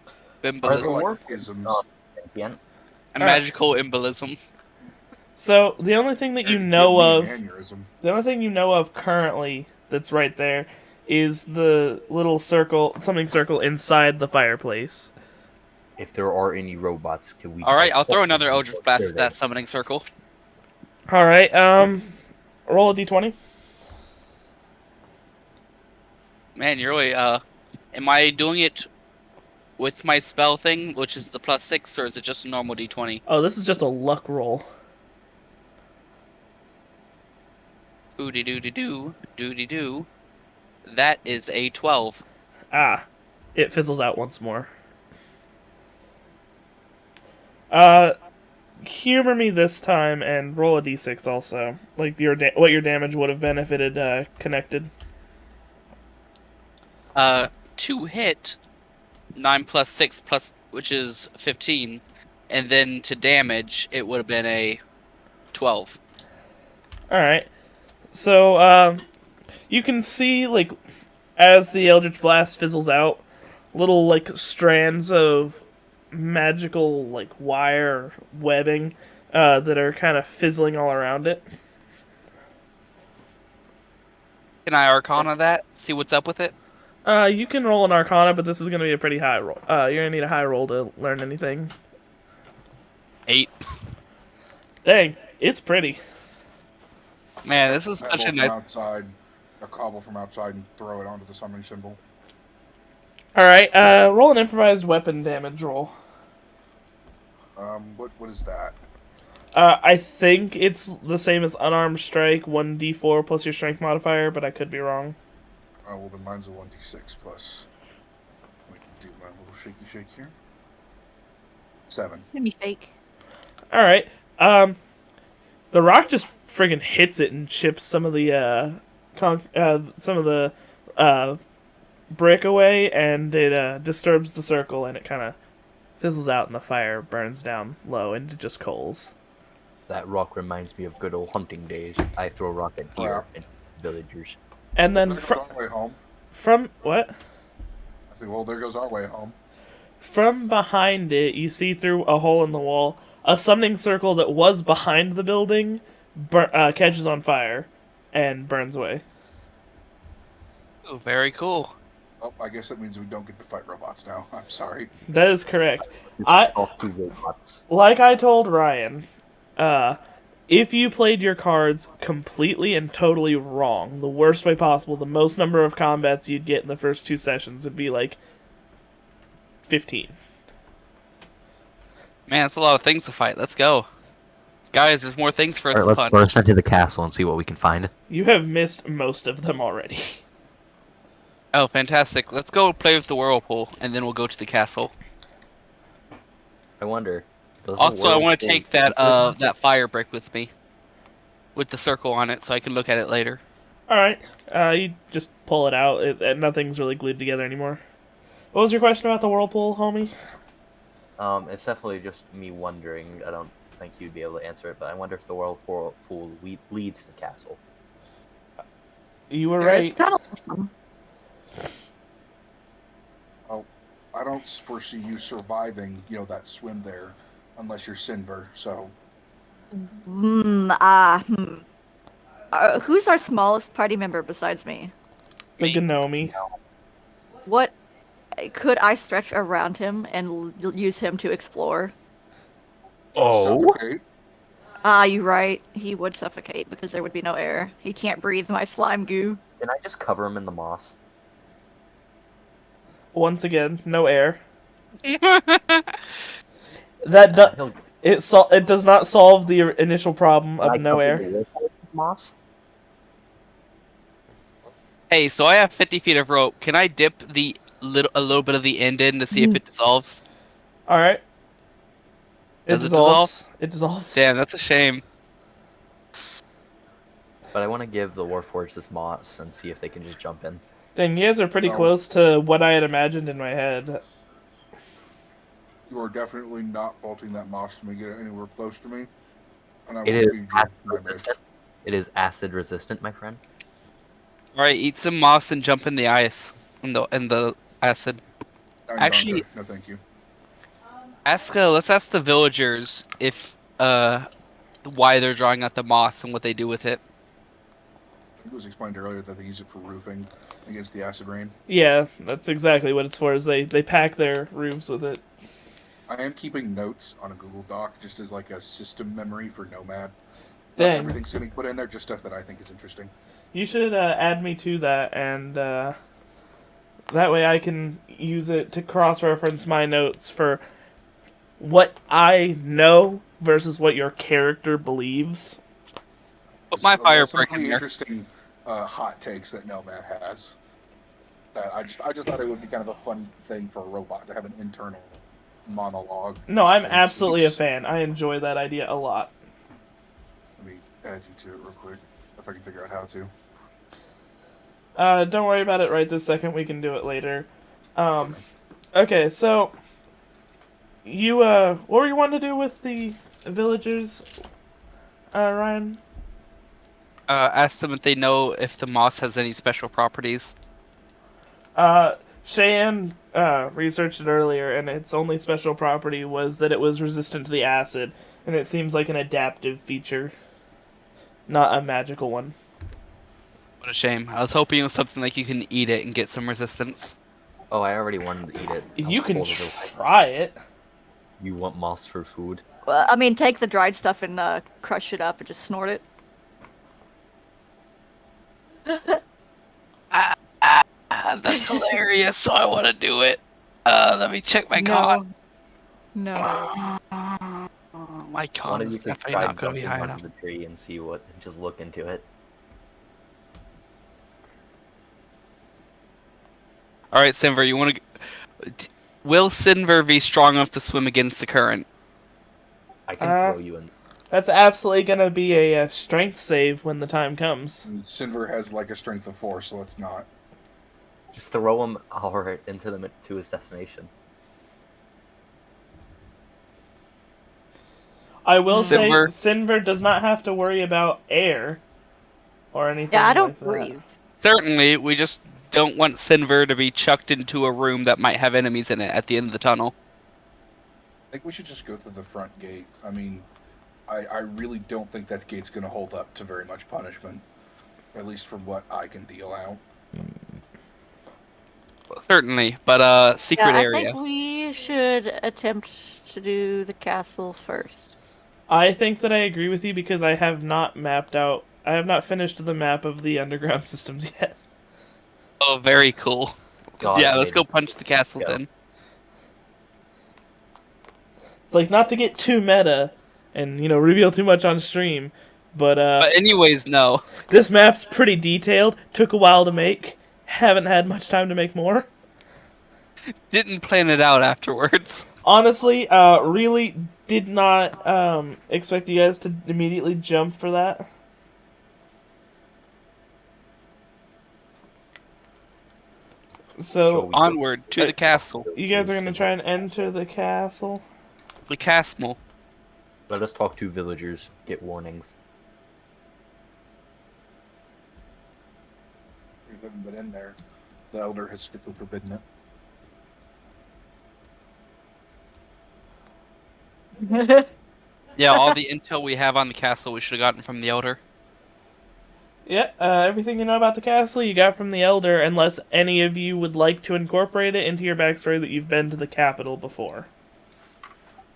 Are the Bimbolism. Like Warforged isms. sentient? A magical embolism. So, the only thing that you Give know me of... an aneurysm. The only thing you know of currently that's right there is the little circle, something circle inside the fireplace. If there are any robots, can we? Alright, I'll throw teleport another them Eldritch before Blast they're at there? that summoning circle. Alright, roll a d20. Man, you're really, am I doing it with my spell thing, which is the +6, or is it just a normal d20? Oh, this is just a luck roll. Doody-doody-doo, doody-doo. That is a 12. Ah, it fizzles out once more. Humor me this time and roll a d6 also. Like what your damage would have been if it had connected. 2 hit, 9 plus 6 plus, which is 15, and then to damage, it would have been a 12. Alright. So, you can see, like, as the Eldritch Blast fizzles out, little, like, strands of magical, like, wire webbing that are kind of fizzling all around it. Can I Arcana that? See what's up with it? You can roll an Arcana, but this is going to be a pretty high roll. You're going to need a high roll to learn anything. 8. Dang, it's pretty. Man, this is such a From nice... outside, a cobble from outside, and throw it onto the summoning symbol. Alright, roll an improvised weapon damage roll. What is that? I think it's the same as unarmed strike, 1d4 plus your strength modifier, but I could be wrong. Oh, well, then mine's a 1d6 plus. Let me do my little shaky shake here. 7. Let me fake. Alright, the rock just friggin' hits it and chips some of the brick away, and it disturbs the circle, and it kind of fizzles out, and the fire burns down low into just coals. That rock reminds me of good old hunting days. I throw a rock at deer and villagers. And then There goes our way home. from what? I say, well, there goes our way home. From behind it, you see through a hole in the wall a summoning circle that was behind the building catches on fire and burns away. Oh, very cool. Oh, I guess that means we don't get to fight robots now. I'm sorry. That is correct. Talk to robots. Like I told Ryan, if you played your cards completely and totally wrong, the worst way possible, the most number of combats you'd get in the first 2 sessions would be like 15. Man, that's a lot of things to fight. Let's go. Guys, there's more things for us Alright, to let's punch. burst into the castle and see what we can find. You have missed most of them already. Oh, fantastic. Let's go play with the whirlpool, and then we'll go to the castle. I wonder. does the Also, I want to whirlpool- take that fire brick with me. With the circle on it, so I can look at it later. Alright, you just pull it out. Nothing's really glued together anymore. What was your question about the whirlpool, homie? It's definitely just me wondering. I don't think you'd be able to answer it, but I wonder if the whirlpool leads to the castle. You were There is a right. tunnel system. I don't foresee you surviving, that swim there, unless you're Sinver. So Who's our smallest party member besides me? The Gnomi. What could I stretch around him and use him to explore? suffocate. You're right. He would suffocate because there would be no air. He can't breathe my slime goo. Can I just cover him in the moss? Once again, no air. That do- it does not solve the initial problem Can I of no cover air. the whirlpool with moss? Hey, so I have 50 feet of rope. Can I dip a little bit of the end in to see if it dissolves? Alright. Does it dissolves. It dissolves. Damn, that's a shame. But I want to give the Warforged this moss and see if they can just jump in. Dang, you guys are pretty Oh. close to what I had imagined in my head. You are definitely not bolting that moss to me, get anywhere close to me. And I It will is feed you acid my meds. resistant. It is acid resistant, my friend. Alright, eat some moss and jump in the ice. In the acid. I'm Actually- done. No, thank you. Let's ask the villagers if why they're drawing out the moss and what they do with it. It was explained earlier that they use it for roofing against the acid rain. Yeah, that's exactly what it's for, is they pack their roofs with it. I am keeping notes on a Google Doc just as like a system memory for Nomad. Not Dang. everything's getting put in there, just stuff that I think is interesting. You should add me to that, and that way I can use it to cross-reference my notes for what I know versus what your character believes. Put my fire Some brick in really there. interesting hot takes that Nomad has. That I just thought it would be kind of a fun thing for a robot to have an internal monologue. No, I'm and absolutely a speaks. fan. I enjoy that idea a lot. Let me add you to it real quick if I can figure out how to. Don't worry about it right this second. We can do it later. Okay, so you what were you wanting to do with the villagers, Ryan? Ask them if they know if the moss has any special properties. Cheyenne researched it earlier, and its only special property was that it was resistant to the acid, and it seems like an adaptive feature, not a magical one. What a shame. I was hoping it was something like you can eat it and get some resistance. Oh, I already wanted to eat it. I You was can told otherwise. try it. You want moss for food? Well, I mean, take the dried stuff and crush it up and just snort it. That's hilarious, so I want to do it. Let me check my con. No. My One con of you is could definitely try not going to be jumping high onto enough. the tree and see what, and just look into it. Alright, Sinver, you want to... Will Sinver be strong enough to swim against the current? I can Uh, throw you in. That's absolutely gonna be a strength save when the time comes. And Sinver has like a strength of 4, so let's not. Just throw him to his destination. I will say, Sinver. Sinver does not have to worry about air or anything Yeah, I like don't that. breathe. Certainly, we just don't want Sinver to be chucked into a room that might have enemies in it at the end of the tunnel. I think we should just go through the front gate. I mean, I really don't think that gate's going to hold up to very much punishment. At least from what I can deal out. Well, certainly, but secret Yeah, I area. think we should attempt to do the castle first. I think that I agree with you because I have not finished the map of the underground systems yet. Oh, very cool. God, Yeah, let's maybe. go punch the castle Yeah. then. It's like, not to get too meta and, reveal too much on stream, but But anyways, no. this map's pretty detailed, took a while to make, haven't had much time to make more. Didn't plan it out afterwards. Honestly, really did not expect you guys to immediately jump for that. So, Onward to the castle. you guys are gonna try and enter the castle? The castle. Let us talk to villagers. Get warnings. We haven't been in there. The Elder has strictly forbidden it. Yeah, all the intel we have on the castle we should have gotten from the Elder. Yeah, everything you know about the castle you got from the Elder, unless any of you would like to incorporate it into your backstory that you've been to the capital before.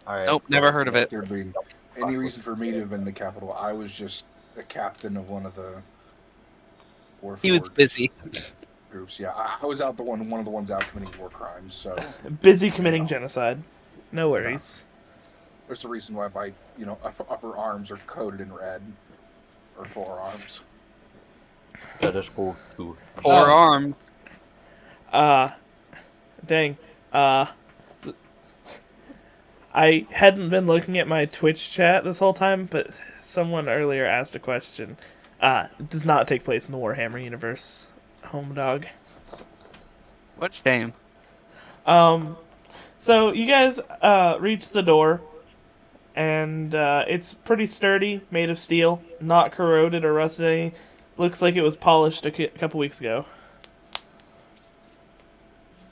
Alright. Nope, never heard of it. There'd be any reason for me to have been in the capital. I was just a captain of one of the He was busy. groups. Yeah, I was out one of the ones out committing war crimes. So Busy committing genocide. No worries. there's a reason why my upper arms are coated in red, or forearms. That is cool too. Four arms. Dang. I hadn't been looking at my Twitch chat this whole time, but someone earlier asked a question. It does not take place in the Warhammer universe, home dog. What shame. So you guys reach the door, and it's pretty sturdy, made of steel, not corroded or rusted any. Looks like it was polished a couple weeks ago.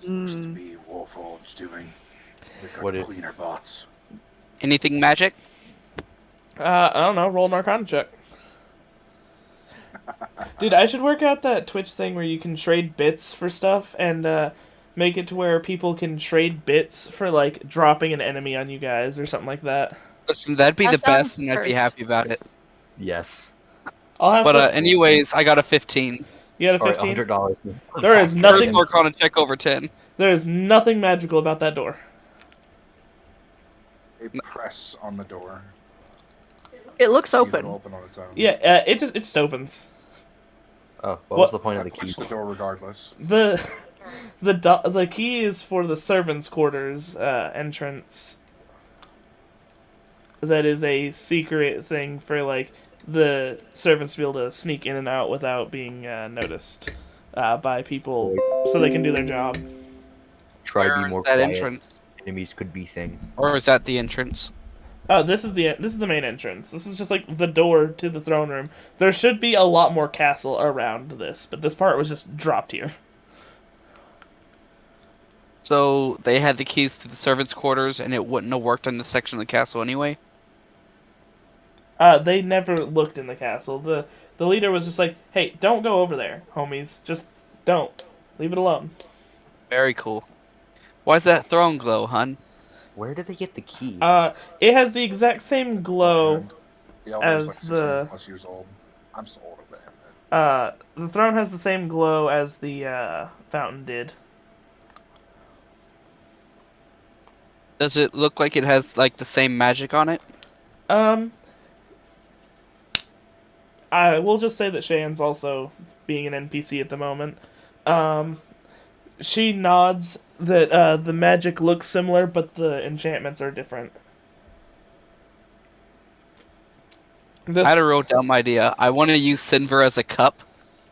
Supposed to be Wolfhold's doing. What What is- cleaner bots? Anything magic? I don't know, roll an Arcana check. Dude, I should work out that Twitch thing where you can trade bits for stuff, and make it to where people can trade bits for, like, dropping an enemy on you guys or something like that. Listen, that'd be That the best, sounds and I'd be cursed. happy about it. Yes. I'll have But to... anyways, I got a 15. You got a Alright, 15? $100. There is First nothing... Arcana check over 10. There is nothing magical about that door. A press on the door. It looks See if it'll open. open on its own. Yeah, it just opens. Oh, what What- was the point I of the key? punched the door regardless. The key is for the servants' quarters entrance. That is a secret thing for, like, the servants to be able to sneak in and out without being noticed by people, so they can do their job. Try to Where be is more that quiet. entrance? Enemies could be thing. Or is that the entrance? Oh, this is the main entrance. This is just like the door to the throne room. There should be a lot more castle around this, but this part was just dropped here. So they had the keys to the servants' quarters, and it wouldn't have worked on the section of the castle anyway? They never looked in the castle. The leader was just like, "Hey, don't go over there, homies. Just don't. Leave it alone." Very cool. Why's that throne glow, hun? Where did they get the key? It has the exact same glow. The Elder's As like the- 600 plus years old. I'm still older than him. The throne has the same glow as the fountain did. Does it look like it has like the same magic on it? I will just say that Cheyenne's also being an NPC at the moment. She nods that the magic looks similar, but the enchantments are different. I had a real dumb idea. I want to use Sinver as a cup,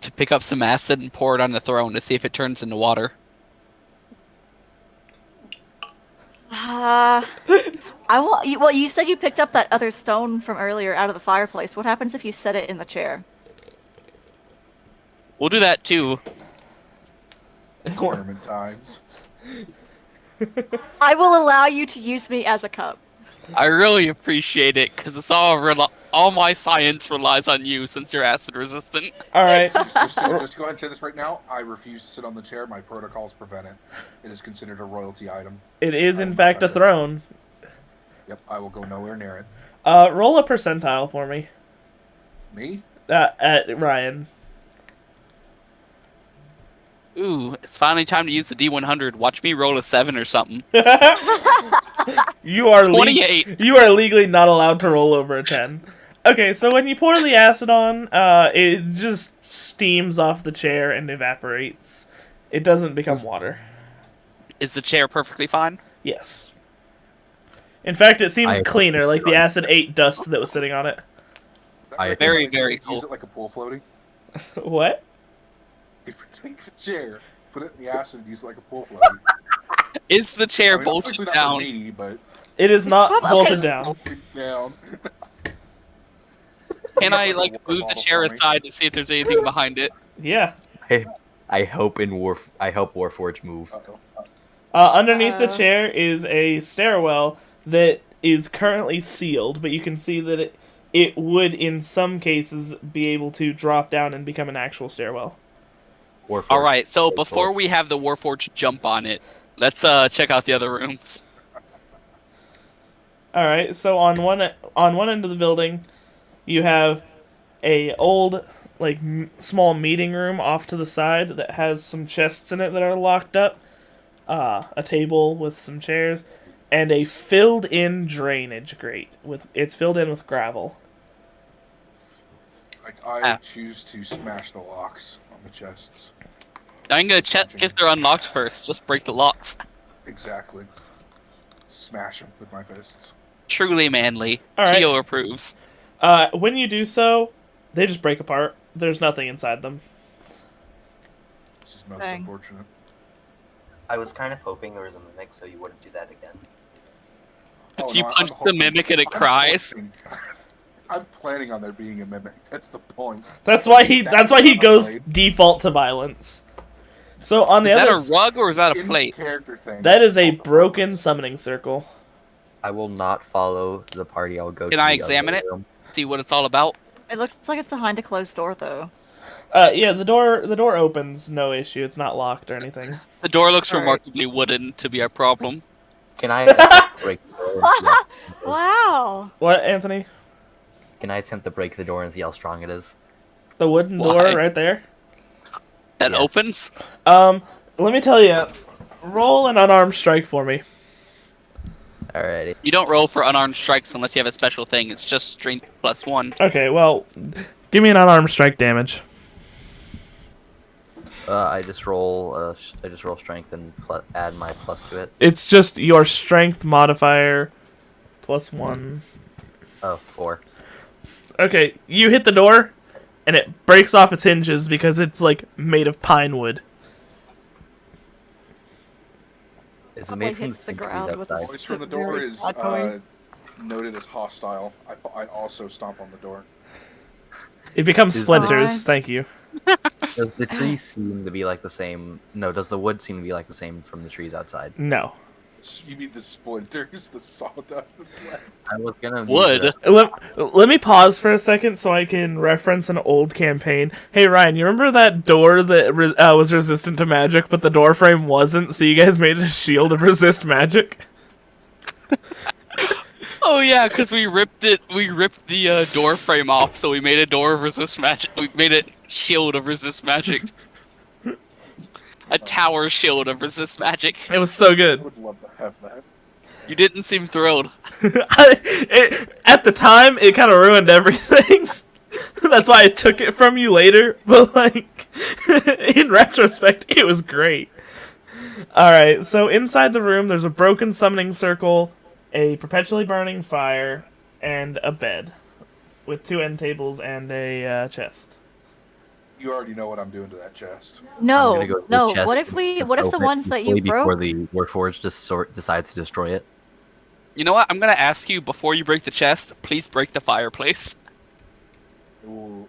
to pick up some acid and pour it on the throne to see if it turns into water. I will. Well, you said you picked up that other stone from earlier out of the fireplace. What happens if you set it in the chair? We'll do that too. Tournament times. I will allow you to use me as a cup. I really appreciate it because it's all my science relies on you since you're acid resistant. All right. Just to go ahead and say this right now, I refuse to sit on the chair. My protocols prevent it. It is considered a royalty item. It is in fact a throne. Yep, I will go nowhere near it. Roll a percentile for me. Me? At Ryan. Ooh, it's finally time to use the D100. Watch me roll a 7 or something. You are 28. You are legally not allowed to roll over a 10. Okay, so when you pour the acid on, it just steams off the chair and evaporates. It doesn't become water. Is the chair perfectly fine? Yes. In fact, it seems cleaner, like the acid ate dust that was sitting on it. Very, very cool. Use it like a pool floaty. What? If you take the chair, put it in the acid, and use it like a pool floaty. Is the chair I mean, bolted obviously not down? for me, but It is not probably- bolted okay. down. bolted down. Can I like move the chair aside to see if there's anything behind it? Yeah. I hope Warforge move. Uh-oh. Underneath the chair is a stairwell that is currently sealed, but you can see that it would, in some cases, be able to drop down and become an actual stairwell. Warforge. All right, so before we have the Warforged jump on it, let's check out the other rooms. All right, so on one end of the building, you have a old, like, small meeting room off to the side that has some chests in it that are locked up, a table with some chairs, and a filled-in drainage grate. It's filled in with gravel. I choose to smash the locks on the chests. I'm gonna check if they're unlocked first. Just break the locks. Exactly. Smash them with my fists. Truly manly. All right. Tio approves. When you do so, they just break apart. There's nothing inside them. This is most Dang. unfortunate. I was kind of hoping there was a mimic, so you wouldn't do that again. Oh, You no, punch I'm the hoping- mimic and it I'm cries. hoping- I'm planning on there being a mimic. That's the point. That's why he goes Blade. default to violence. So on the Is other that a rug or is that a In plate? character thing. that is a Called the broken violence. summoning circle. I will not follow the party. I'll go. Can to I the examine other it? room. See what it's all about. It looks like it's behind a closed door, though. Yeah, the door opens, no issue. It's not locked or anything. The door looks All right. remarkably wooden to be a problem. Can I attempt to break the door? And see how- Wow. What, Anthony? Can I attempt to break the door and see how strong it is? The wooden Why? door right there. That Yes. opens. Let me tell you, roll an unarmed strike for me. Alrighty. You don't roll for unarmed strikes unless you have a special thing. It's just strength +1. Okay, well, give me an unarmed strike damage. I just roll. I just roll strength and add my plus to it. It's just your strength modifier +1. Oh, 4. Okay, you hit the door, and it breaks off its hinges because it's, like, made of pine wood. Is it Probably made from hits the the trees ground with a outside? Voice from the Very door is echoey. noted as hostile. I also stomp on the door. It becomes Is- splinters, thank you. Does the trees seem to be like the same? No, does the wood seem to be like the same from the trees outside? No. You mean the splinters, the sawdust that's left? I was gonna use Wood. that. Let me pause for a second so I can reference an old campaign. Hey Ryan, you remember that door that was resistant to magic, but the door frame wasn't, so you guys made a shield to resist magic? Oh yeah, because we ripped the door frame off, so we made a door of resist magic. We made a shield of resist magic. A tower shield of resist magic. It was so I good. would love to have that. You didn't seem thrilled. At the time, it kind of ruined everything. That's why I took it from you later, but, like, in retrospect, it was great. Alright, so inside the room, there's a broken summoning circle, a perpetually burning fire, and a bed with 2 end tables and a chest. You already know what I'm doing to that chest. I'm No, gonna go to the no. chest What if and we? just What if the open it ones that you peacefully before broke? the Warforged just decides to destroy it? You know what? I'm gonna ask you before you break the chest. Please break the fireplace.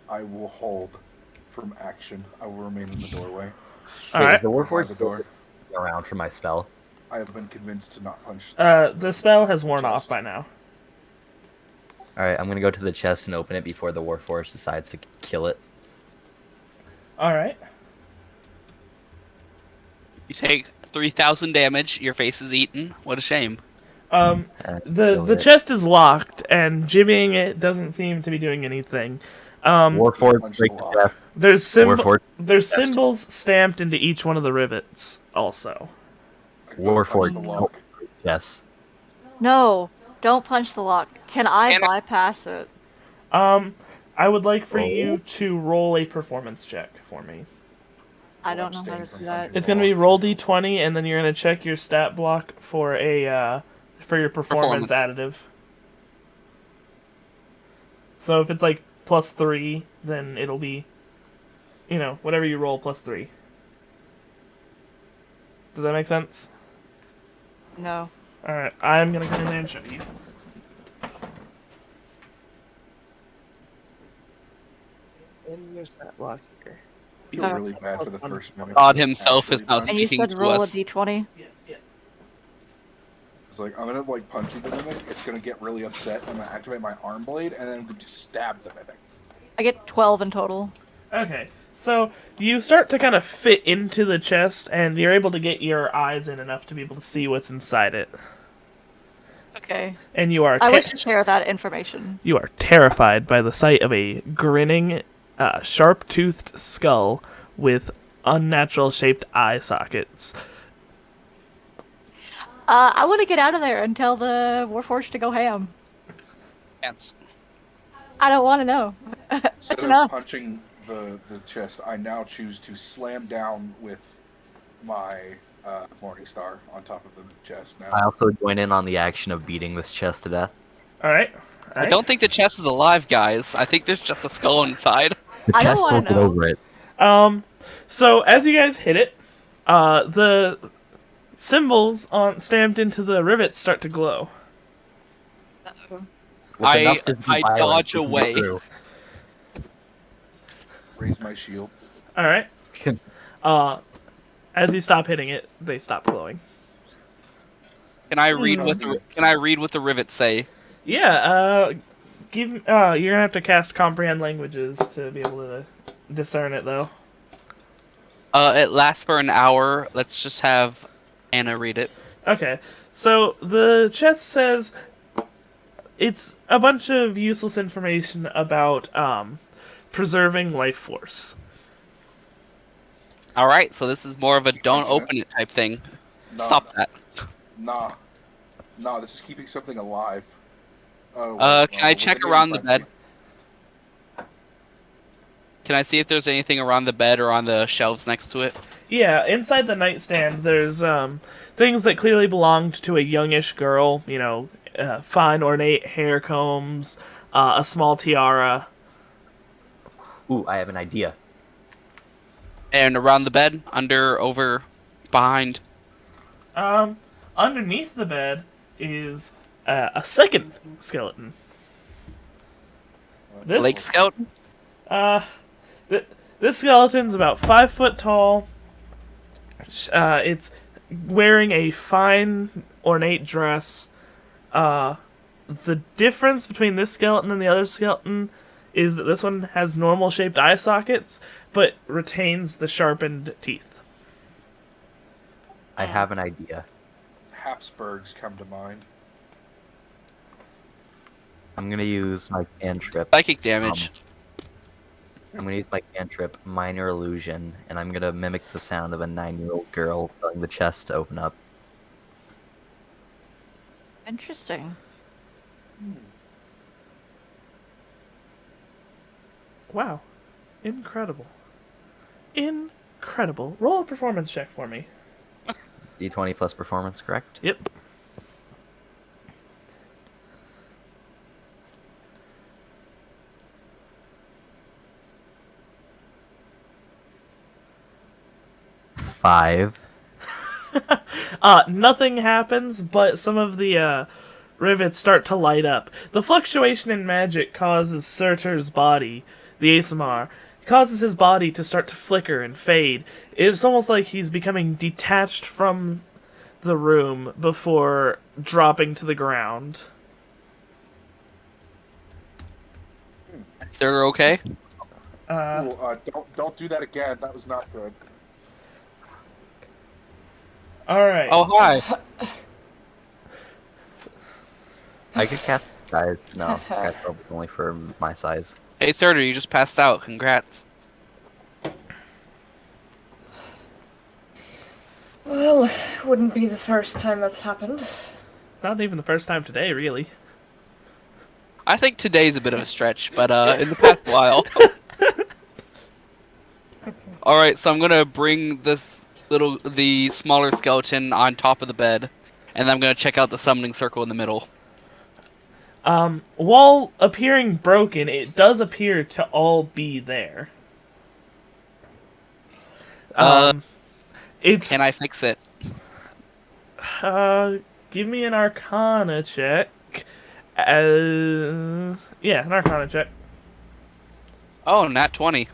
I will hold from action. I will remain in the doorway. All Wait, right. is the By Warforged the still door. around for my spell? I have been convinced to not punch. The spell has worn off chest. by now. Alright, I'm gonna go to the chest and open it before the Warforged decides to kill it. All right. You take 3,000 damage. Your face is eaten. What a shame. And kill The it. chest is locked, and jimmying it doesn't seem to be doing anything. Warforged Punch break the the lock. chest. There's Warforged. there's symbols stamped into each one of the rivets. Also, I go to punch Warforged. the Don't lock. break the chest. No, don't punch the lock. Can I Can I- bypass it? I would like for Oh. you to roll a performance check for me. I don't know how abstain to from do that. punching It's the gonna be lock. roll d20, and then you're gonna check your stat block for a for your performance additive. So if it's like +3, then it'll be, whatever you roll +3. Does that make sense? No. All right, I'm gonna come in there and show you. In your stat block here. I feel really bad for the first minute. God himself is Actually now punch. And you speaking said to roll us. a d20? Yes. Yeah. It's like I'm gonna like punch the mimic. It's gonna get really upset. I'm gonna activate my arm blade and then I'm gonna just stab the mimic. I get 12 in total. Okay, so you start to kind of fit into the chest, and you're able to get your eyes in enough to be able to see what's inside it. Okay. And you are I wish to share that information. you are terrified by the sight of a grinning, sharp-toothed skull with unnatural-shaped eye sockets. I want to get out of there and tell the Warforged to go ham. Chance. I don't want to know. That's Instead of enough. punching the chest, I now choose to slam down with my Morning Star on top of the chest now. I also join in on the action of beating this chest to death. All right. I don't think the chest is alive, guys. I think there's just a skull inside. The I don't chest wanna won't get know. over it. So as you guys hit it, the symbols stamped into the rivets start to glow. With I enough to be violent, dodge we can get away. through. Raise my shield. All right. As you stop hitting it, they stop glowing. Can I read what the rivets say? Yeah. You're gonna have to cast comprehend languages to be able to discern it, though. It lasts for an hour. Let's just have Anna read it. Okay. So the chest says it's a bunch of useless information about preserving life force. All right, so this is more of a don't open it type thing. Nah, Stop that. Nah, this is keeping something alive. Oh, Can I check around the bed? Can I see if there's anything around the bed or on the shelves next to it? Yeah, inside the nightstand, there's things that clearly belonged to a youngish girl. Fine ornate hair combs, a small tiara. Ooh, I have an idea. And around the bed, under, over, behind. Underneath the bed is a second skeleton. This Lake Scout? This skeleton's about 5 foot tall. It's wearing a fine, ornate dress. The difference between this skeleton and the other skeleton is that this one has normal-shaped eye sockets, but retains the sharpened teeth. I have an idea. Habsburgs come to mind. I'm gonna use my cantrip. Psychic damage. I'm gonna use my cantrip, Minor Illusion, and I'm gonna mimic the sound of a 9-year-old girl telling the chest to open up. Interesting. Wow. Incredible. Incredible. Roll a performance check for me. D20 plus performance, correct? Yep. 5. Nothing happens, but some of the rivets start to light up. The fluctuation in magic causes Surtur's body, the ASMR, causes his body to start to flicker and fade. It's almost like he's becoming detached from the room before dropping to the ground. Sir, okay? Cool. Don't do that again. That was not good. Alright. Oh, hi. I could cast Disguise. No, cast Robe is only for my size. Hey, Sir, you just passed out. Congrats. Well, it wouldn't be the first time that's happened. Not even the first time today, really. I think today's a bit of a stretch, but in the past while. Alright, so I'm gonna bring the smaller skeleton on top of the bed, and then I'm gonna check out the summoning circle in the middle. While appearing broken, it does appear to all be there. It's Can I fix it? give me an Arcana check. Yeah, an Arcana check. Oh, nat 20.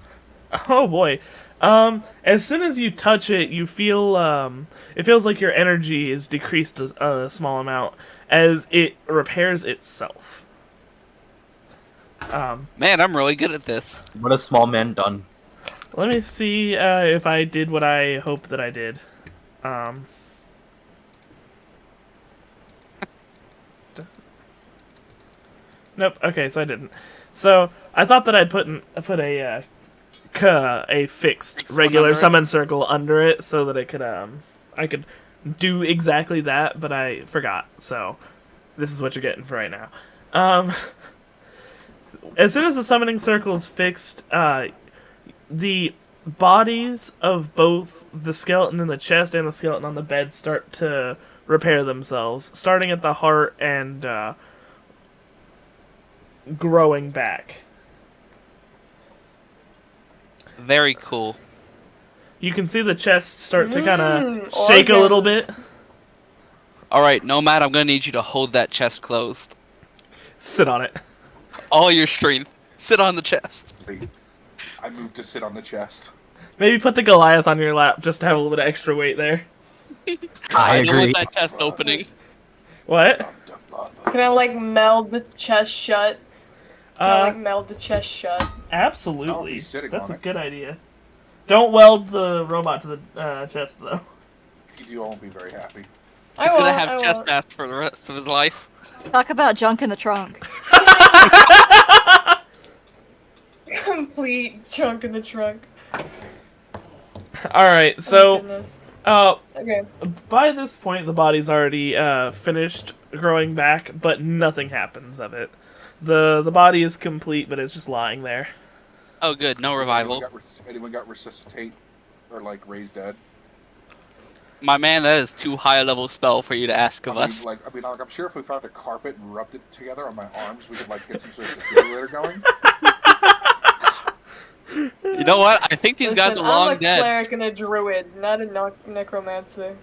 Oh boy. As soon as you touch it, you feel it feels like your energy is decreased a small amount as it repairs itself. Man, I'm really good at this. What have small men done? Let me see if I did what I hoped that I did. Nope. Okay, so I didn't. So I thought that I'd put a fixed Fixed one regular under it? summon circle under it so that it could I could do exactly that, but I forgot. So this is what you're getting for right now. As soon as the summoning circle is fixed, the bodies of both the skeleton in the chest and the skeleton on the bed start to repair themselves, starting at the heart and growing back. Very cool. You can see the chest start to kind of shake a little bit. Alright, Nomad, I'm gonna need you to hold that chest closed. Sit on it. All your strength. Sit on the chest. I moved to sit on the chest. Maybe put the Goliath on your lap just to have a little bit of extra weight there. I don't agree. want that chest opening. What? Can I like meld the chest shut? Can I like meld the chest shut? I'll Absolutely. be sitting That's on a it. good idea. Don't weld the robot to the chest, though. You won't be very happy. He's gonna have chest pass for the rest of his life. Talk about junk in the trunk. Complete junk in the trunk. Alright, Oh, so goodness. by Okay. this point the body's already finished growing back, but nothing happens of it. The body is complete, but it's just lying there. Oh, good. No revival. Anyone got resuscitate or like raise dead? My man, that is too high a level spell for you to ask of us. I'm sure if we found a carpet and rubbed it together on my arms, we could like get some sort of defibrillator going. You know what? I think these guys are long I'm a dead. cleric and a druid, not a necromancer.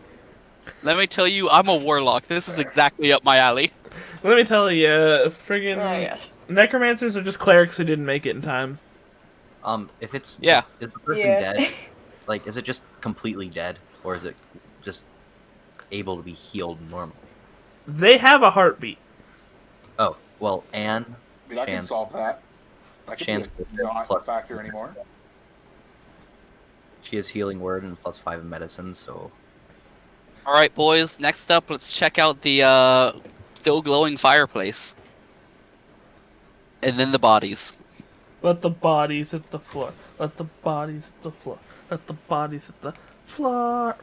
Let me tell you, I'm a warlock. This is exactly up my alley. Let me tell you, friggin' Yes. necromancers are just clerics who didn't make it in time. If it's Yeah. is the person Yeah. dead? Like, is it just completely dead, or is it just able to be healed normally? They have a heartbeat. Oh, well, Anne, I mean, I can Shan- solve that. That could Shan's be not a factor anymore. she has healing word and +5 in medicine, so Alright, boys. Next up, let's check out the still glowing fireplace. And then the bodies. Let the bodies hit the floor. Let the bodies hit the floor. Let the bodies hit the floor.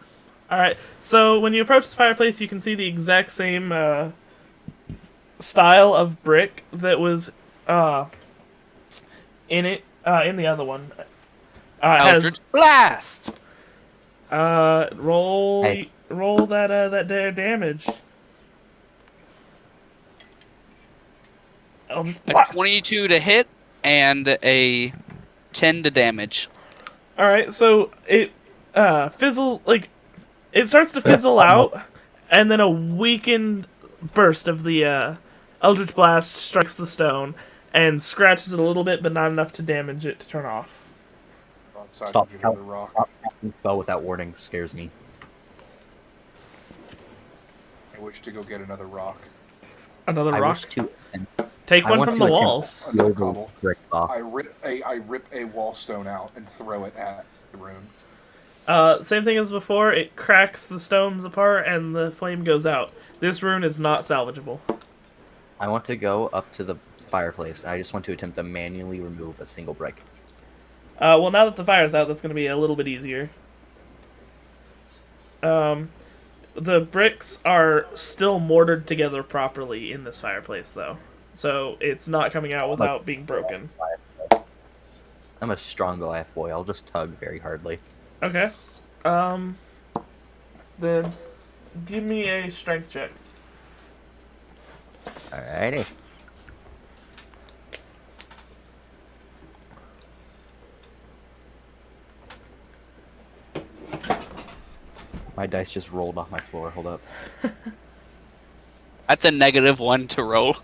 Alright, so when you approach the fireplace, you can see the exact same style of brick that was in it, in the other one. Eldritch Blast! Roll Hey. roll that damage. Eldritch A Blast. 22 to hit and a 10 to damage. Alright, so fizzle, like, it starts to fizzle out, and then a weakened burst of the Eldritch Blast strikes the stone and scratches it a little bit, but not enough to damage it to turn off. Outside Stop. and get another rock. Stop casting spell without warning scares me. I wish to go get another rock. Another I rock? wish to. Take I one want from to the attempt- walls. Another Yoga cobble. bricks off. I rip a wall stone out and throw it at the rune. Same thing as before, it cracks the stones apart and the flame goes out. This rune is not salvageable. I want to go up to the fireplace. I just want to attempt to manually remove a single brick. Well, now that the fire's out, that's going to be a little bit easier. The bricks are still mortared together properly in this fireplace, though. So it's not coming out without being broken. I'm a strong Goliath boy. I'll just tug very hardly. Okay. Then give me a strength check. Alrighty. My dice just rolled off my floor. Hold up. That's a -1 to roll.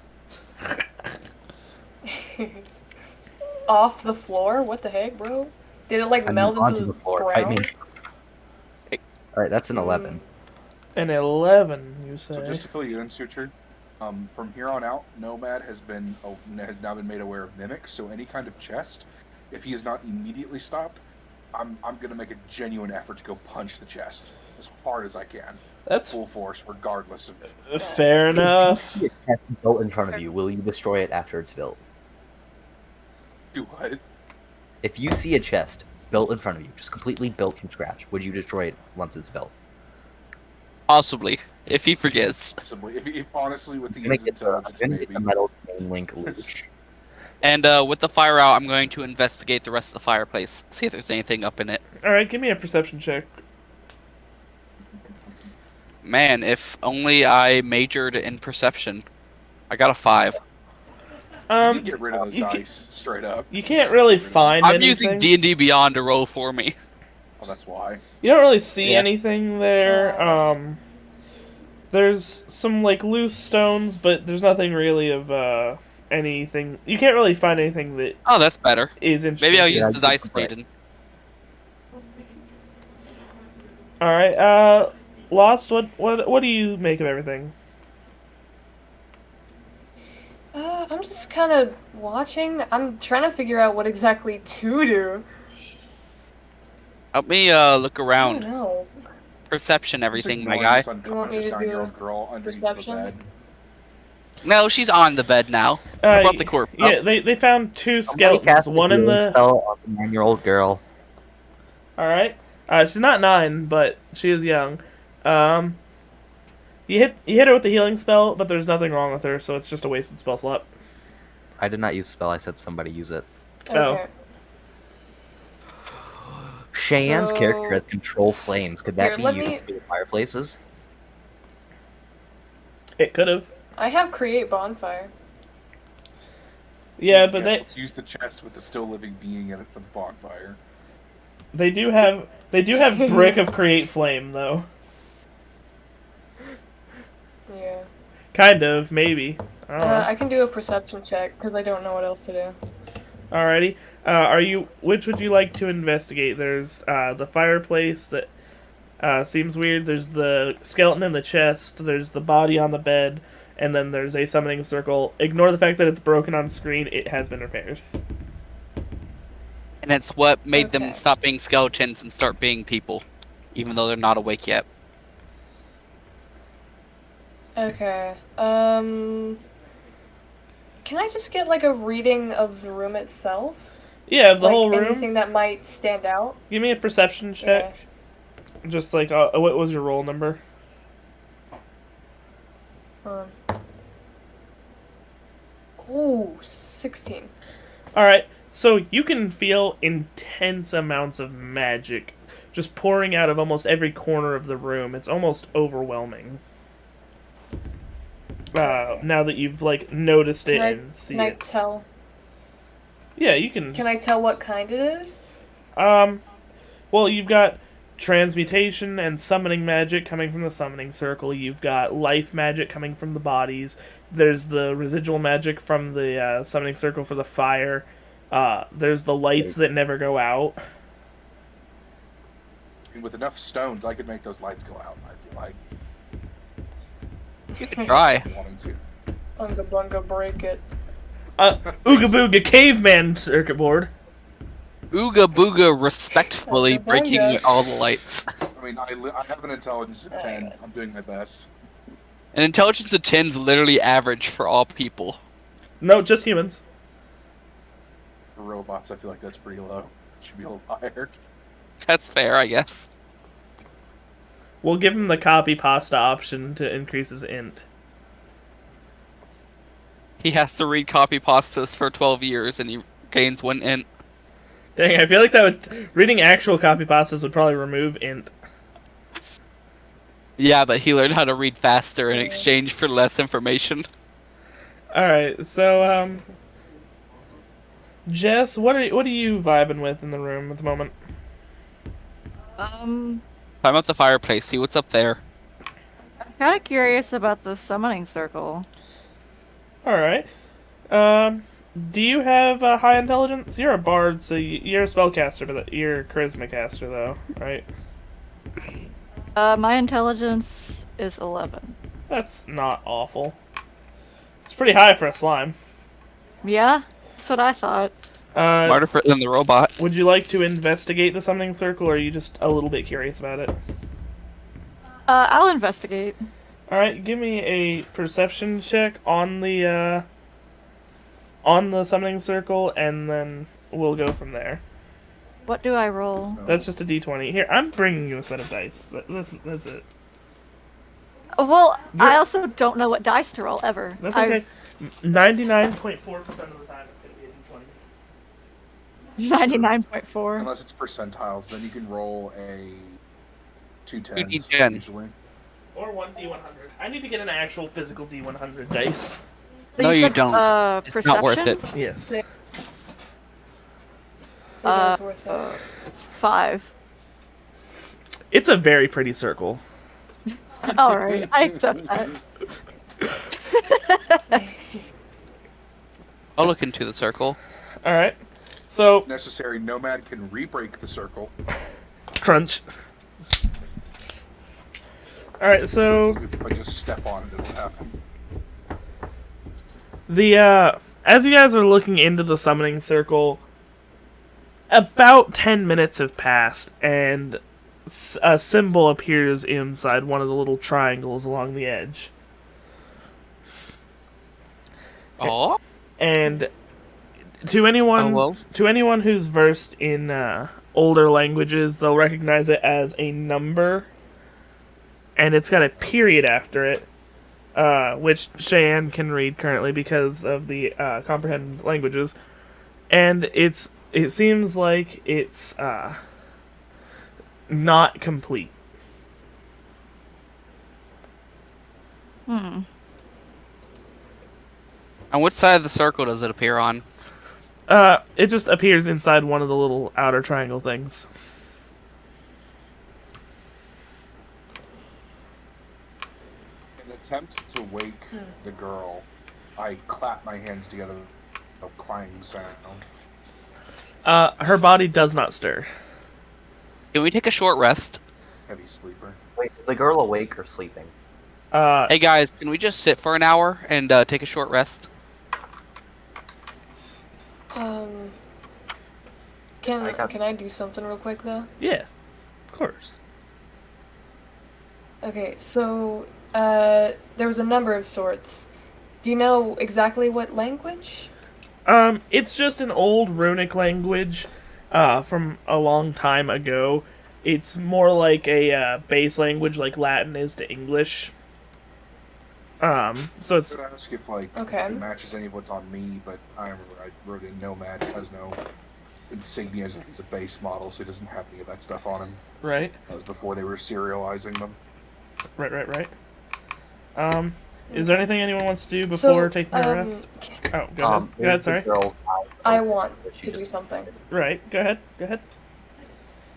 Off the floor? What the heck, bro? Did it like I mean, melt into onto the the floor. Fight me. ground? Alright, that's an 11. An 11, you say? So just to fill you in, Suture, from here on out, Nomad has now been made aware of mimics. So any kind of chest, if he is not immediately stopped, I'm gonna make a genuine effort to go punch the chest as hard as I can, That's full force, regardless of. fair enough. If you see a chest built in front of you, will you destroy it after it's built? Do what? If you see a chest built in front of you, just completely built from scratch, would you destroy it once it's built? Possibly, if he forgets. Possibly. If honestly, with the I'm gonna get the, I'm intelligence, gonna maybe. get the metal chain link leash. And with the fire out, I'm going to investigate the rest of the fireplace. See if there's anything up in it. Alright, give me a perception check. Man, if only I majored in perception. I got a 5. You can get rid of those you dice straight up. You can't really find I'm anything. using D&D Beyond to roll for me. Oh, that's why. You don't really see Yeah. anything there. Nice. There's some like loose stones, but there's nothing really of anything. You can't really find anything that Oh, that's better. is interesting. Maybe I'll Yeah, use I the get dice the point. maiden. All right, Lost. What do you make of everything? I'm just kind of watching. I'm trying to figure out what exactly to do. Help me look I around. don't know. Perception, everything, Just my ignoring guy. this You want me unconscious to do 9-year-old girl underneath perception? the bed. No, she's on the bed now. I brought the corpse up. Yeah, they found two Somebody skeletons. cast a One in healing the. spell on the 9-year-old girl. All right. She's not 9, but she is young. You hit her with the healing spell, but there's nothing wrong with her, so it's just a wasted spell slot. I did not use spell. I said somebody use it. Oh. Okay. Cheyenne's character So- has control flames. Could that Here, be let used me- for the fireplaces? It could have. I have create bonfire. Yeah, but Yes, they let's use the chest with the still living being in it for the bonfire. they do have brick of create flame though. Yeah. Kind of, maybe. I don't know. I can do a perception check because I don't know what else to do. Alrighty. Which would you like to investigate? There's the fireplace that seems weird. There's the skeleton in the chest. There's the body on the bed, and then there's a summoning circle. Ignore the fact that it's broken on screen. It has been repaired. And it's what made them Okay. stop being skeletons and start being people, even though they're not awake yet. Okay. Can I just get like a reading of the room itself? Yeah, of the Like, whole room. anything that might stand out? Give me a perception check. Just like what was your roll number? Ooh, 16. Alright, so you can feel intense amounts of magic just pouring out of almost every corner of the room. It's almost overwhelming. Now that you've like noticed it Can I- and see Can I it. tell? Yeah, you can. Can I tell what kind it is? Well, you've got transmutation and summoning magic coming from the summoning circle. You've got life magic coming from the bodies. There's the residual magic from the summoning circle for the fire. There's the lights that never go out. And with enough stones, I could make those lights go out. I feel like You could try. wanting to. Bunga bunga break it. Ooga booga caveman circuit board. Ooga booga respectfully Bunga breaking bunga. all the lights. I mean, I have an intelligence of 10. I'm doing my best. An intelligence of 10's literally average for all people. No, just humans. For robots, I feel like that's pretty low. Should be a little higher. That's fair, I guess. We'll give him the copy pasta option to increase his int. He has to read copy pastas for 12 years and he gains 1 int. Dang, I feel like that would reading actual copy pastas would probably remove int. Yeah, but he learned how to read faster in exchange for less information. All right, so Jess, what are you vibing with in the room at the moment? Climb up the fireplace, see what's up there. I'm kind of curious about the summoning circle. All right. Do you have high intelligence? You're a bard, so you're a spellcaster, but you're a charisma caster, though, right? My intelligence is 11. That's not awful. It's pretty high for a slime. Yeah, that's what I thought. Smarter than the robot. Would you like to investigate the summoning circle, or are you just a little bit curious about it? I'll investigate. All right, give me a perception check on the summoning circle, and then we'll go from there. What do I roll? That's just a d20. Here, I'm bringing you a set of dice. That's it. Well, I also don't know what dice to roll ever. That's okay. 99.4% of the time, it's going to be a d20. 99.4. Unless it's percentiles, then you can roll a 2 10s 2d10. usually. Or one d100. I need to get an actual physical d100 dice. So No, you said, don't. It's perception? not worth it. Yes. It is worth it. 5. It's a very pretty circle. Alright, I accept that. I'll look into the circle. All right. So, If necessary, Nomad can re-break the circle. crunch. All right. So If I just step on it, it'll happen. as you guys are looking into the summoning circle, about 10 minutes have passed, and a symbol appears inside one of the little triangles along the edge. Oh? And to anyone who's versed in older languages, they'll recognize it as a number, and it's got a period after it, which Cheyenne can read currently because of the comprehend languages, and it seems like it's not complete. Hmm. On which side of the circle does it appear on? It just appears inside one of the little outer triangle things. In an attempt to wake the girl, I clap my hands together, a clang sound. Her body does not stir. Can we take a short rest? Heavy sleeper. Wait, is the girl awake or sleeping? Hey guys, can we just sit for an hour and take a short rest? Can I do something real quick though? Yeah, of course. Okay, so there was a number of sorts. Do you know exactly what language? It's just an old runic language from a long time ago. It's more like a base language like Latin is to English. So it's... I would ask if, like, Okay. it matches any of what's on me, but I remember I wrote in Nomad has no insignias. He's a base model, so he doesn't have any of that stuff on him. Right, That was before they were serializing them. right. Is there anything anyone wants to do before taking a rest? Oh, go ahead. Go ahead, sorry. I want to do something. Right, go ahead.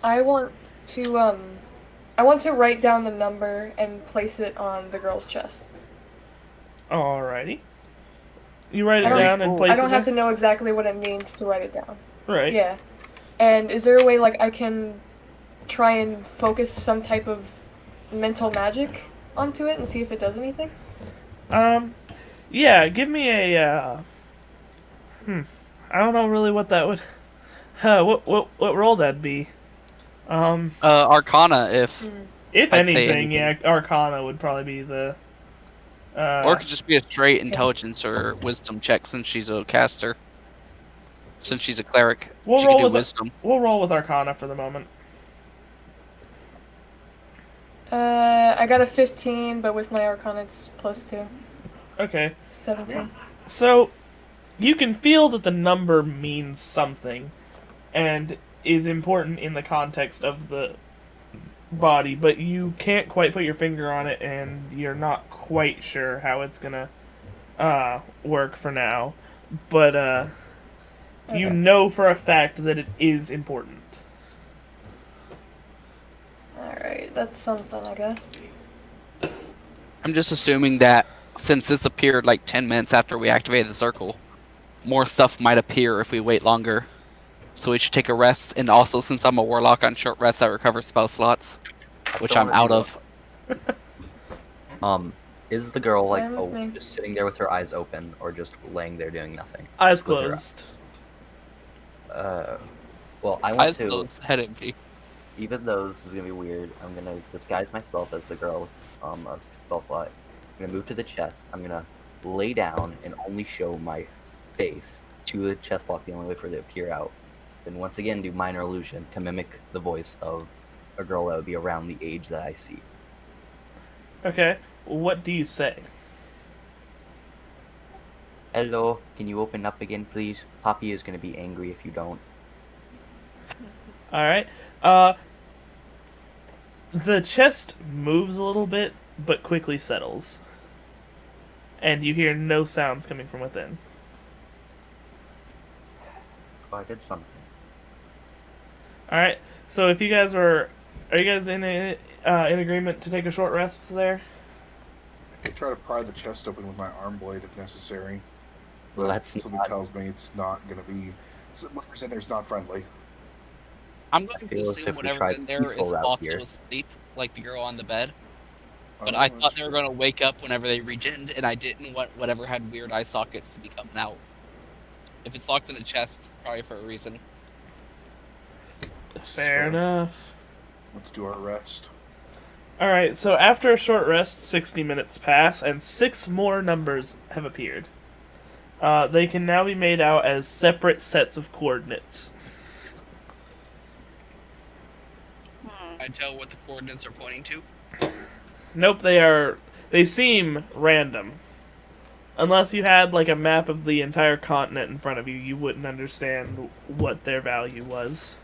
I want to I want to write down the number and place it on the girl's chest. Alrighty. You write I it don't- down and place I don't it have there? to know exactly what it means to write it down. Right. Yeah. And is there a way like I can try and focus some type of mental magic onto it and see if it does anything? Yeah, give me a, I don't know really what that would, what role that'd be. Arcana, if If I'd say anything, yeah, anything. Arcana would probably be the, or it could just be a straight intelligence or wisdom check since she's a caster. Since she's a cleric, We'll she roll can do with wisdom. we'll roll with Arcana for the moment. I got a 15, but with my Arcana it's +2. Okay. 17. So, you can feel that the number means something, and is important in the context of the body, but you can't quite put your finger on it, and you're not quite sure how it's gonna work for now. But you Okay. know for a fact that it is important. Alright, that's something, I guess. I'm just assuming that since this appeared like 10 minutes after we activated the circle, more stuff might appear if we wait longer. So we should take a rest, and also since I'm a warlock on short rest, I recover spell slots, which still I'm wanna out do of. Is the girl like Fine with me. just sitting there with her eyes open, or just laying there doing nothing? Eyes Just with her closed. Well, I want Eyes to. closed, head empty. Even though this is gonna be weird, I'm gonna disguise myself as the girl a spell slot. I'm gonna move to the chest. I'm gonna lay down and only show my face to the chest block, the only way for it to appear out. Then once again do minor illusion to mimic the voice of a girl that would be around the age that I see. Okay. What do you say? Hello, can you open up again, please? Poppy is gonna be angry if you don't. Alright. The chest moves a little bit, but quickly settles. And you hear no sounds coming from within. Oh, I did something. Alright, so if you guys are you guys in agreement to take a short rest there? I could try to pry the chest open with my arm blade if necessary. But Let's something not- tells me it's not going to be. Whatever's in there is not friendly. I'm going to feel as if assume we tried whatever's in the there peaceful is route also here. asleep, like the girl on the bed. But Oh, I that's thought they were true. going to wake up whenever they regened, and I didn't want whatever had weird eye sockets to be coming out. If it's locked in a chest, probably for a reason. Fair So, enough. Let's do our rest. Alright, so after a short rest, 60 minutes pass, and 6 more numbers have appeared. They can now be made out as separate sets of coordinates. I tell what the coordinates are pointing to. Nope, they seem random. Unless you had like a map of the entire continent in front of you, you wouldn't understand what their value was.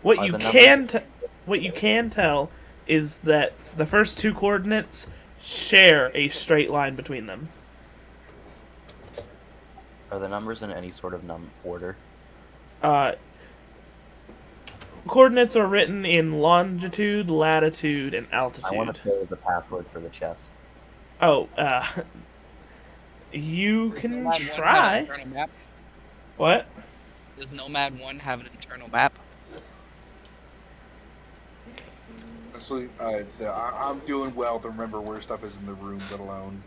What Are you the what you can tell is that the first 2 coordinates share a straight line between them. Are the numbers in any sort of order? Coordinates are written in longitude, latitude, and altitude. I want to know the password for the chest. Oh, you can Nomad 1 have an try. internal map? What? Does Nomad 1 have an internal map? Honestly, I'm doing well to remember where stuff is in the room, let alone.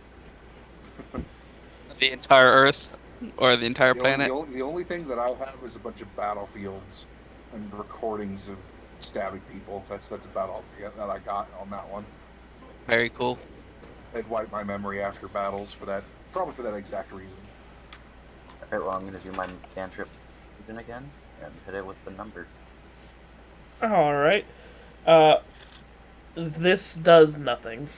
The entire Earth? Or the entire The only, planet? the only thing that I have is a bunch of battlefields and recordings of stabbing people. That's about all that I got on that one. Very cool. I'd wipe my memory after battles for that, probably for that exact reason. Alright, well, I'm going to do my cantrip again and hit it with the numbers. Alright. This does nothing.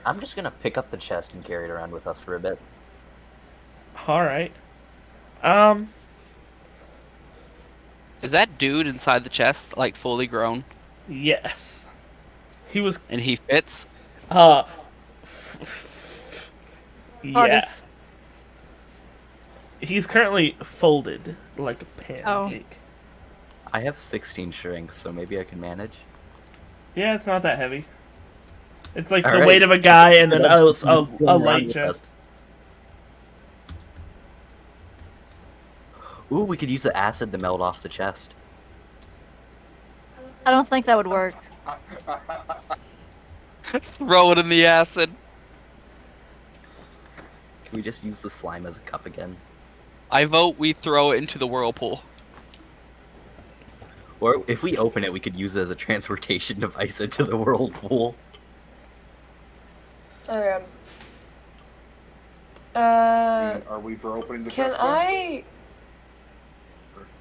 I'm just going to pick up the chest and carry it around with us for a bit. Alright. Is that dude inside the chest, like, fully grown? Yes. He was, And he fits? yeah. Artist. He's currently folded like a pancake. I have 16 strength, so maybe I can manage. Yeah, it's not that heavy. It's like All the right. weight of a guy and then a Going around light with us. chest. Ooh, we could use the acid to melt off the chest. I don't think that would work. Throw it in the acid. Can we just use the slime as a cup again? I vote we throw it into the whirlpool. Or if we open it, we could use it as a transportation device into the whirlpool. Okay. Are we for opening the Can chest? then? I?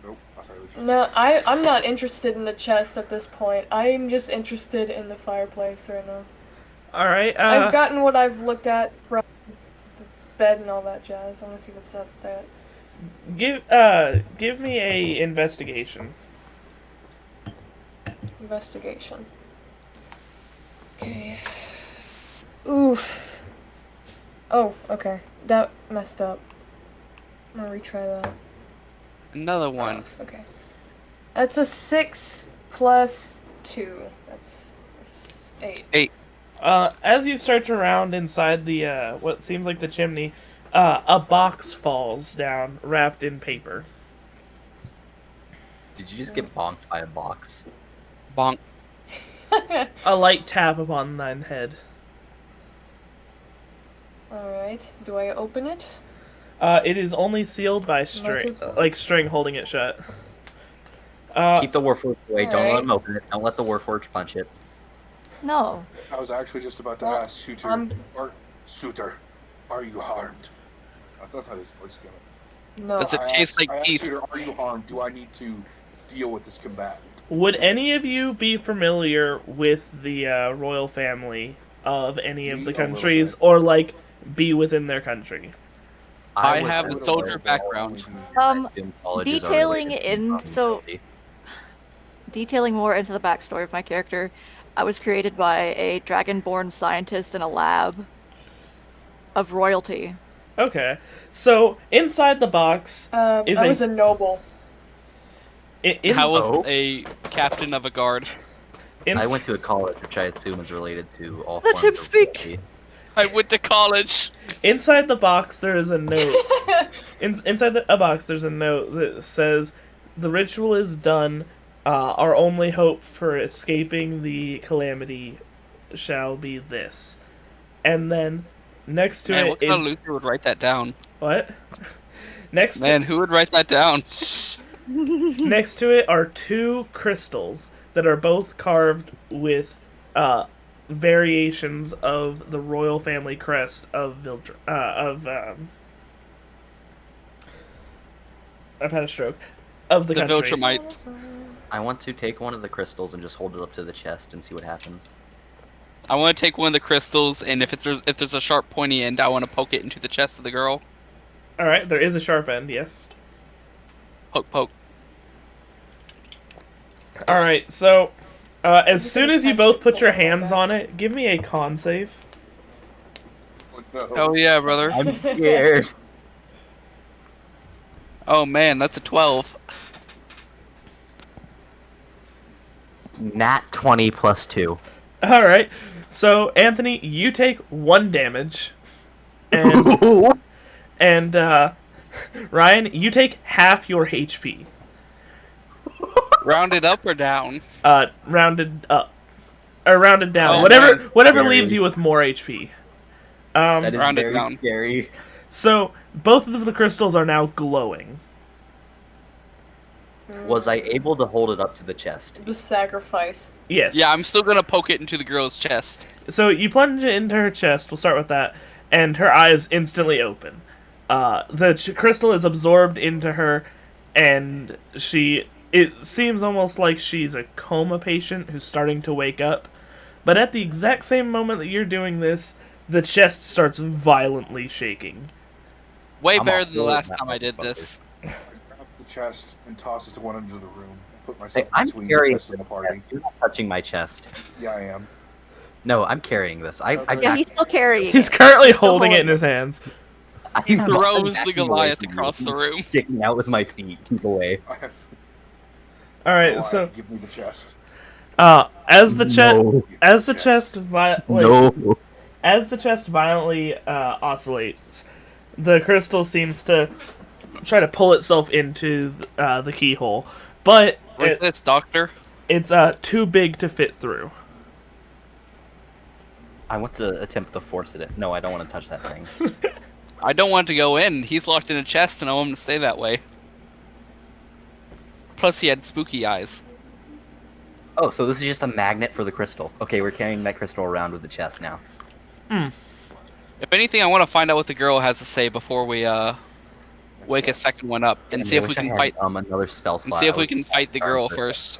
Nope. I sorry, let's just- No, I'm not interested in the chest at this point. I'm just interested in the fireplace right now. All right. I've gotten what I've looked at from the bed and all that jazz. I want to see what's up there. give me a investigation. Investigation. Okay. Oof. Oh, okay. That messed up. I'm gonna retry that. Another one. Okay. That's a 6 plus 2. That's 8. As you search around inside the what seems like the chimney, a box falls down wrapped in paper. Did you just get bonked by a box? Bonk. A light tap upon thine head. Alright. Do I open it? It is only sealed by string, as well. like string holding it shut. Keep the Warforged away. Don't let alright. him open it. Don't let the Warforged punch it. No. I was actually just about to Well, ask Shooter, are you harmed? That's how his voice goes. No. Does it taste like I asked teeth? Shooter, are you harmed? Do I need to deal with this combatant? Would any of you be familiar with the royal family of any of Me the a little countries, bit. or like be within their country? I was have at a the soldier Royal background. in colleges are detailing related to in- so- probability. Detailing more into the backstory of my character, I was created by a dragonborn scientist in a lab of royalty. Okay, so inside the box I is was a noble. I was Oh. a captain of a guard. I went to a college which I assume is related to all Let forms him of speak. royalty. I went to college. Inside the box there is a note. Inside a box there's a note that says, "The ritual is done. Our only hope for escaping the calamity shall be this." And then next to Man, it what kind of is Luther would write that down? what? Next Man, who would write that down? next to it are two crystals that are both carved with variations of the royal family crest of I've had a stroke. Of the The country. Viltrumites. I want to take one of the crystals and just hold it up to the chest and see what happens. I want to take one of the crystals, and if there's a sharp pointy end, I want to poke it into the chest of the girl. Alright, there is a sharp end, yes. Poke, poke. Alright, so as soon as you both put your hands on it, give me a con save. Oh, no. Oh yeah, brother. I'm scared. Oh man, that's a 12. Nat 20 plus 2. Alright, so Anthony, you take 1 damage. And Ryan, you take half your HP. Rounded up or down? Rounded up. Or rounded down. Oh, whatever man. whatever leaves you with more HP. That is Round it very down. scary. So both of the crystals are now glowing. Was I able to hold it up to the chest? The sacrifice. Yes. Yeah, I'm still gonna poke it into the girl's chest. So you plunge it into her chest. We'll start with that, and her eyes instantly open. The crystal is absorbed into her, and it seems almost like she's a coma patient who's starting to wake up. But at the exact same moment that you're doing this, the chest starts violently shaking. Way I'm better all than the for last that time I did motherfucker. this. I grab the chest and toss it to one end of the room. Put myself Hey, I'm between the carrying chest this and the party. chest. You're not touching my chest. Yeah, I am. No, I'm carrying this. I Yeah, he's still carrying He's it. currently Still holding it in holding his hands. He I'm throws the backing away Goliath from you. across the room. Sticking out with my feet. Keep away. I have. All right, Why? so Give me the chest. as the chest No. as the chest No. as the chest violently oscillates, the crystal seems to try to pull itself into the keyhole, but Where's this, doctor? it's too big to fit through. I want to attempt to force it in. No, I don't want to touch that thing. I don't want to go in. He's locked in a chest, and I want him to stay that way. Plus, he had spooky eyes. Oh, so this is just a magnet for the crystal. Okay, we're carrying that crystal around with the chest now. If anything, I want to find out what the girl has to say before we wake a second one up and Damn, see I if we wish I can had, fight. another spell And slot. see if I we would- can fight the girl first.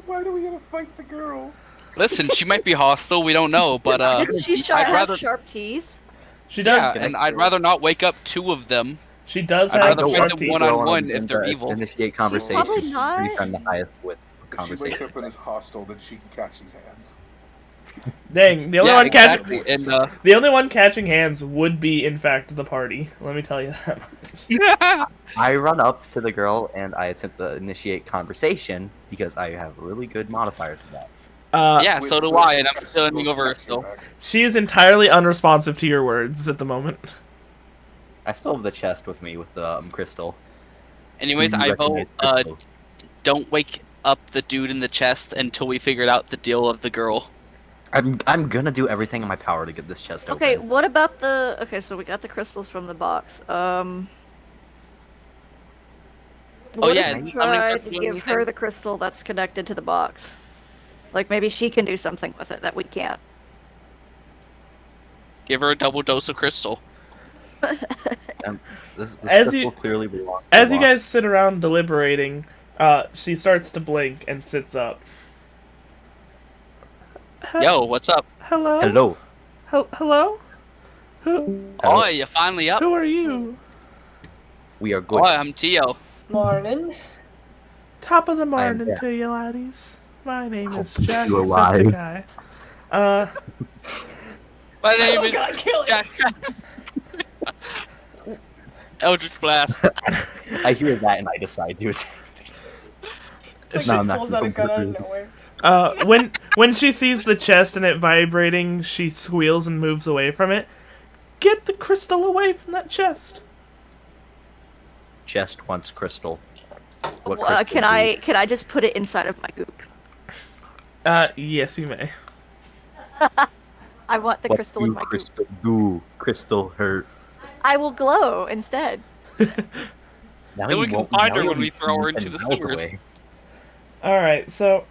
Why do we gotta fight the girl? Listen, she might be hostile. We don't know, but Didn't she I'd have rather- sharp teeth? She does. yeah, Good and next I'd to rather not wake up two of them. She does I'd have rather sharp fight them teeth. one-on-one Go if they're and evil. Initiate conversation. probably not. Befriend the highest with If she wakes conversation. up and is hostile, then she can catch his hands. Dang, the only Yeah, one exactly. catching And the only one catching hands would be, in fact, the party. Let me tell you that much. I run up to the girl and I attempt to initiate conversation because I have a really good modifier to that. yeah, so do I, and I'm standing over her still. She is entirely unresponsive to your words at the moment. I still have the chest with me with the crystal. Anyways, Do you I vote recognize crystal? don't wake up the dude in the chest until we figured out the deal of the girl. I'm gonna do everything in my power to get this chest open. Okay, what about the... Okay, so we got the crystals from the box. Oh, What yeah, if we and something's try not to doing give her anything. the crystal that's connected to the box? Like, maybe she can do something with it that we can't. Give her a double dose of crystal. This As crystal you- clearly belongs to As the you box. guys sit around deliberating, she starts to blink and sits up. Yo, what's up? Hello? Hello. Hello? Who Oh, you finally up? who are you? We are good. Oh, I'm Tio. Morning. Top of the morning back. to you, laddies. My name is Hope Jack you're alive. Decepticeye. My name Oh is god, kill it! Jack. Eldritch Blast. I hear that and I decide to. It's like No, she I'm not pulls out a gun out of completely- nowhere. When she sees the chest and it vibrating, she squeals and moves away from it. Get the crystal away from that chest. Chest wants crystal. What Well, crystal can do you- I just put it inside of my goop? Yes, you may. I want the What crystal in do my goop. crystal do? Crystal hurt. I will glow instead. Now Then you we can won't- find now her you'll when we be throw her 10 into the miles sewers. away. Alright, so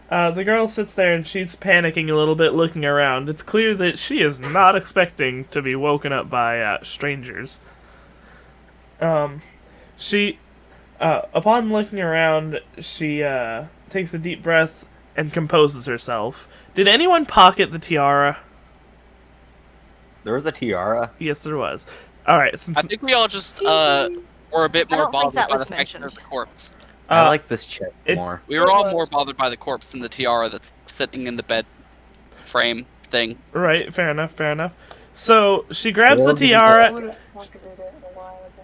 the girl sits there and she's panicking a little bit, looking around. It's clear that she is not expecting to be woken up by strangers. She, upon looking around, she takes a deep breath and composes herself. Did anyone pocket the tiara? There was a tiara. Yes, there was. Alright, since I think we all just were a bit I more don't think bothered that by was the fact that there's a mentioned. corpse. I like this chest it- more. We were all It more was. bothered by the corpse than the tiara that's sitting in the bed frame thing. right, fair enough, fair enough. So she grabs the Well, did you- I tiara. would have pocketed it a while ago.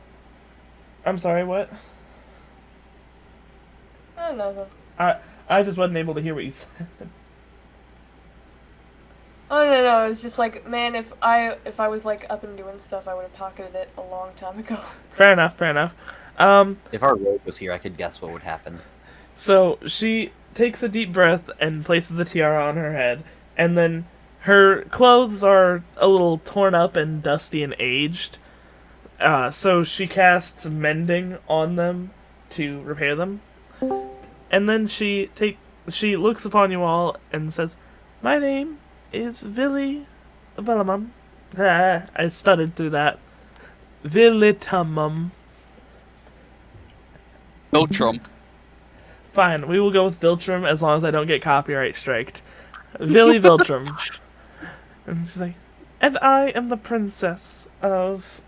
I'm sorry, what? Oh, nothing. I just wasn't able to hear what you said. Oh no, it's just like, man, if I was like up and doing stuff, I would have pocketed it a long time ago. Fair enough, fair enough. If our rogue was here, I could guess what would happen. So she takes a deep breath and places the tiara on her head, and then her clothes are a little torn up and dusty and aged. So she casts mending on them to repair them, and then she looks upon you all and says, "My name is Villy Velamum." I stuttered through that. Vilitumum. Viltrum. Fine, we will go with Viltrum as long as I don't get copyright striked. Villy Viltrum. And she's like, and I am the princess of...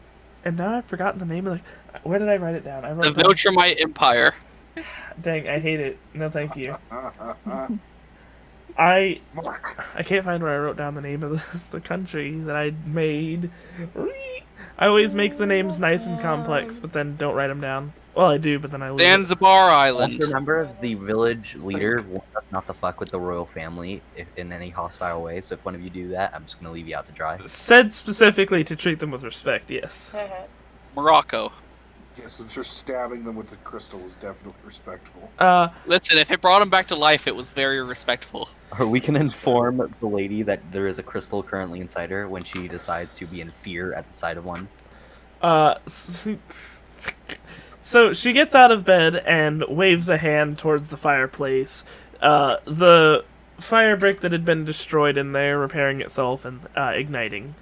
And now I've forgotten the name of the... Where did I write it down? I The wrote down... Viltrumite Empire. Dang, I hate it. No, thank you. I can't find where I wrote down the name of the country that I made. I always make the names nice and complex, but then don't write them down. Well, I do, but then I lose it. Zanzibar Also Island. remember, the village leader warned us not to fuck with the royal family in any hostile way. So if one of you do that, I'm just gonna leave you out to dry. Said specifically to treat them with respect, yes. Morocco. Yes, I'm sure stabbing them with the crystal is definitely respectful. Listen, if it brought him back to life, it was very respectful. Or we can inform the lady that there is a crystal currently inside her when she decides to be in fear at the sight of one. So she gets out of bed and waves a hand towards the fireplace. The fire brick that had been destroyed in there repairing itself and igniting.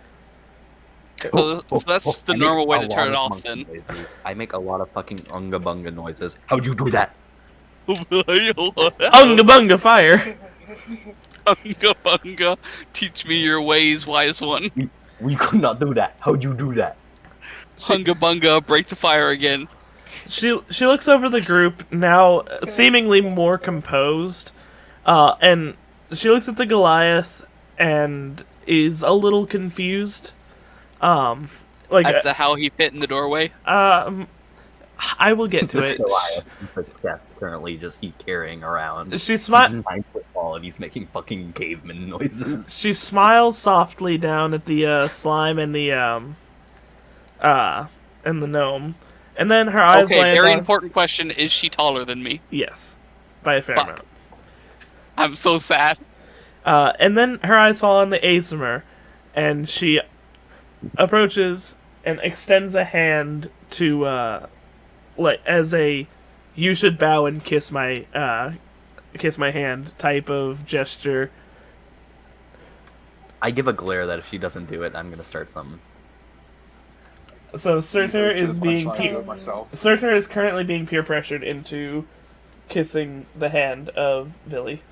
So that's just the I make normal way a to lot turn it of off, monkey then. noises. I make a lot of fucking unga bunga noises. How'd you do that? Unga bunga fire! Unga bunga, teach me your ways, wise one. We could not do that. How'd you do that? Unga bunga, break the fire again. She looks over the group, now seemingly more composed, and she looks at the Goliath and is a little confused. As to how he fit in the doorway? I will get to This it. Goliath is the chest currently just carrying around. She He's smiles. 9 foot tall and he's making fucking caveman noises. She smiles softly down at the slime and the gnome, and then her eyes Okay, land very on... important question. Is she taller than me? Yes, by a fair Fuck. amount. I'm so sad. And then her eyes fall on the Azimer, and she approaches and extends a hand to like as a "you should bow and kiss my hand" type of gesture. I give a glare that if she doesn't do it, I'm gonna start something. So Surtur is being myself. Surtur is currently being peer pressured into kissing the hand of Billy.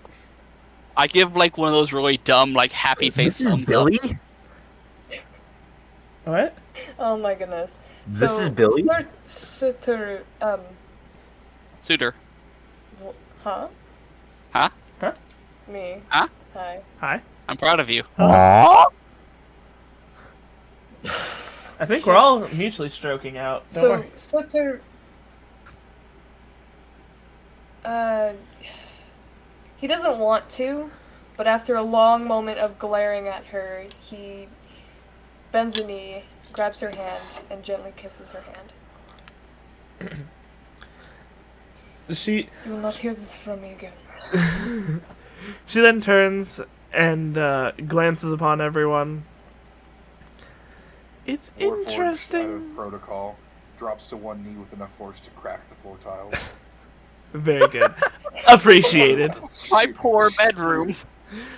I give like one of those really dumb, like happy face This is thumbs Billy? up. What? Oh my goodness. This is Billy? Sutter, Suitor. huh? Huh? Huh? Me. Huh? Hi. Hi. I'm proud of you. Aww. I think we're all mutually stroking out. Don't So, worry. Sutter, he doesn't want to, but after a long moment of glaring at her, he bends a knee, grabs her hand, and gently kisses her hand. She You will not hear this from me again. She then turns and glances upon everyone. It's Warforged, out of interesting. protocol drops to one knee with enough force to crack the floor tiles. Very good. Appreciated. My poor bedroom.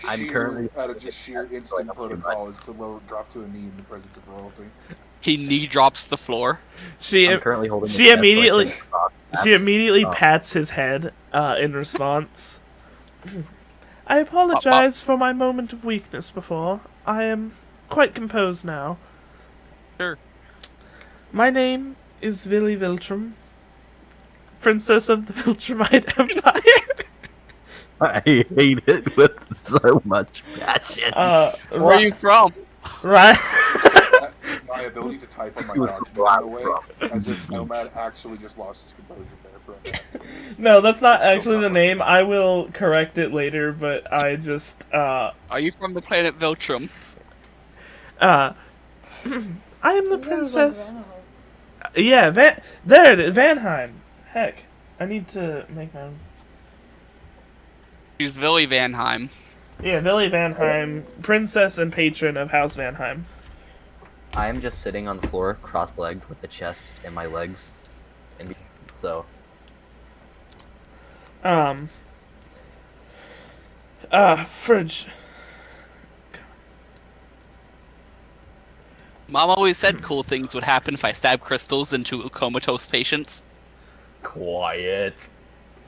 I'm currently- out of just sheer instant protocol is to drop to a knee in the presence of royalty. He knee drops the floor. She I'm currently holding she the chest immediately- so I can cross that. she immediately Oh. pats his head in response. I apologize for my moment of weakness before. I am quite composed now. Sure. My name is Villy Viltrum, Princess of the Viltrumite Empire. I hate it with so much passion. Where are you from? Right. My ability to type on my He was document, black, by the way, bro. as if Nomad actually just lost his composure there for a minute. No, that's not Still actually the not name. I will correct it later, but I just Are you from the planet Viltrum? I am the princess. Yeah, there it is, Vanheim. Heck, I need to make my own. She's Villy Vanheim. Yeah, Villy Vanheim, princess and patron of House Vanheim. I am just sitting on the floor, cross-legged, with the chest and my legs. And so, Fridge. Mom always said cool things would happen if I stabbed crystals into comatose patients. quiet.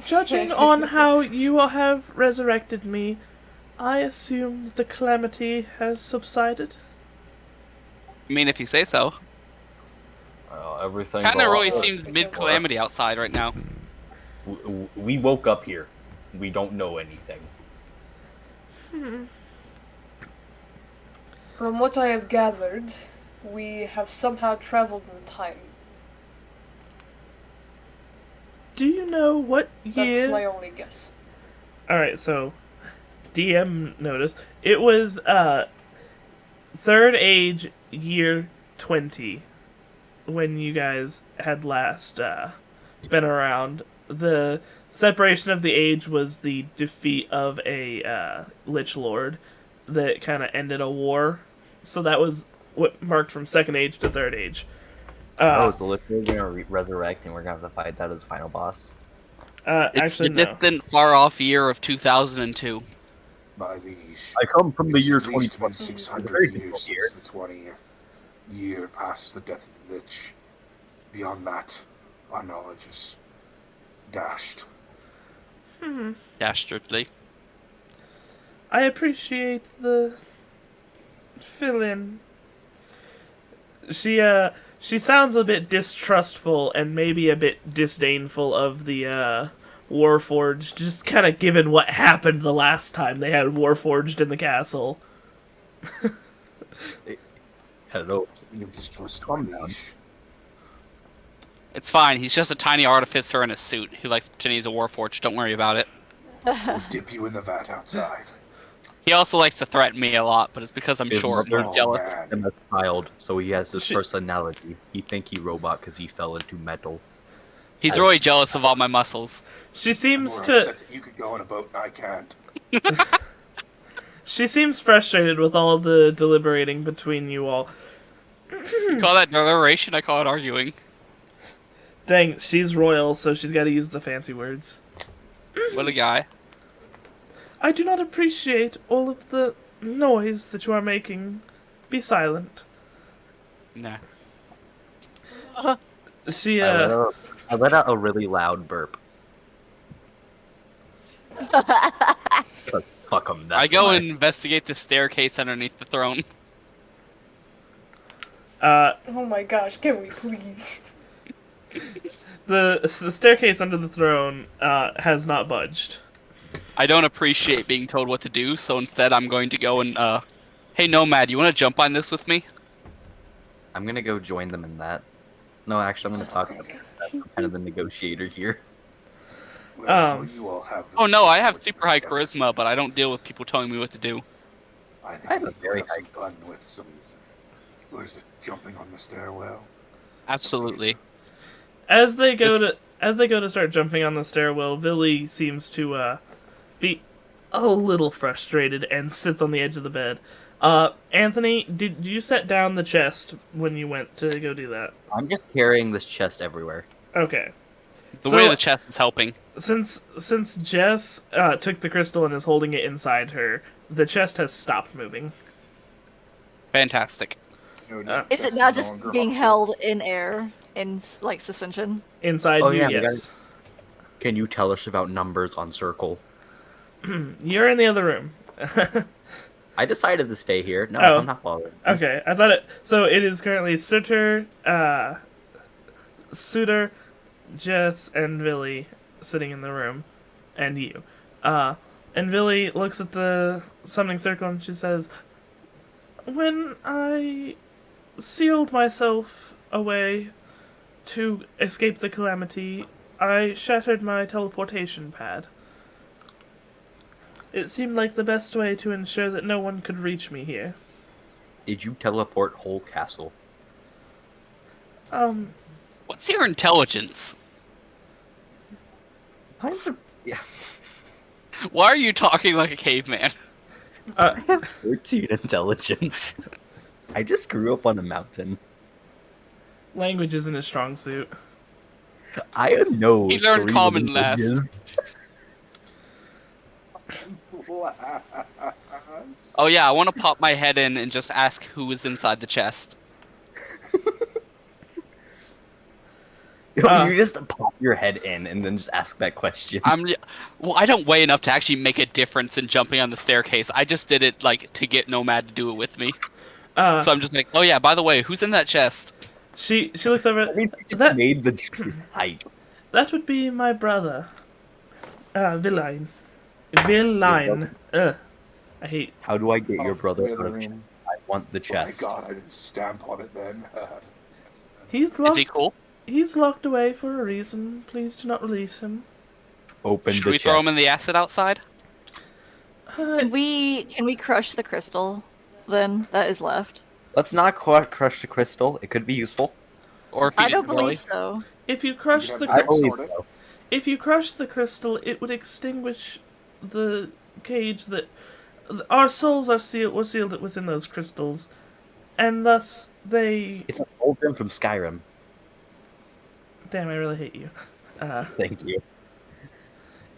Judging on how you have resurrected me, I assume that the calamity has subsided. I mean, if you say so. Everything. Kinda really seems mid-calamity outside right now. We woke up here. We don't know anything. From what I have gathered, we have somehow traveled in time. Do you know what That's year? my only guess. Alright, so DM notice. It was third age, year 20, when you guys had last been around. The separation of the age was the defeat of a Lich Lord that kind of ended a war. So that was what marked from second age to third age. Oh, so we're gonna resurrect and we're gonna have to fight that as final boss. It's Actually, the no. distant, far-off year of 2002. My liege. I come from the It's year at least been 2020. 600 Very years difficult since year. the 20th year past the death of the Lich. Beyond that, our knowledge is dashed. Dastardly. I appreciate the fill-in. She sounds a bit distrustful and maybe a bit disdainful of the Warforged, just kind of given what happened the last time they had Warforged in the castle. Hello. You distrust my liege. It's fine. He's just a tiny artificer in a suit who likes to pretend he's a warforged. Don't worry about it. We'll dip you in the vat outside. He also likes to threaten me a lot, but it's because I'm His short mother and jealous. man. And a child, so he has this She- personality. He think he robot because he fell into metal. He's really jealous of all my muscles. She I'm seems more to. upset that you could go on a boat and I can't. She seems frustrated with all the deliberating between you all. You call that deliberation? I call it arguing. Dang, she's royal, so she's got to use the fancy words. What a guy. I do not appreciate all of the noise that you are making. Be silent. Nah. She, I let out a really loud burp. But fuck him. I go and investigate the staircase underneath the throne. Oh my gosh, can we please? the staircase under the throne has not budged. I don't appreciate being told what to do, so instead I'm going to go and, hey Nomad, you want to jump on this with me? I'm gonna go join them in that. No, actually, I'm gonna talk about that. I'm kind of the negotiator here. Well, you all have the Oh no, I have with super high princess. charisma, but I don't deal with people telling me what to do. I think I have we a could very have some fun with some. What is it? Jumping on the stairwell. Absolutely. As they go This- to start jumping on the stairwell, Billy seems to be a little frustrated and sits on the edge of the bed. Anthony, did you set down the chest when you went to go do that? I'm just carrying this chest everywhere. Okay. The So- way of the chest is helping. Since Jess took the crystal and is holding it inside her, the chest has stopped moving. Fantastic. Is it now just being held in air, in like suspension? Inside Oh, you, yeah, we yes. Can you tell us about numbers on circle? You're in the other room. I decided to stay here. No, Oh. I'm not following. Okay, I thought it. So it is currently Suter, Jess, and Billy sitting in the room, and you. And Billy looks at the summoning circle and she says, "When I sealed myself away to escape the calamity, I shattered my teleportation pad. It seemed like the best way to ensure that no one could reach me here. Did you teleport whole castle? What's your intelligence? Mine's yeah. Why are you talking like a caveman? I have 13 intelligence. I just grew up on a mountain. Language isn't a strong suit. I know. He learned 3 common languages. Oh yeah, I want to pop my head in and just ask who is inside the chest. You just pop your head in and then just ask that question. Well, I don't weigh enough to actually make a difference in jumping on the staircase. I just did it like to get Nomad to do it with me. So I'm just like, oh yeah, by the way, who's in that chest? She looks over. I mean, you just That made the truth height. that would be my brother, Villain. Villain. I hate. How do I get your brother out of Really? chest? I want the Oh my chest. god, I didn't stamp on it then. He's locked. Is he cool? He's locked away for a reason. Please do not release him. Open Should the we chest. throw him in the acid outside? Can we crush the crystal then that is left? Let's not crush the crystal. It could be useful. Or I feed it don't to Billy? believe so. If you You crush could the have I the believe sort it. so. if you crush the crystal, it would extinguish the cage that our souls are sealed. Were sealed within those crystals, and thus they. It's an old gem from Skyrim. Damn, I really hate you. Thank you.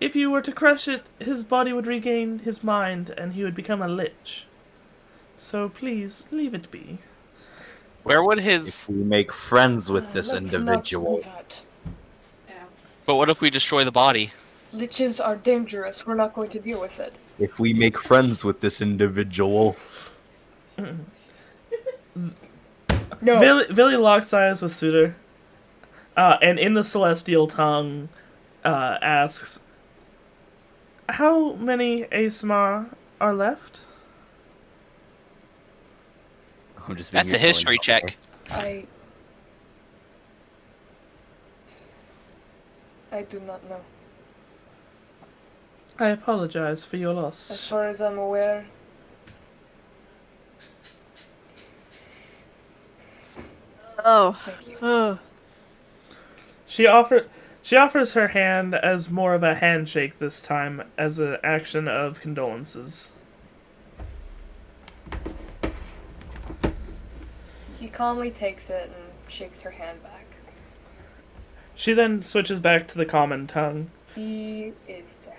If you were to crush it, his body would regain his mind, and he would become a lich. So please leave it be. Where would If his... we make friends with this Let's individual, not do that. But what if we destroy the body? Liches are dangerous. We're not going to deal with it. if we make friends with this individual, No. Billy locks eyes with Suitor, and in the celestial tongue, asks, "How many ASMR are left?" I'm just. That's a being history out check. I do not know. I apologize for your As loss. far as I'm aware, Oh. thank you. Ugh. She offers her hand as more of a handshake this time, as an action of condolences. He calmly takes it and shakes her hand back. She then switches back to the common tongue. He is sad.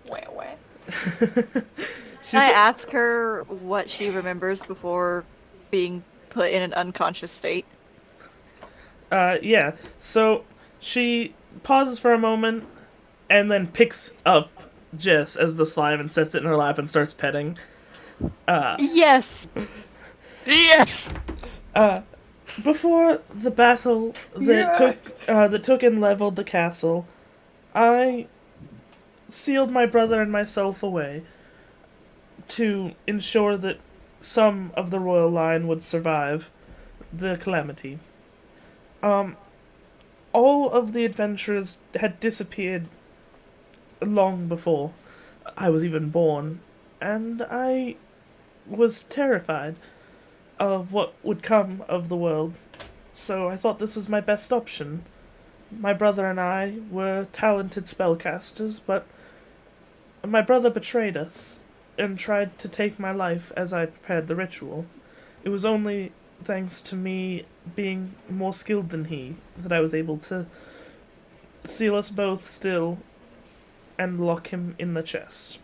Wah wah. She's, Can I ask her what she remembers before being put in an unconscious state? yeah. So she pauses for a moment, and then picks up Jess as the slime and sets it in her lap and starts petting. Yes. Yes! Before the battle that took and leveled the castle, I sealed my brother and myself away to ensure that some of the royal line would survive the calamity. All of the adventurers had disappeared long before I was even born, and I was terrified of what would come of the world, so I thought this was my best option. My brother and I were talented spellcasters, but my brother betrayed us and tried to take my life as I prepared the ritual. It was only thanks to me being more skilled than he that I was able to seal us both still and lock him in the chest.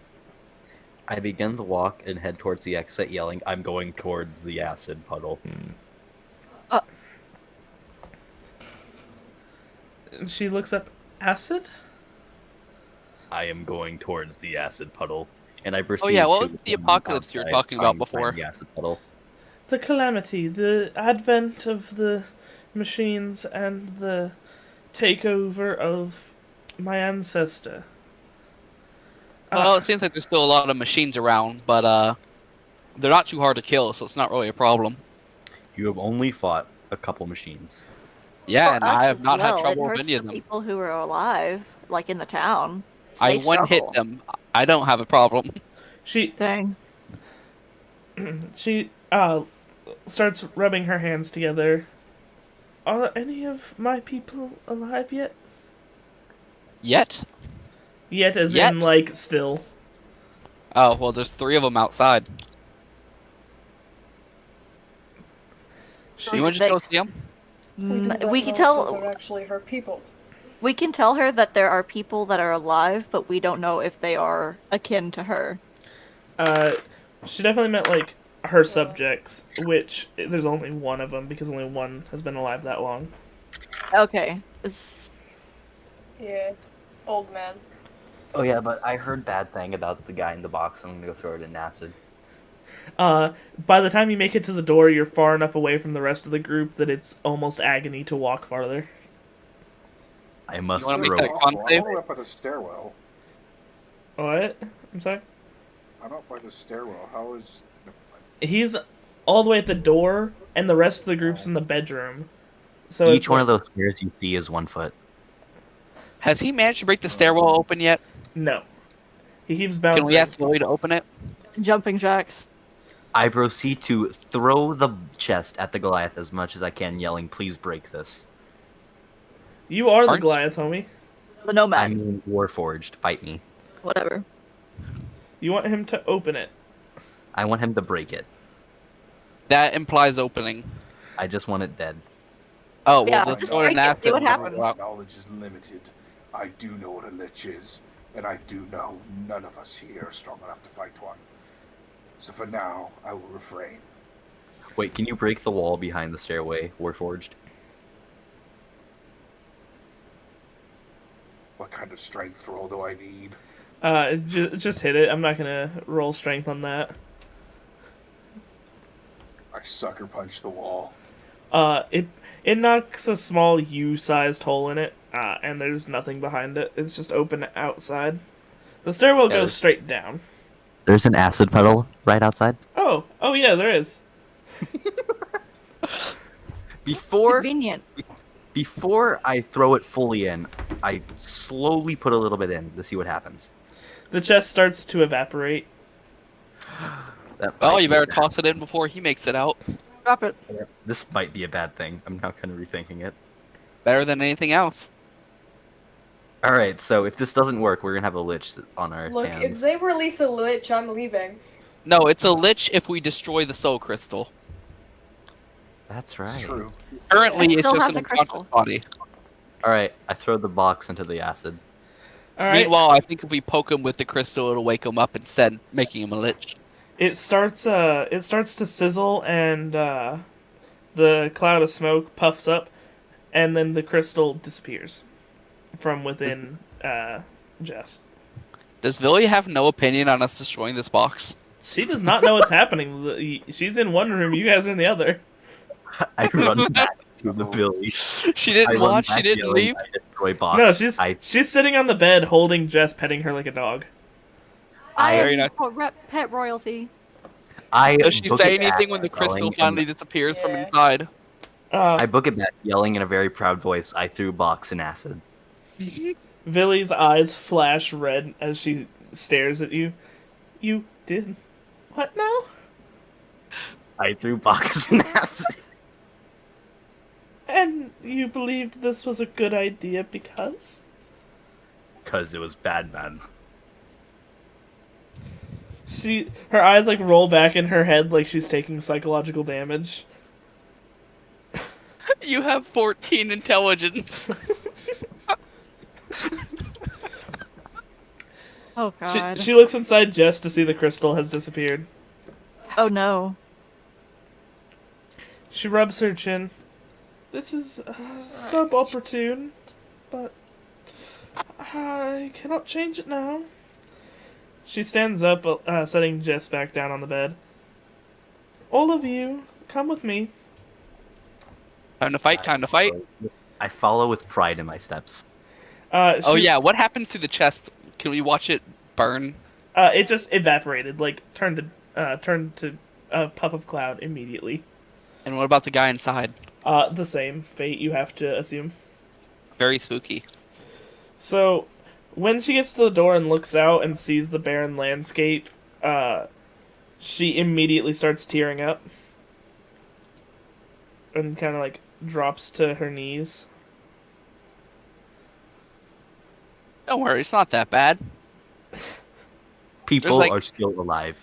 I begin to walk and head towards the exit, yelling, "I'm going towards the acid puddle." And she looks up, "Acid?" I am going towards the acid puddle, and I proceed. Oh yeah, what to was the run apocalypse you were outside, talking about trying to before? find the acid puddle. The calamity, the advent of the machines, and the takeover of my ancestor. Well, it seems like there's still a lot of machines around, but they're not too hard to kill, so it's not really a problem. You have only fought a couple machines. Yeah, For and us I have as not had well, trouble it with hurts any of the them. people who are alive, like in the town. I They one hit struggle. them. I don't have a problem. She Dang. she starts rubbing her hands together. Are any of my people alive yet? Yet? Yet, as Yet? in like still. Oh, well, there's 3 of them outside. She You want to just go Thanks. see them? We, do not We know can if tell. those are actually her people. We can tell her that there are people that are alive, but we don't know if they are akin to her. She definitely meant like her subjects, which there's only one of them because only one has been alive that long. Okay. It's... Yeah, old man. Oh yeah, but I heard bad thing about the guy in the box. I'm gonna go throw it in acid. By the time you make it to the door, you're far enough away from the rest of the group that it's almost agony to walk farther. I must wanna make throw that it. con I'm save? only up by the stairwell. What? I'm sorry? I'm up by the stairwell. How is... He's all the way at the door, and the rest of the group's in the bedroom. So Each it's one like, of those stairs you see is 1 foot. Has he managed to break the stairwell open yet? no. He keeps Can bouncing. we ask Lily to open it? Jumping jacks. I proceed to throw the chest at the Goliath as much as I can, yelling, "Please break this." You are the Aren't- Goliath, homie. The nomad. I mean, Warforged, fight me. Whatever. You want him to open it. I want him to break it. That implies opening. I just want it dead. Oh, well, Yeah, let's just go to break it, see what Nathan. happens. My knowledge is limited. I do know what a lich is, and I do know none of us here are strong enough to fight one. So for now, I will refrain. Wait, can you break the wall behind the stairway, Warforged? What kind of strength roll do I need? Just hit it. I'm not gonna roll strength on that. I sucker punch the wall. It knocks a small U-sized hole in it, and there's nothing behind it. It's just open outside. The stairwell goes straight down. There's an acid puddle right outside. Oh yeah, there is. Convenient. Before I throw it fully in, I slowly put a little bit in to see what happens. The chest starts to evaporate. Oh, you better toss it in before he makes it out. Drop it. This might be a bad thing. I'm now kind of rethinking it. Better than anything else. Alright, so if this doesn't work, we're gonna have a lich on our Look, hands. if they release a lich, I'm leaving. No, it's a lich if we destroy the soul crystal. That's right. It's true. Currently, I it's still just have an the unconscious crystal. body. Alright, I throw the box into the acid. All right. Meanwhile, I think if we poke him with the crystal, it'll wake him up instead, making him a lich. It starts to sizzle, and the cloud of smoke puffs up, and then the crystal disappears from within Jess. Does Villy have no opinion on us destroying this box? She does not know what's happening. She's in one room, you guys are in the other. I run back to the Billy. She I didn't run watch, she back didn't yelling, leave. I destroy box. No, I she's sitting on the bed holding Jess, petting her like a dog. Very am nice. pet royalty. Does she book say it back, anything when the crystal yelling, finally and disappears from Yeah. inside? I book it back, yelling in a very proud voice, "I threw box in acid." Villy's eyes flash red as she stares at you. You did what now? I threw box in acid. And you believed this was a good idea because? Because it was bad, man. Her eyes like roll back in her head like she's taking psychological damage. You have 14 intelligence. Oh god. She looks inside Jess to see the crystal has disappeared. Oh no. She rubs her chin. This is sub-opportune, but I cannot change it now. She stands up, setting Jess back down on the bed. All of you, come with me. Time to fight, time to fight. I follow with pride in my steps. Oh yeah, what happens to the chest? Can we watch it burn? It just evaporated, like turned to a puff of cloud immediately. And what about the guy inside? The same fate, you have to assume. Very spooky. So, when she gets to the door and looks out and sees the barren landscape, she immediately starts tearing up. And kind of like drops to her knees. Don't worry, it's not that bad. People like- are still alive.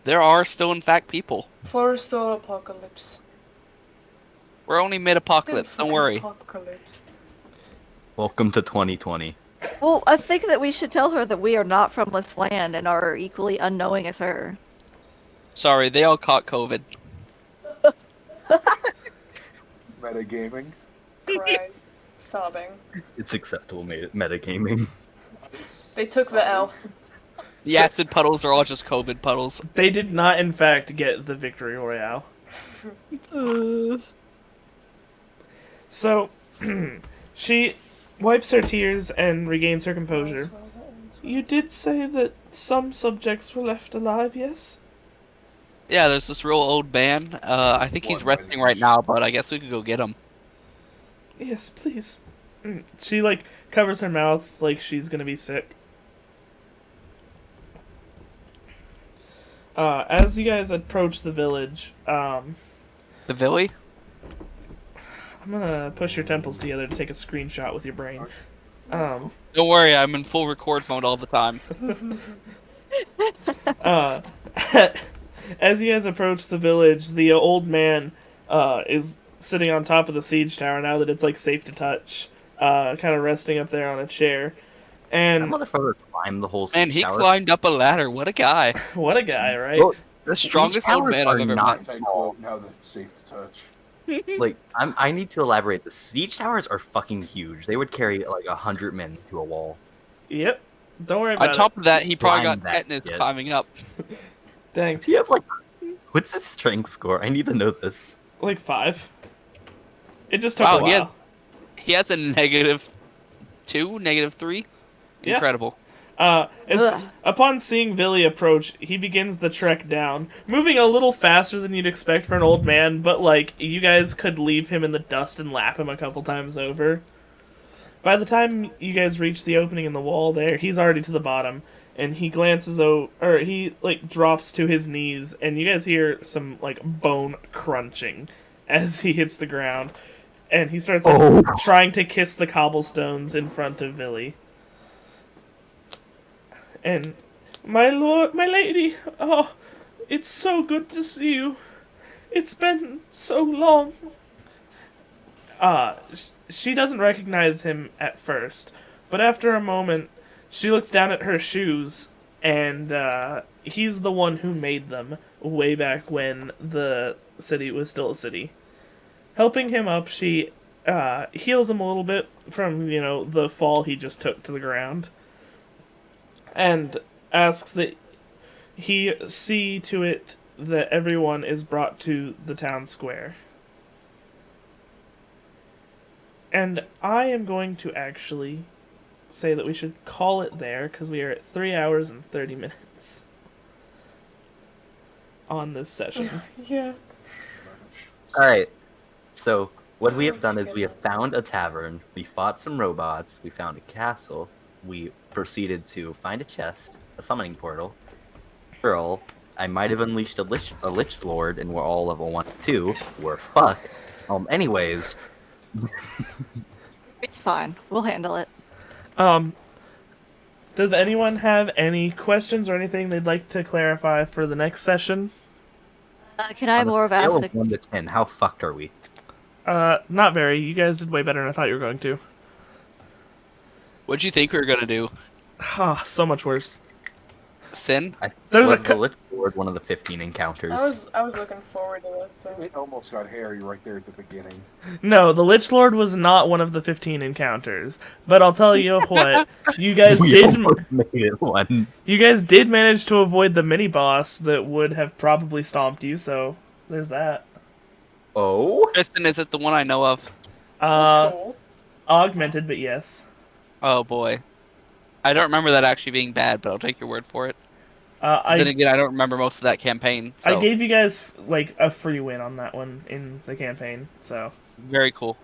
There are still, in fact, people. Forest or apocalypse. We're only mid-apocalypse, don't worry. Apocalypse. Welcome to 2020. Well, I think that we should tell her that we are not from this land and are equally unknowing as her. Sorry, they all caught COVID. Metagaming. Cries. Sobbing. It's acceptable metagaming. They took the L. The acid puddles are all just COVID puddles. They did not, in fact, get the victory royale. So, she wipes her tears and regains her composure. You did say that some subjects were left alive, yes? Yeah, there's this real old man. I think he's resting right now, but I guess we could go get him. Yes, please. She, like, covers her mouth like she's gonna be sick. As you guys approach the village, The Villy? I'm gonna push your temples together to take a screenshot with your brain. Um, Don't worry, I'm in full record mode all the time. as you guys approach the village, the old man is sitting on top of the siege tower now that it's like safe to touch, kind of resting up there on a chair. That And motherfucker climbed the whole And he tower. climbed up a ladder. What a guy. what a guy, right? Well, The strongest old towers man I've are ever not met. small. Thankfully, now that it's safe to touch. Like, I need to elaborate. The siege towers are fucking huge. They would carry like 100 men to a wall. Yep. Don't worry about On top it. of that, he probably Climb got that tetanus shit. climbing up. Dang, Does he have like, what's his strength score? I need to know this. like 5. It just took Wow, a while. He has a -2, -3. Yeah. Incredible. Ugh. Upon seeing Billy approach, he begins the trek down, moving a little faster than you'd expect for an old man, but like, you guys could leave him in the dust and lap him a couple times over. By the time you guys reach the opening in the wall there, he's already to the bottom, and he glances over, or he like drops to his knees, and you guys hear some like bone crunching as he hits the ground, and he starts like, trying to kiss the cobblestones in front of Billy. And, my lord, my lady, oh, it's so good to see you. It's been so long. She doesn't recognize him at first, but after a moment, she looks down at her shoes, and he's the one who made them way back when the city was still a city. Helping him up, she heals him a little bit from, the fall he just took to the ground, and asks that he see to it that everyone is brought to the town square. And I am going to actually say that we should call it there, because we are at 3 hours and 30 minutes on this session. Yeah. Alright, so what we have done is we have found a tavern, we fought some robots, we found a castle, we proceeded to find a chest, a summoning portal, girl, I might have unleashed a lich lord, and we're all level 1 and 2, we're fucked. Anyways... It's fine. We'll handle it. Does anyone have any questions or anything they'd like to clarify for the next session? Can I On a more of scale ask of 1 to 10, how fucked are we? Not very. You guys did way better than I thought you were going to. What'd you think we were gonna do? Ah, so much worse. Sin? There's Was a the lich lord one of the 15 encounters? I was looking forward to this too. It almost got hairy right there at the beginning. No, the Lich Lord was not one of the 15 encounters. But I'll tell you what, you guys We did. almost made it one. You guys did manage to avoid the mini boss that would have probably stomped you. So there's that. Oh? Tristan, is it the one I know of? That's cool. Augmented, but yes. Oh boy. I don't remember that actually being bad, but I'll take your word for it. Then I again, I don't remember most of that campaign, so I gave you guys like a free win on that one in the campaign. So very cool.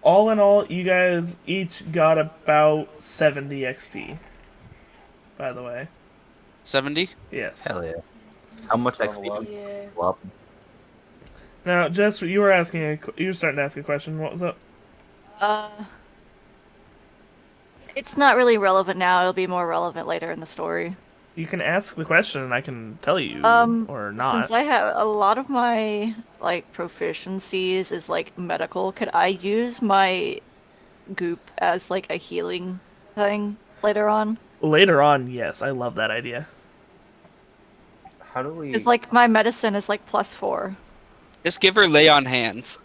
all in all, you guys each got about 70 XP. By the way, 70? yes. Hell yeah. How much Level XP up. did you Yeah. level up? Now, Jess, you were you were starting to ask a question. What was up? It's not really relevant now. It'll be more relevant later in the story. You can ask the question and I can tell you or not. Since I have a lot of my like proficiencies is like medical, could I use my goop as like a healing thing later on? Later on, yes, I love that idea. How do we... It's like my medicine is like +4. Just give her lay on hands.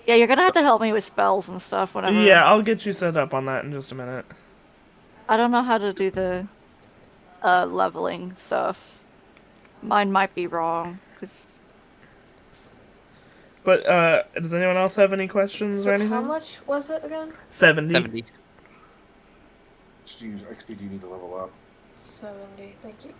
Yeah, you're gonna have to help me with spells and stuff whenever. Yeah, I'll get you set up on that in just a minute. I don't know how to do the leveling stuff. Mine might be wrong. But does anyone else have any questions or So anything? how much was it again? 70. 70. XP do you need to level up? 70. Thank you.